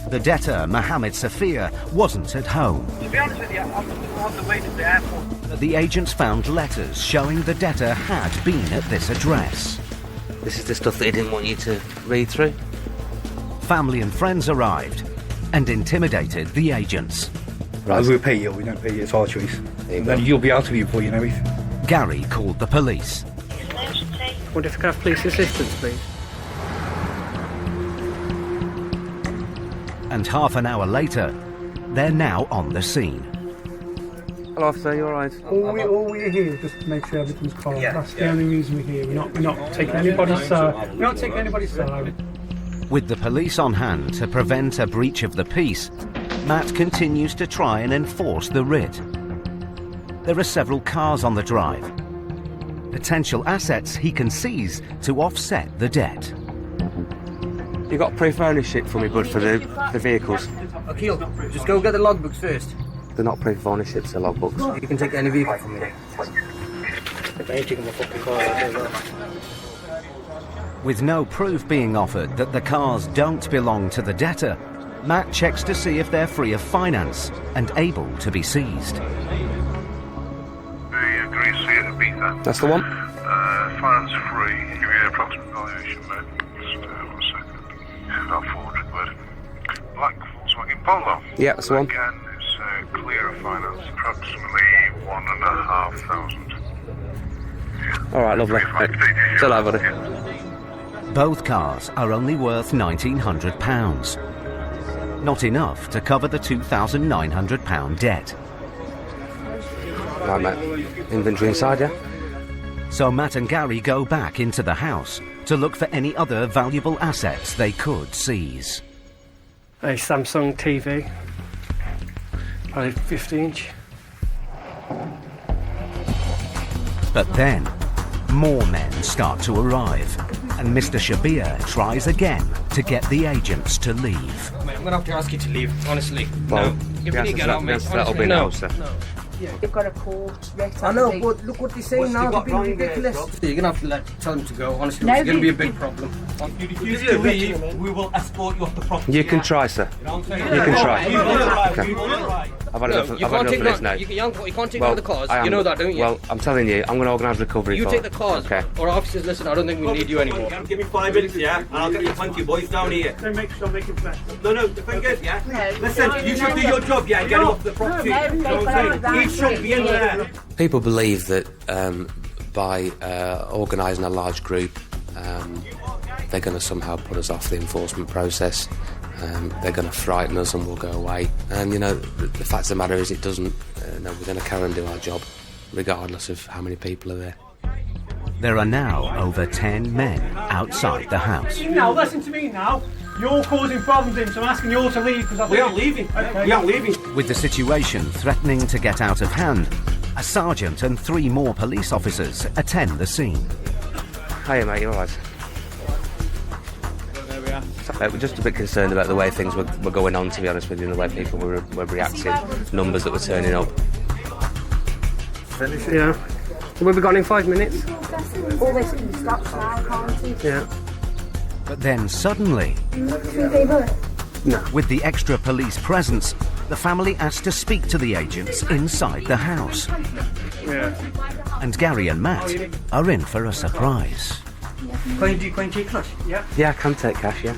The debtor, Mohammed Safir, wasn't at home. To be honest with you, I'm on the way to the airport. The agents found letters showing the debtor had been at this address. This is the stuff that he didn't want you to read through. Family and friends arrived and intimidated the agents. Right. We pay you, we don't pay you, it's our choice. And then you'll be out of here before you know it. Gary called the police. Wonder if I could have police assistance, please. And half an hour later, they're now on the scene. Hello, officer, you alright? All we're here is just to make sure everything's calm. That's the only reason we're here. We're not taking anybody's side. We're not taking anybody's side. With the police on hand to prevent a breach of the peace, Matt continues to try and enforce the writ. There are several cars on the drive. Potential assets he can seize to offset the debt. You got proof of ownership for me, bud, for the vehicles? Akil, just go get the logbooks first. They're not proof of ownership, they're logbooks. You can take any vehicle from me. With no proof being offered that the cars don't belong to the debtor, Matt checks to see if they're free of finance and able to be seized. That's the one? Finance free. Give you an approximate valuation, mate. Just 1 second. About 400 quid. Black Volkswagen Polo. Yeah, that's the one. Again, it's clear of finance. Approximately 1,500. Alright, lovely. So that, buddy. Both cars are only worth £1,900. Not enough to cover the £2,900 debt. Right, mate. Inventory inside, yeah? So Matt and Gary go back into the house to look for any other valuable assets they could seize. A Samsung TV, probably 50-inch. But then, more men start to arrive, and Mr. Shabir tries again to get the agents to leave. Mate, I'm going to have to ask you to leave, honestly. Well, no. You really get out, mate. That'll be no, sir. They've got a court. I know, but look what they're saying now. They're being ridiculous. You're going to have to tell them to go. Honestly, it's going to be a big problem. If you refuse to leave, we will escort you off the property. You can try, sir. You can try. Okay. I've had enough of this now. You can't take all the cars. You know that, don't you? Well, I'm telling you, I'm going to organise recovery. You take the cars. Okay. Or officers, listen, I don't think we need you anymore. Give me 5 minutes, yeah? And I'll get you 20 boys down here. Don't make it fast. No, the thing is, yeah? Listen, you should do your job, yeah, and get him off the property. He should be in there. People believe that by organising a large group, they're going to somehow put us off the enforcement process. They're going to frighten us and we'll go away. And, you know, the fact of the matter is it doesn't. No, we're going to carry on and do our job, regardless of how many people are there. There are now over 10 men outside the house. Now, listen to me now. You're causing problems in, so I'm asking you all to leave because we aren't leaving. Okay. We aren't leaving. With the situation threatening to get out of hand, a sergeant and 3 more police officers attend the scene. Hiya, mate, you all right? There we are. We're just a bit concerned about the way things were going on, to be honest with you, and the way people were reacting, numbers that were turning up. Finish it? Yeah. We'll be gone in 5 minutes. All this can stop now, can't it? Yeah. But then suddenly, with the extra police presence, the family asked to speak to the agents inside the house. Yeah. And Gary and Matt are in for a surprise. Can you take cash? Yeah. Yeah, I can take cash, yeah.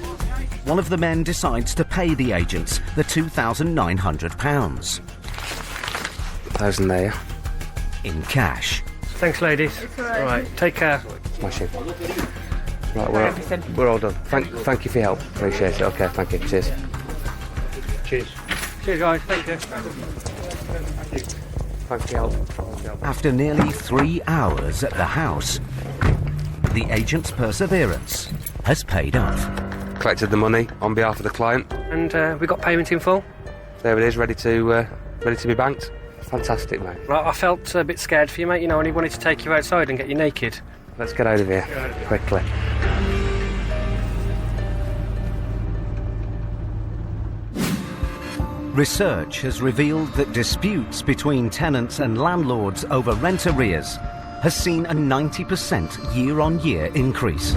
One of the men decides to pay the agents the £2,900. 1,000 there, yeah. In cash. Thanks, ladies. All right, take care. Smashing. Right, we're all done. Thank you for your help. Appreciate it. Okay, thank you. Cheers. Cheers. Cheers, guys. Thank you. Thanks for your help. After nearly 3 hours at the house, the agent's perseverance has paid off. Collected the money on behalf of the client. And we got payment in full. There it is, ready to be banked. Fantastic, mate. Right, I felt a bit scared for you, mate. You know, and he wanted to take you outside and get you naked. Let's get out of here quickly. Research has revealed that disputes between tenants and landlords over rent arrears has seen a 90% year-on-year increase.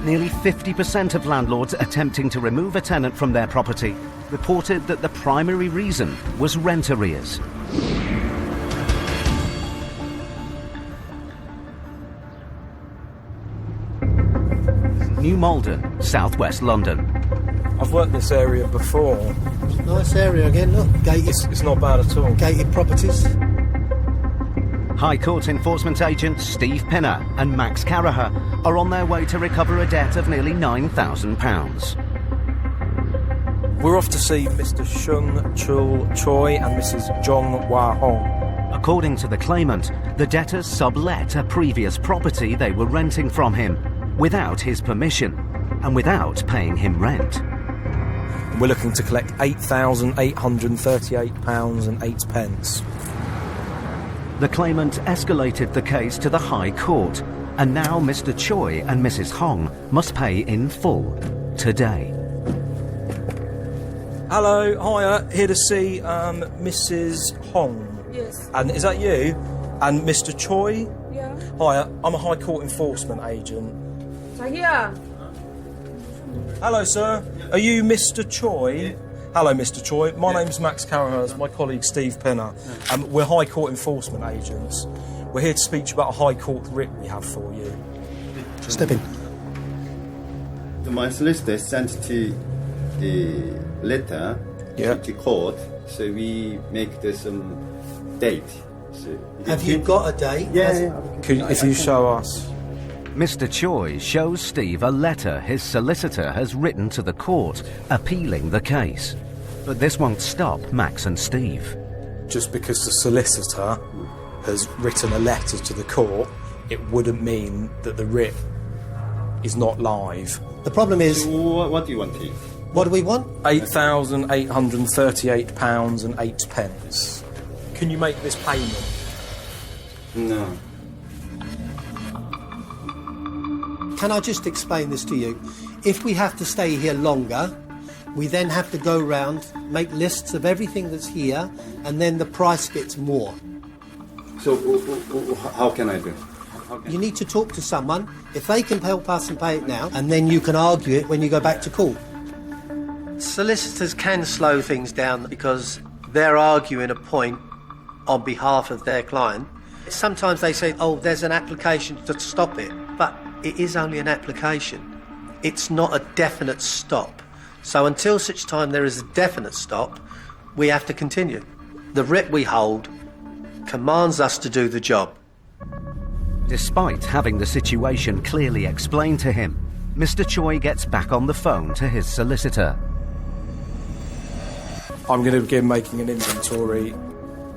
Nearly 50% of landlords attempting to remove a tenant from their property reported that the primary reason was rent arrears. New Malden, southwest London. I've worked this area before. Nice area again, look. Gated. It's not bad at all. Gated properties. High Court enforcement agents Steve Pinner and Max Caraher are on their way to recover a debt of nearly £9,000. We're off to see Mr. Shung Chul Choi and Mrs. Jong Wah Hong. According to the claimant, the debtors sublet a previous property they were renting from him without his permission and without paying him rent. We're looking to collect £8,838.08. The claimant escalated the case to the High Court, and now Mr. Choi and Mrs. Hong must pay in full today. Hello, hiya, here to see Mrs. Hong. Yes. And is that you? And Mr. Choi? Yeah. Hiya, I'm a High Court enforcement agent. So here. Hello, sir. Are you Mr. Choi? Hello, Mr. Choi. My name's Max Caraher, my colleague Steve Pinner. We're High Court enforcement agents. We're here to speak to you about a High Court writ we have for you. Step in. My solicitor sent to the letter to the court, so we make this date. So have you got a date? Yeah. If you show us. Mr. Choi shows Steve a letter his solicitor has written to the court appealing the case. But this won't stop Max and Steve. Just because the solicitor has written a letter to the court, it wouldn't mean that the writ is not live. The problem is... So what do you want here? What do we want? £8,838 and 8 pence. Can you make this payment? No. Can I just explain this to you? If we have to stay here longer, we then have to go round, make lists of everything that's here, and then the price gets more. So how can I do? You need to talk to someone. If they can help us and pay it now, and then you can argue it when you go back to court. Solicitors can slow things down because they're arguing a point on behalf of their client. Sometimes they say, oh, there's an application to stop it, but it is only an application. It's not a definite stop. So until such time there is a definite stop, we have to continue. The writ we hold commands us to do the job. Despite having the situation clearly explained to him, Mr. Choi gets back on the phone to his solicitor. I'm going to begin making an inventory.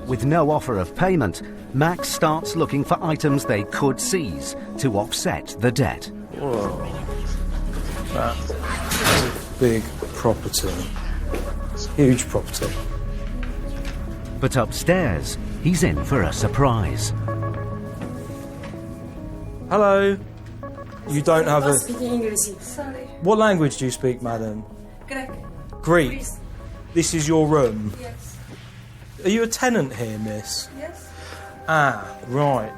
With no offer of payment, Max starts looking for items they could seize to offset the debt. Whoa. That's a big property. Huge property. But upstairs, he's in for a surprise. Hello. You don't have a... Speaking English. Sorry. What language do you speak, madam? Greek. Greek. Greece. This is your room? Yes. Are you a tenant here, miss? Yes. Ah, right.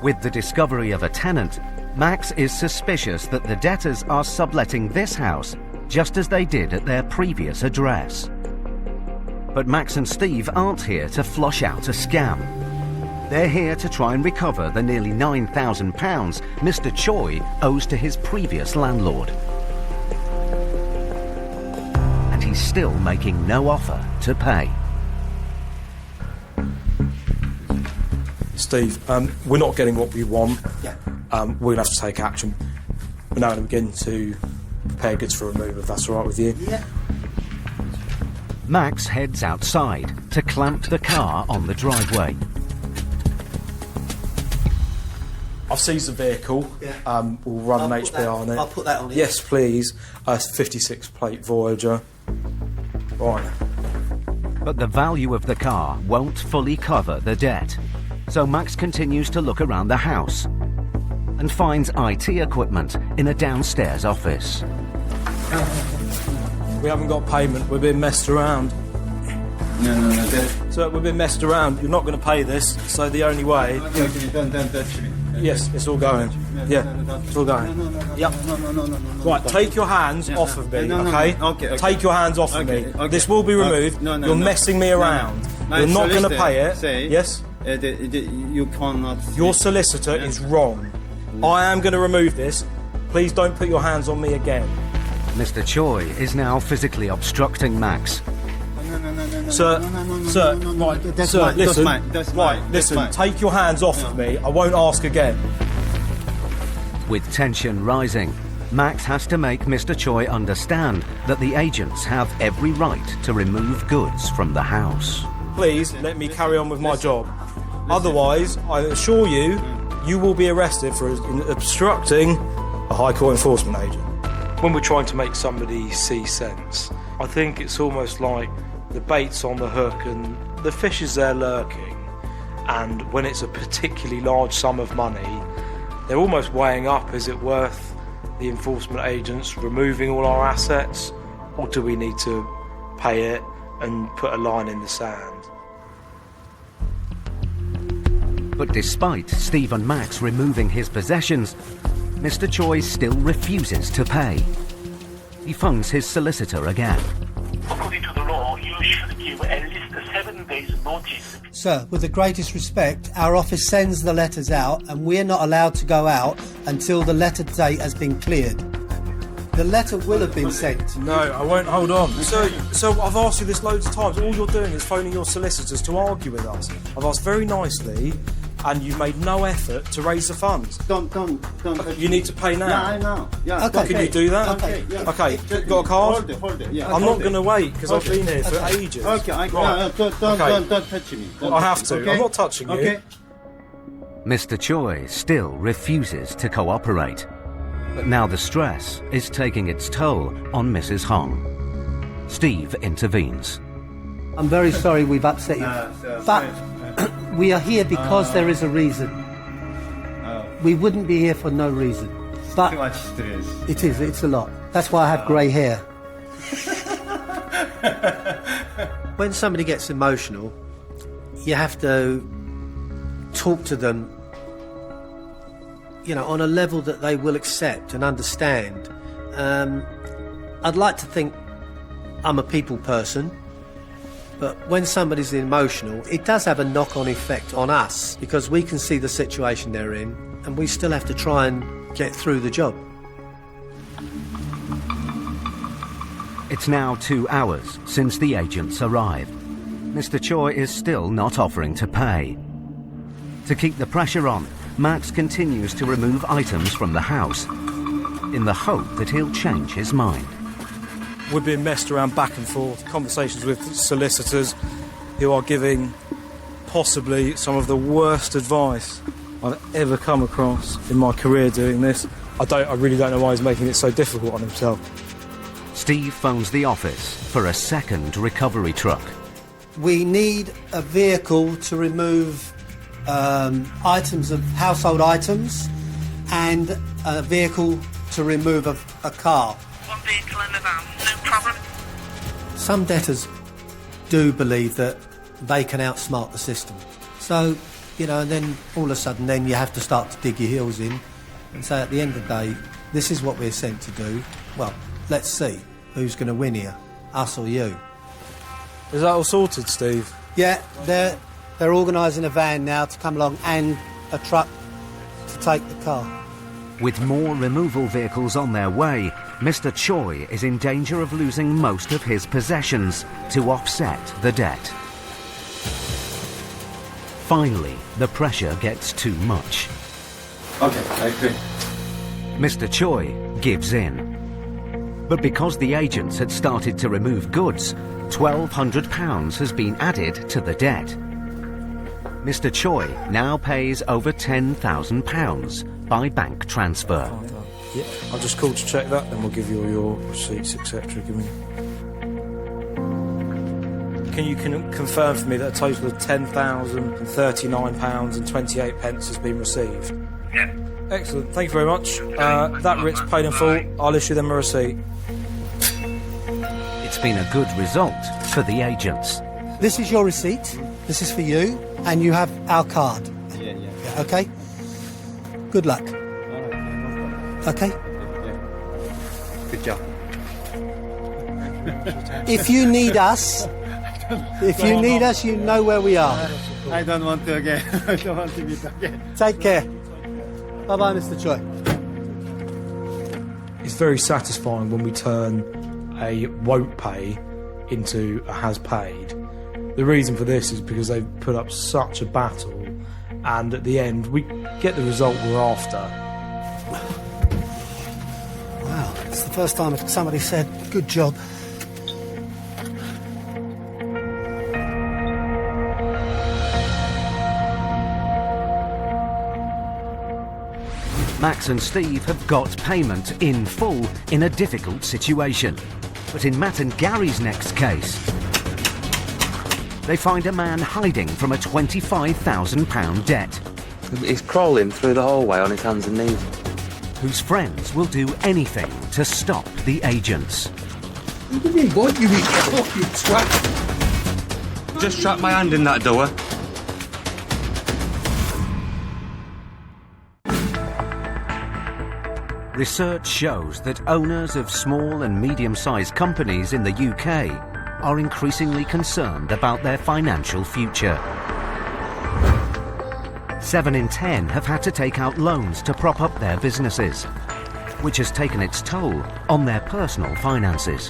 With the discovery of a tenant, Max is suspicious that the debtors are subletting this house just as they did at their previous address. But Max and Steve aren't here to flush out a scam. They're here to try and recover the nearly £9,000 Mr. Choi owes to his previous landlord. And he's still making no offer to pay. Steve, we're not getting what we want. Yeah. We're going to have to take action. We're now going to begin to prepare goods for remove, if that's all right with you. Yeah. Max heads outside to clamp the car on the driveway. I've seized the vehicle. Yeah. We'll run an HBR on it. I'll put that on it. Yes, please. 56 plate Voyager. Right. But the value of the car won't fully cover the debt. So Max continues to look around the house and finds IT equipment in a downstairs office. We haven't got payment. We're being messed around. No. So we've been messed around. You're not going to pay this. So the only way... Don't touch me. Yes, it's all going. Yeah, it's all going. Yep. Right, take your hands off of me, okay? Okay. Take your hands off of me. This will be removed. You're messing me around. You're not going to pay it. Yes? You cannot... Your solicitor is wrong. I am going to remove this. Please don't put your hands on me again. Mr. Choi is now physically obstructing Max. Sir, right, sir, listen, take your hands off of me. I won't ask again. With tension rising, Max has to make Mr. Choi understand that the agents have every right to remove goods from the house. Please let me carry on with my job. Otherwise, I assure you, you will be arrested for obstructing a High Court enforcement agent. When we're trying to make somebody see sense, I think it's almost like the bait's on the hook and the fish is there lurking, and when it's a particularly large sum of money, they're almost weighing up, is it worth the enforcement agents removing all our assets, or do we need to pay it and put a line in the sand? But despite Steve and Max removing his possessions, Mr. Choi still refuses to pay. He phones his solicitor again. According to the law, you should give at least 7 days notice. Sir, with the greatest respect, our office sends the letters out and we're not allowed to go out until the letter date has been cleared. The letter will have been sent. No, I won't. Hold on. So I've asked you this loads of times. All you're doing is phoning your solicitors to argue with us. I've asked very nicely, and you've made no effort to raise the funds. Don't. You need to pay now. Yeah, I know. Yeah. Okay. Can you do that? Okay. Yeah. Okay. Got a card? Hold it. Yeah. I'm not going to wait because I've been here for ages. Okay. Right. Don't touch me. I have to. Okay? I'm not touching you. Okay. Mr. Choi still refuses to cooperate. But now the stress is taking its toll on Mrs. Hong. Steve intervenes. I'm very sorry we've upset you, but we are here because there is a reason. We wouldn't be here for no reason. But too much stress. It's a lot. That's why I have grey hair. When somebody gets emotional, you have to talk to them, on a level that they will accept and understand. I'd like to think I'm a people person, but when somebody's emotional, it does have a knock-on effect on us because we can see the situation they're in and we still have to try and get through the job. It's now 2 hours since the agents arrived. Mr. Choi is still not offering to pay. To keep the pressure on, Max continues to remove items from the house in the hope that he'll change his mind. We're being messed around back and forth, conversations with solicitors who are giving possibly some of the worst advice I've ever come across in my career doing this. I really don't know why he's making it so difficult on himself. Steve phones the office for a second recovery truck. We need a vehicle to remove items of household items and a vehicle to remove a car. One vehicle in the van, no problem. Some debtors do believe that they can outsmart the system. So, and then all of a sudden then you have to start to dig your heels in and say at the end of the day, this is what we're sent to do. Well, let's see who's going to win here, us or you. Is that all sorted, Steve? Yeah, they're organising a van now to come along and a truck to take the car. With more removal vehicles on their way, Mr. Choi is in danger of losing most of his possessions to offset the debt. Finally, the pressure gets too much. Okay, I agree. Mr. Choi gives in. But because the agents had started to remove goods, £1,200 has been added to the debt. Mr. Choi now pays over £10,000 by bank transfer. Yeah, I'll just call to check that, then we'll give you all your receipts, etc. Can you confirm for me that a total of £10,039.28 has been received? Yeah. Excellent, thank you very much. That writ's paid in full. I'll issue them a receipt. It's been a good result for the agents. This is your receipt. This is for you, and you have our card. Yeah. Okay? Good luck. Okay? Good job. If you need us, you know where we are. I don't want to again. I don't want to meet again. Take care. Bye-bye, Mr. Choi. It's very satisfying when we turn a won't pay into a has paid. The reason for this is because they've put up such a battle, and at the end we get the result we're after. Wow, it's the first time somebody said, good job. Max and Steve have got payment in full in a difficult situation. But in Matt and Gary's next case, they find a man hiding from a £25,000 debt. He's crawling through the hallway on his hands and knees. Whose friends will do anything to stop the agents. What do you mean? What do you mean? Fuck you twat! Just trap my hand in that door. Research shows that owners of small and medium-sized companies in the UK are increasingly concerned about their financial future. 7 in 10 have had to take out loans to prop up their businesses, which has taken its toll on their personal finances.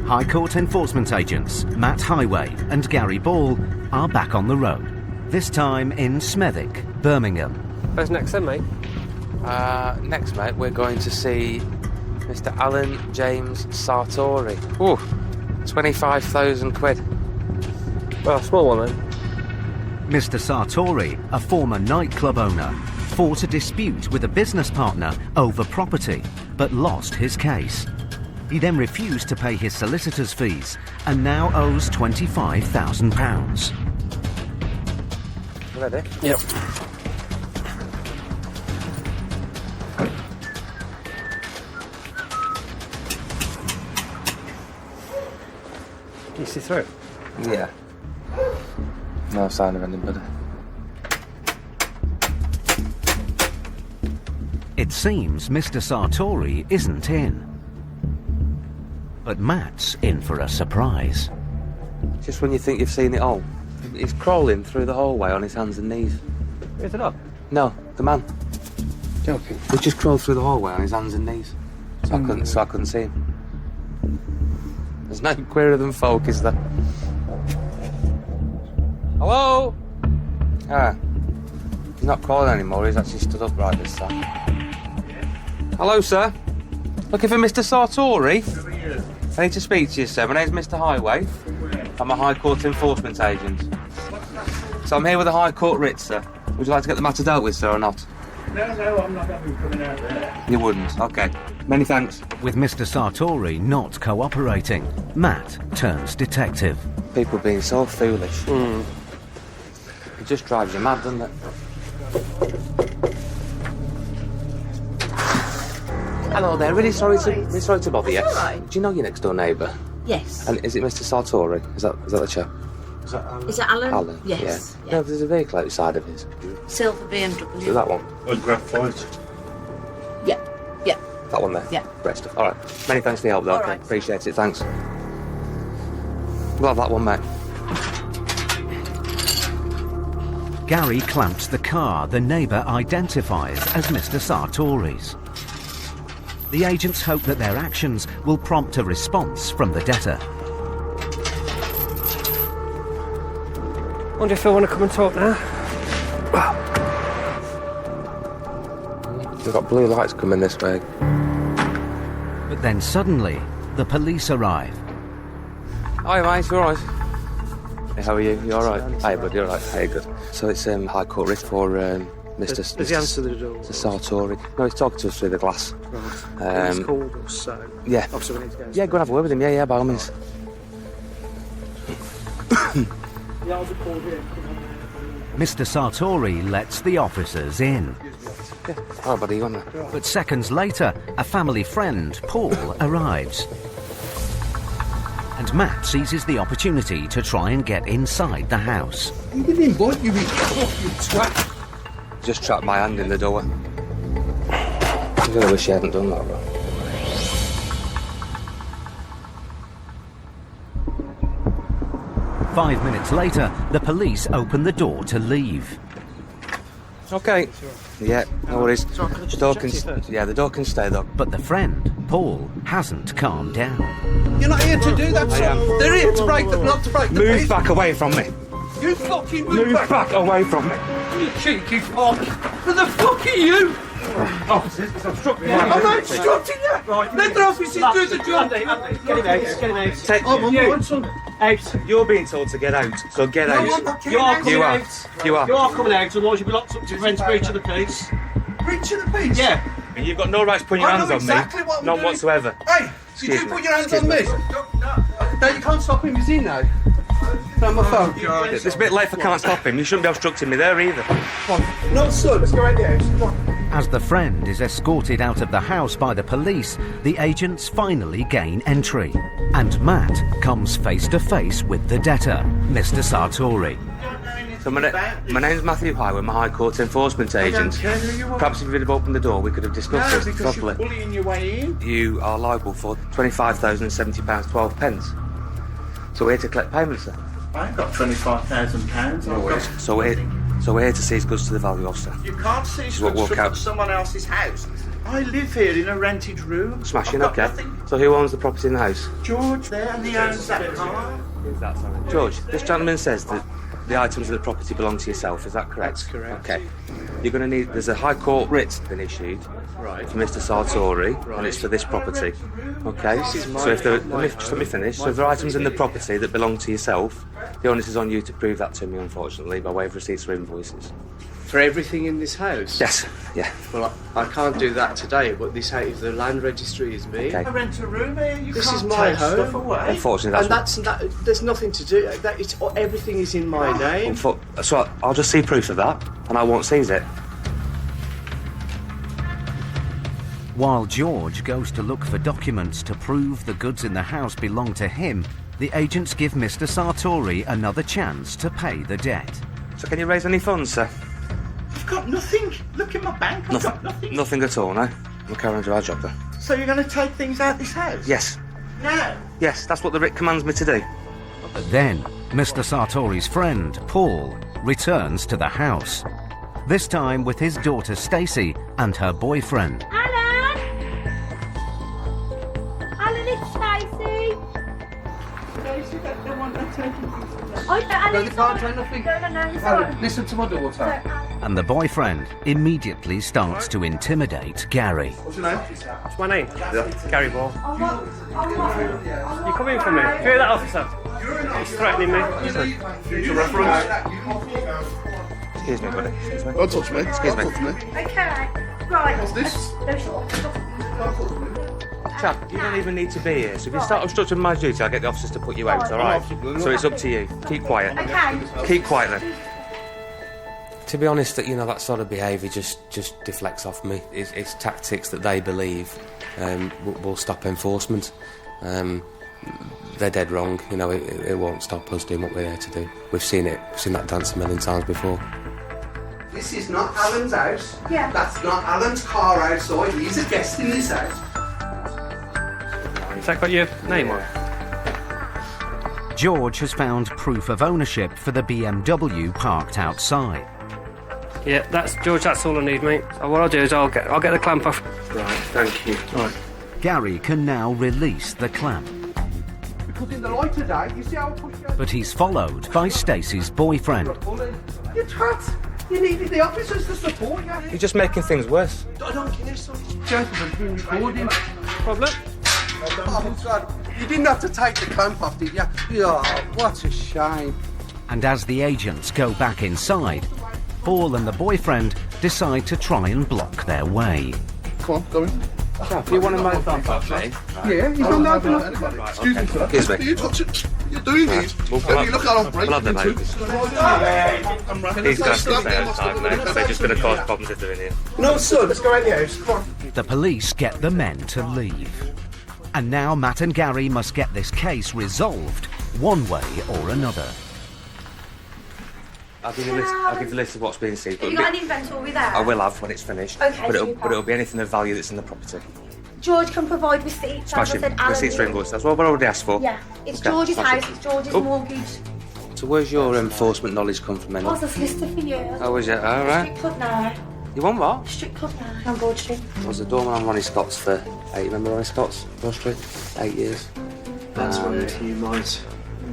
High Court enforcement agents Matt Highway and Gary Ball are back on the road, this time in Smethwick, Birmingham. Where's next then, mate? Next, mate, we're going to see Mr. Alan James Sartori. Ooh, 25,000 quid. Well, small one then. Mr. Sartori, a former nightclub owner, fought a dispute with a business partner over property, but lost his case. He then refused to pay his solicitor's fees and now owes £25,000. Ready? Yep. Can you see through? Yeah. No sign of anybody. It seems Mr. Sartori isn't in. But Matt's in for a surprise. Just when you think you've seen it all, he's crawling through the hallway on his hands and knees. Is it up? No, the man. Joking. He just crawled through the hallway on his hands and knees. So I couldn't see him. There's no queerer than folk, is there? Hello? Ah. He's not calling anymore, he's actually stood upright this time. Hello, sir. Looking for Mr. Sartori? I need to speak to you, sir. My name's Mr. Highway. I'm a High Court enforcement agent. So I'm here with a High Court writ, sir. Would you like to get the matter dealt with, sir, or not? No, I'm not having coming out there. You wouldn't? Okay. Many thanks. With Mr. Sartori not cooperating, Matt turns detective. People being so foolish. It just drives you mad, doesn't it? Hello there, really sorry to bother you. Right. Do you know your next door neighbour? Yes. And is it Mr. Sartori? Is that the chap? Is it Alan? Alan? Yes. Yeah. No, there's a vehicle outside of his. Silver BMW. Is that one? Oh, graphite. Yeah. Yeah. That one there? Yeah. Great stuff. All right. Many thanks for the help, though. All Okay. right. Appreciate it. Thanks. We'll have that one, mate. Gary clamps the car the neighbour identifies as Mr. Sartori's. The agents hope that their actions will prompt a response from the debtor. Wonder if I want to come and talk now. We've got blue lights coming this way. But then suddenly, the police arrive. Hi, mate. You all right? Hey, how are you? You all right? Hi, bud. You all right? Hey, good. So it's High Court writ for Mr. Does he answer the door? Mr. Sartori. No, he's talking to us through the glass. Right. He's called us, so... Yeah. Obviously we need to go. Yeah, go and have a word with him. Yeah, by all means. Mr. Sartori lets the officers in. Yeah. All right, buddy. You on there? But seconds later, a family friend, Paul, arrives. And Matt seizes the opportunity to try and get inside the house. You didn't invite you, you twat. Just trapped my hand in the door. I really wish you hadn't done that, bro. Five minutes later, the police open the door to leave. Okay. Yeah, no worries. The door can stay though. But the friend, Paul, hasn't calmed down. You're not here to do that, son. They're here to break not to break the Move peace. back away from me. You fucking Move back away from me. You cheeky fuck. Who the fuck are you? Officers, it's obstructing you. I'm not obstructing you. Right. Let the officers do the job. Andy, get him out. Get him out. Take I'm on my son. Out. You're being told to get out, so get out. I'm not You are coming You are. out. You are. You are coming out, otherwise you'll be locked up to prevent breach of the peace. Breach of the peace? Yeah. And you've got no right to put your I hands know on exactly me. what I'm None doing. whatsoever. Hey, Excuse did you me. put your hands Excuse on me? me. No, you can't stop him. He's in now. On my phone. It's a bit late if I can't stop him. You shouldn't be obstructing me there either. No, son. Let's go out the house. Come on. As the friend is escorted out of the house by the police, the agents finally gain entry. And Matt comes face to face with the debtor, Mr. Sartori. So my name's Matthew Highway, I'm a High Court enforcement agent. care who you are. Perhaps if you'd have opened the door, we could have discussed No, this because properly. you're bullying your way in. You are liable for £25,070.12 pence. So we're here to collect payments, sir. I ain't got £25,000. No worries. So we're here to seize goods to the value of, sir. You can't see This is what goods we'll from count. someone else's house. I live here in a rented room. Smashing, I've got okay. nothing. So who owns the property in the house? George there, and he owns that car. George, this gentleman says that the items of the property belong to yourself, is that correct? That's correct. Okay. You're going to need... There's a High Court writ been issued Right. for Mr Sartori, Right. and it's for this property. Okay? This is So if there... my Just let me finish. So my if there are items in the property. property that belong to yourself, the onus is on you to prove that to me, unfortunately, by way of receipts or invoices. For everything in this house? Yes, yeah. Well, I can't do that today, but this house, the land registry is me. Okay. I rent a room here. You This can't is my take home. stuff away. Unfortunately, There's nothing to do. Everything is in my name. So I'll just see proof of that, and I won't seize it. While George goes to look for documents to prove the goods in the house belong to him, the agents give Mr Sartori another chance to pay the debt. So can you raise any funds, sir? I've got nothing. Look in my bank. I've got nothing. Nothing at all, no? We'll carry on to our job, then. So you're going to take things out this house? Yes. No. Yes, that's what the writ commands me to do. But then, Mr Sartori's friend, Paul, returns to the house. This time with his daughter Stacey and her boyfriend. Alan! Alan, it's Stacey. No, they can't take nothing. No, Listen to my daughter. And the boyfriend immediately starts to intimidate Gary. What's your name? What's my name? Gary Ball. You come in for me. Hear that, officer? He's threatening me. It's a reference. Excuse me, buddy. Excuse me. Don't touch me. Excuse me. Don't touch me. Okay, right. What's this? Chap, you don't even need to be here, so if you start obstructing my duty, I'll get the officers to put you out, alright? So it's up to you. Keep quiet. Okay. Keep quiet then. To be honest, that sort of behaviour just deflects off me. It's tactics that they believe will stop enforcement. They're dead wrong. It won't stop us doing what we're here to do. We've seen it. We've seen that dance a million times before. This is not Alan's house. Yeah. That's not Alan's car outside. He's a guest in this house. Has that got your name on? George has found proof of ownership for the BMW parked outside. Yeah, that's George. That's all I need, mate. So what I'll do is I'll get the clamp off. Right, thank you. Right. Gary can now release the clamp, We put in the light today. You see how I push you? but he's followed by Stacey's boyfriend. You twat. You needed the officers to support you. You're just making things worse. I don't care, son. Gentlemen, been recording. Problem? Oh, God. You didn't have to take the clamp off, did you? Yeah, what a shame. And as the agents go back inside, Paul and the boyfriend decide to try and block their way. Come on, go in. You want to make that off me? Yeah, he's not allowed to anybody. Excuse me, sir. Excuse me. You touch it. You're doing these. We'll You look at I'm breaking We'll have them into out. it. These guys can stay outside, mate. They're just going to cause problems if they're in here. No, sir, let's go in the house. Come on. The police get the men to leave. And now Matt and Gary must get this case resolved one way or another. I'll give you the list of what's being seized. Have you got an inventory there? I will have when it's finished. Okay, but super. it'll be anything of value that's in the property. George can provide receipts. As I Smashing. said, Alan Receipts for will. invoices. That's what I already asked for. Yeah, it's Okay, George's smashing. house, it's George's Oh. mortgage. So where's your enforcement knowledge come from, I then? was a solicitor for years. Oh, is it? All right. Strict club now. You want what? Strict club now. On Broad Street. I was a doorman on Ronnie Scott's for 8. Remember Ronnie Scott's, Broad Street? 8 years. That's what you might.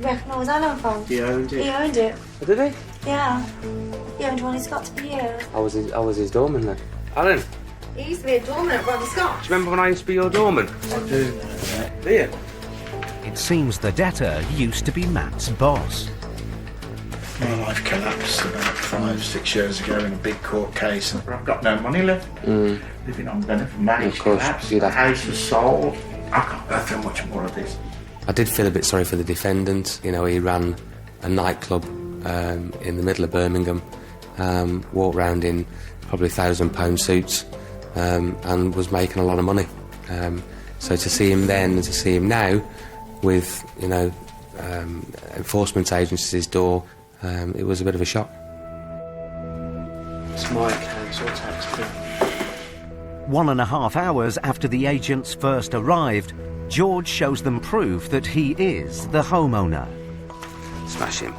Recognise Alan from? He owned it. He owned it. Oh, did he? Yeah. He owned Ronnie Scott's for years. I was his doorman then. Alan, do He used to be a doorman at Ronnie Scott's. you remember when I used to be your doorman? I do. Do you? It seems the debtor used to be Matt's boss. My life collapsed about 5-6 years ago in a big court case, and I've got no money left. Living on benefit, marriage Of course, collapsed, you'd the have- house was sold. I can't go through much more of this. I did feel a bit sorry for the defendant. He ran a nightclub in the middle of Birmingham, walked round in probably £1,000 suits, and was making a lot of money. So to see him then and to see him now with, enforcement agencies at his door, it was a bit of a shock. It's my council tax bill. 1.5 hours after the agents first arrived, George shows them proof that he is the homeowner. Smash him.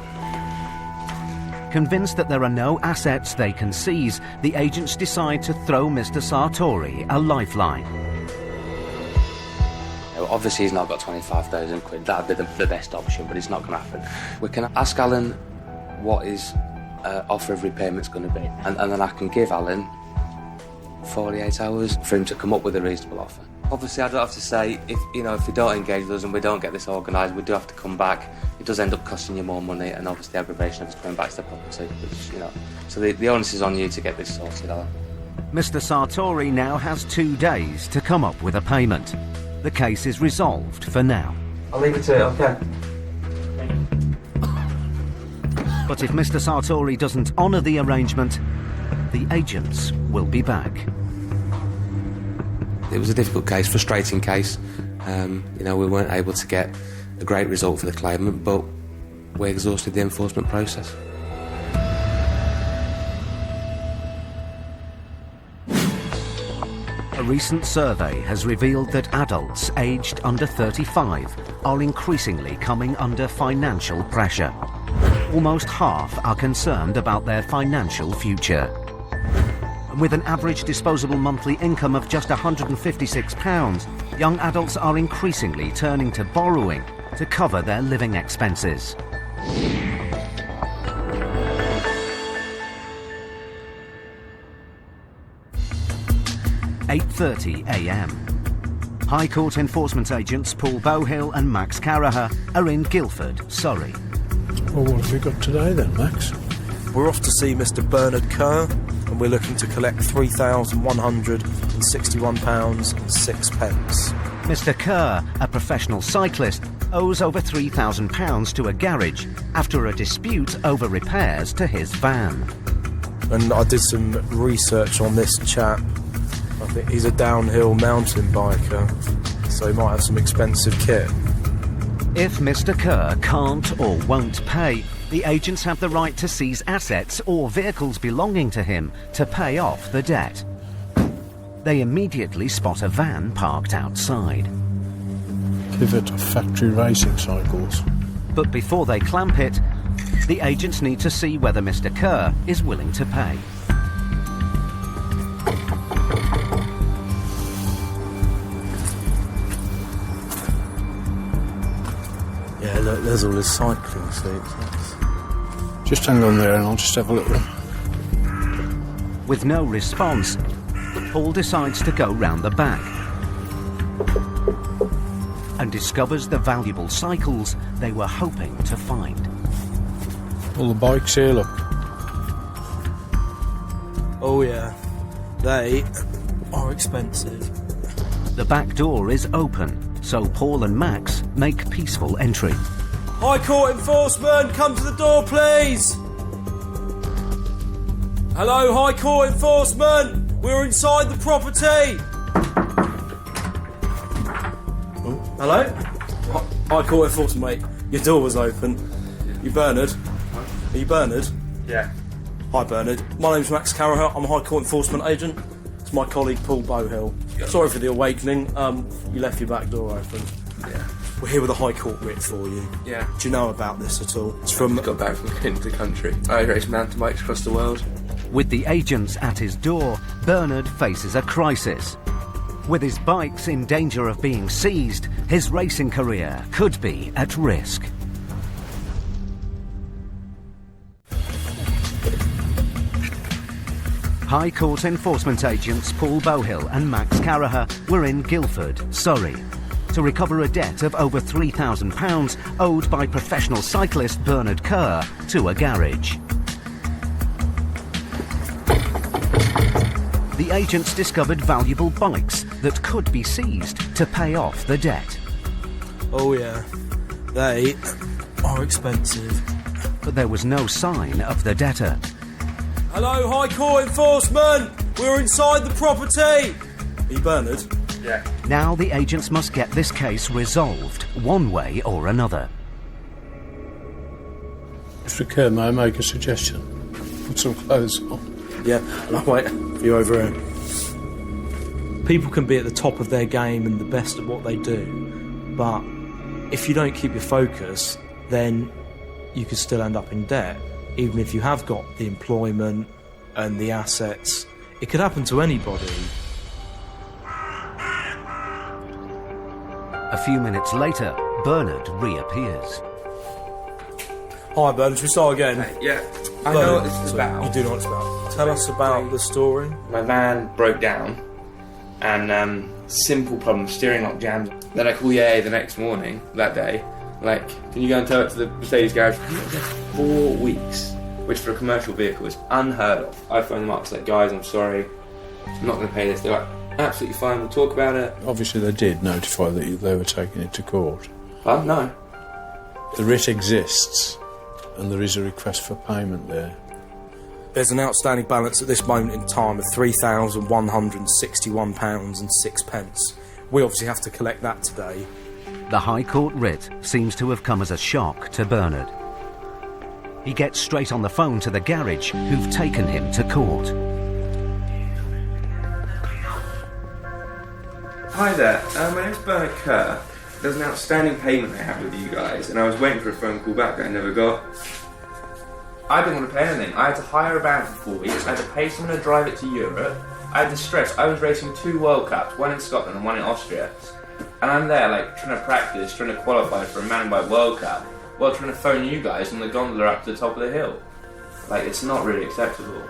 Convinced that there are no assets they can seize, the agents decide to throw Mr. Sartori a lifeline. Obviously he's not got 25,000 quid. That'd be the best option, but it's not going to happen. We can ask Alan what his offer of repayment's going to be, and then I can give Alan 48 hours for him to come up with a reasonable offer. Obviously, I don't have to say, if we don't engage with us and we don't get this organised, we do have to come back. It does end up costing you more money, and obviously aggravation of us coming back to the property, which, So the onus is on you to get this sorted out. Mr. Sartori now has 2 days to come up with a payment. The case is resolved for now. I'll leave it to it, OK? But if Mr. Sartori doesn't honour the arrangement, the agents will be back. It was a difficult case, frustrating case. We weren't able to get a great result for the claimant, but we exhausted the enforcement process. A recent survey has revealed that adults aged under 35 are increasingly coming under financial pressure. Almost half are concerned about their financial future. With an average disposable monthly income of just £156, young adults are increasingly turning to borrowing to cover their living expenses. (8:30 a.m). High Court enforcement agents Paul Bowhill and Max Caraher are in Guildford, Surrey. Well, what have we got today then, Max? We're off to see Mr. Bernard Kerr, and we're looking to collect £3,161.06. Mr. Kerr, a professional cyclist, owes over £3,000 to a garage after a dispute over repairs to his van. And I did some research on this chap. I think he's a downhill mountain biker, so he might have some expensive kit. If Mr. Kerr can't or won't pay, the agents have the right to seize assets or vehicles belonging to him to pay off the debt. They immediately spot a van parked outside. Pivot of factory racing cycles. But before they clamp it, the agents need to see whether Mr. Kerr is willing to pay. Yeah, look, there's all his cycling seats. Just hang on there and I'll just have a look. With no response, Paul decides to go round the back and discovers the valuable cycles they were hoping to find. All the bikes here, look. Oh yeah, they are expensive. The back door is open, so Paul and Max make peaceful entry. High Court enforcement, come to the door, please! Hello, High Court enforcement! We're inside the property! Oh, hello? High Court enforcement, mate. Your door was open. You Bernard? Are you Bernard? Yeah. Hi, Bernard. My name's Max Caraher. I'm a High Court enforcement agent. It's my colleague, Paul Bowhill. Sorry for the awakening. You left your back door open. Yeah. We're here with a High Court writ for you. Yeah. Do you know about this at all? It's from... Got back from into the country. I race mountain bikes across the world. With the agents at his door, Bernard faces a crisis. With his bikes in danger of being seized, his racing career could be at risk. High Court enforcement agents Paul Bowhill and Max Caraher were in Guildford, Surrey, to recover a debt of over £3,000 owed by professional cyclist Bernard Kerr to a garage. The agents discovered valuable bikes that could be seized to pay off the debt. Oh yeah, they are expensive. But there was no sign of the debtor. Hello, High Court enforcement! We're inside the property! Are you Bernard? Yeah. Now the agents must get this case resolved, one way or another. Mr. Kerr, may I make a suggestion? Put some clothes on. Yeah, I'll wait for you over here. People can be at the top of their game and the best at what they do, but if you don't keep your focus, then you could still end up in debt. Even if you have got the employment and the assets, it could happen to anybody. A few minutes later, Bernard reappears. Hi, Ben. Should we start again? Yeah. I know what this is about. You do know what it's about. Tell us about the story. My van broke down, and simple problem, steering lock jammed. Then I call the AA the next morning, that day, like, can you go and tow it to the Mercedes garage? 4 weeks, which for a commercial vehicle is unheard of. I phoned them up, I was like, guys, I'm sorry, I'm not going to pay this. They're like, absolutely fine, we'll talk about it. Obviously they did notify that they were taking it to court. No. The writ exists, and there is a request for payment there. There's an outstanding balance at this moment in time of £3,161.06. We obviously have to collect that today. The High Court writ seems to have come as a shock to Bernard. He gets straight on the phone to the garage who've taken him to court. Hi there, my name's Bernard Kerr. There's an outstanding payment I have with you guys, and I was waiting for a phone call back that I never got. I didn't want to pay anything. I had to hire a van for 4 weeks, I had to pay someone to drive it to Europe. I had the stress. I was racing 2 World Cups, one in Scotland and one in Austria. And I'm there, like, trying to practice, trying to qualify for a mountain bike World Cup, while trying to phone you guys on the gondola up to the top of the hill. Like, it's not really acceptable.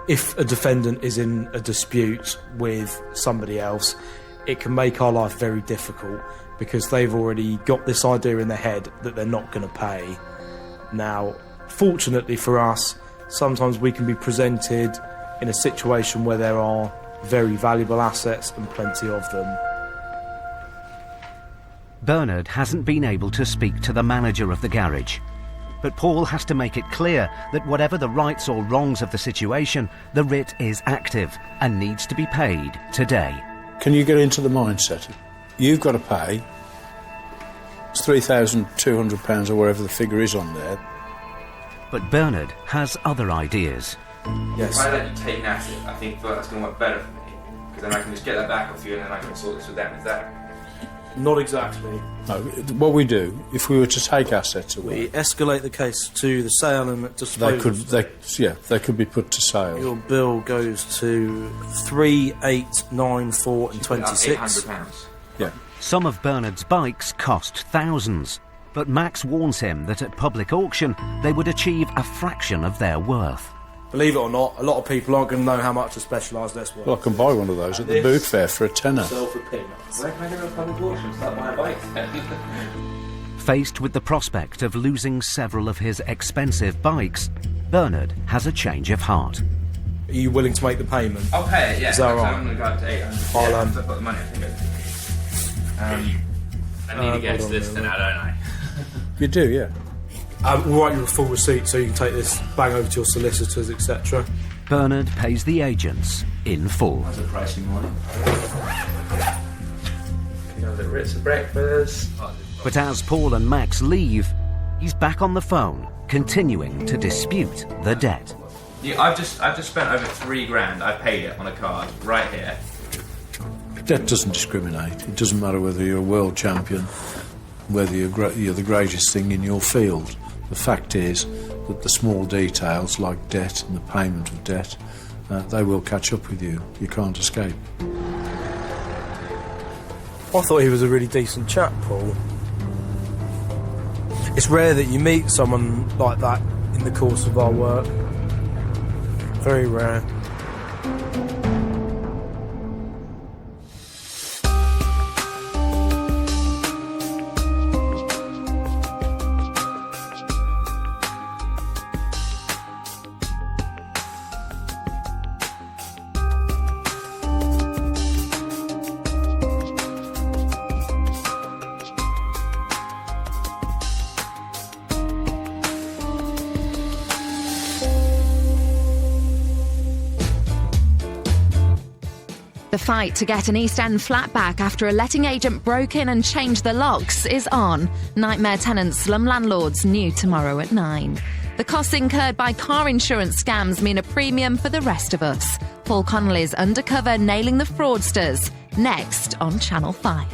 If a defendant is in a dispute with somebody else, it can make our life very difficult because they've already got this idea in their head that they're not going to pay. Now, fortunately for us, sometimes we can be presented in a situation where there are very valuable assets and plenty of them. Bernard hasn't been able to speak to the manager of the garage, but Paul has to make it clear that whatever the rights or wrongs of the situation, the writ is active and needs to be paid today. Can you get into the mindset? You've got to pay. It's £3,200 or whatever the figure is on there. But Bernard has other ideas. Yes. If I let you take an asset, I think that's going to work better for me, because then I can just get that back off you and then I can sort this with them. Is that... Not exactly. No, what we do, if we were to take assets away... We escalate the case to the sale and disposal. They could be put to sale. Your bill goes to 3,894 and 26. £800. Yeah. Some of Bernard's bikes cost thousands, but Max warns him that at public auction they would achieve a fraction of their worth. Believe it or not, a lot of people aren't going to know how much a Specialised S worth. Well, I can buy one of those at the boot fair for a tenner. Sell for peanuts. Where can I go to a public auction to start buying bikes? Faced with the prospect of losing several of his expensive bikes, Bernard has a change of heart. Are you willing to make the payment? I'll pay it, yeah. Is that right? I'm going to go up to 800. I've got the money, I think. I need to get this then, don't I? You do, yeah. We'll write you a full receipt so you can take this bang over to your solicitors, etc. Bernard pays the agents in full. That's a pricey morning. You know, the Ritz for breakfast. But as Paul and Max leave, he's back on the phone, continuing to dispute the debt. Yeah, I've just spent over £3,000. I paid it on a card right here. Debt doesn't discriminate. It doesn't matter whether you're a world champion, whether you're the greatest thing in your field. The fact is that the small details like debt and the payment of debt, they will catch up with you. You can't escape. I thought he was a really decent chap, Paul. It's rare that you meet someone like that in the course of our work. Very rare. The fight to get an East End flat back after a letting agent broke in and changed the locks is on. Nightmare tenants, slum landlords, new tomorrow at 9. The costs incurred by car insurance scams mean a premium for the rest of us. Paul Connolly's undercover nailing the fraudsters, next on Channel 5.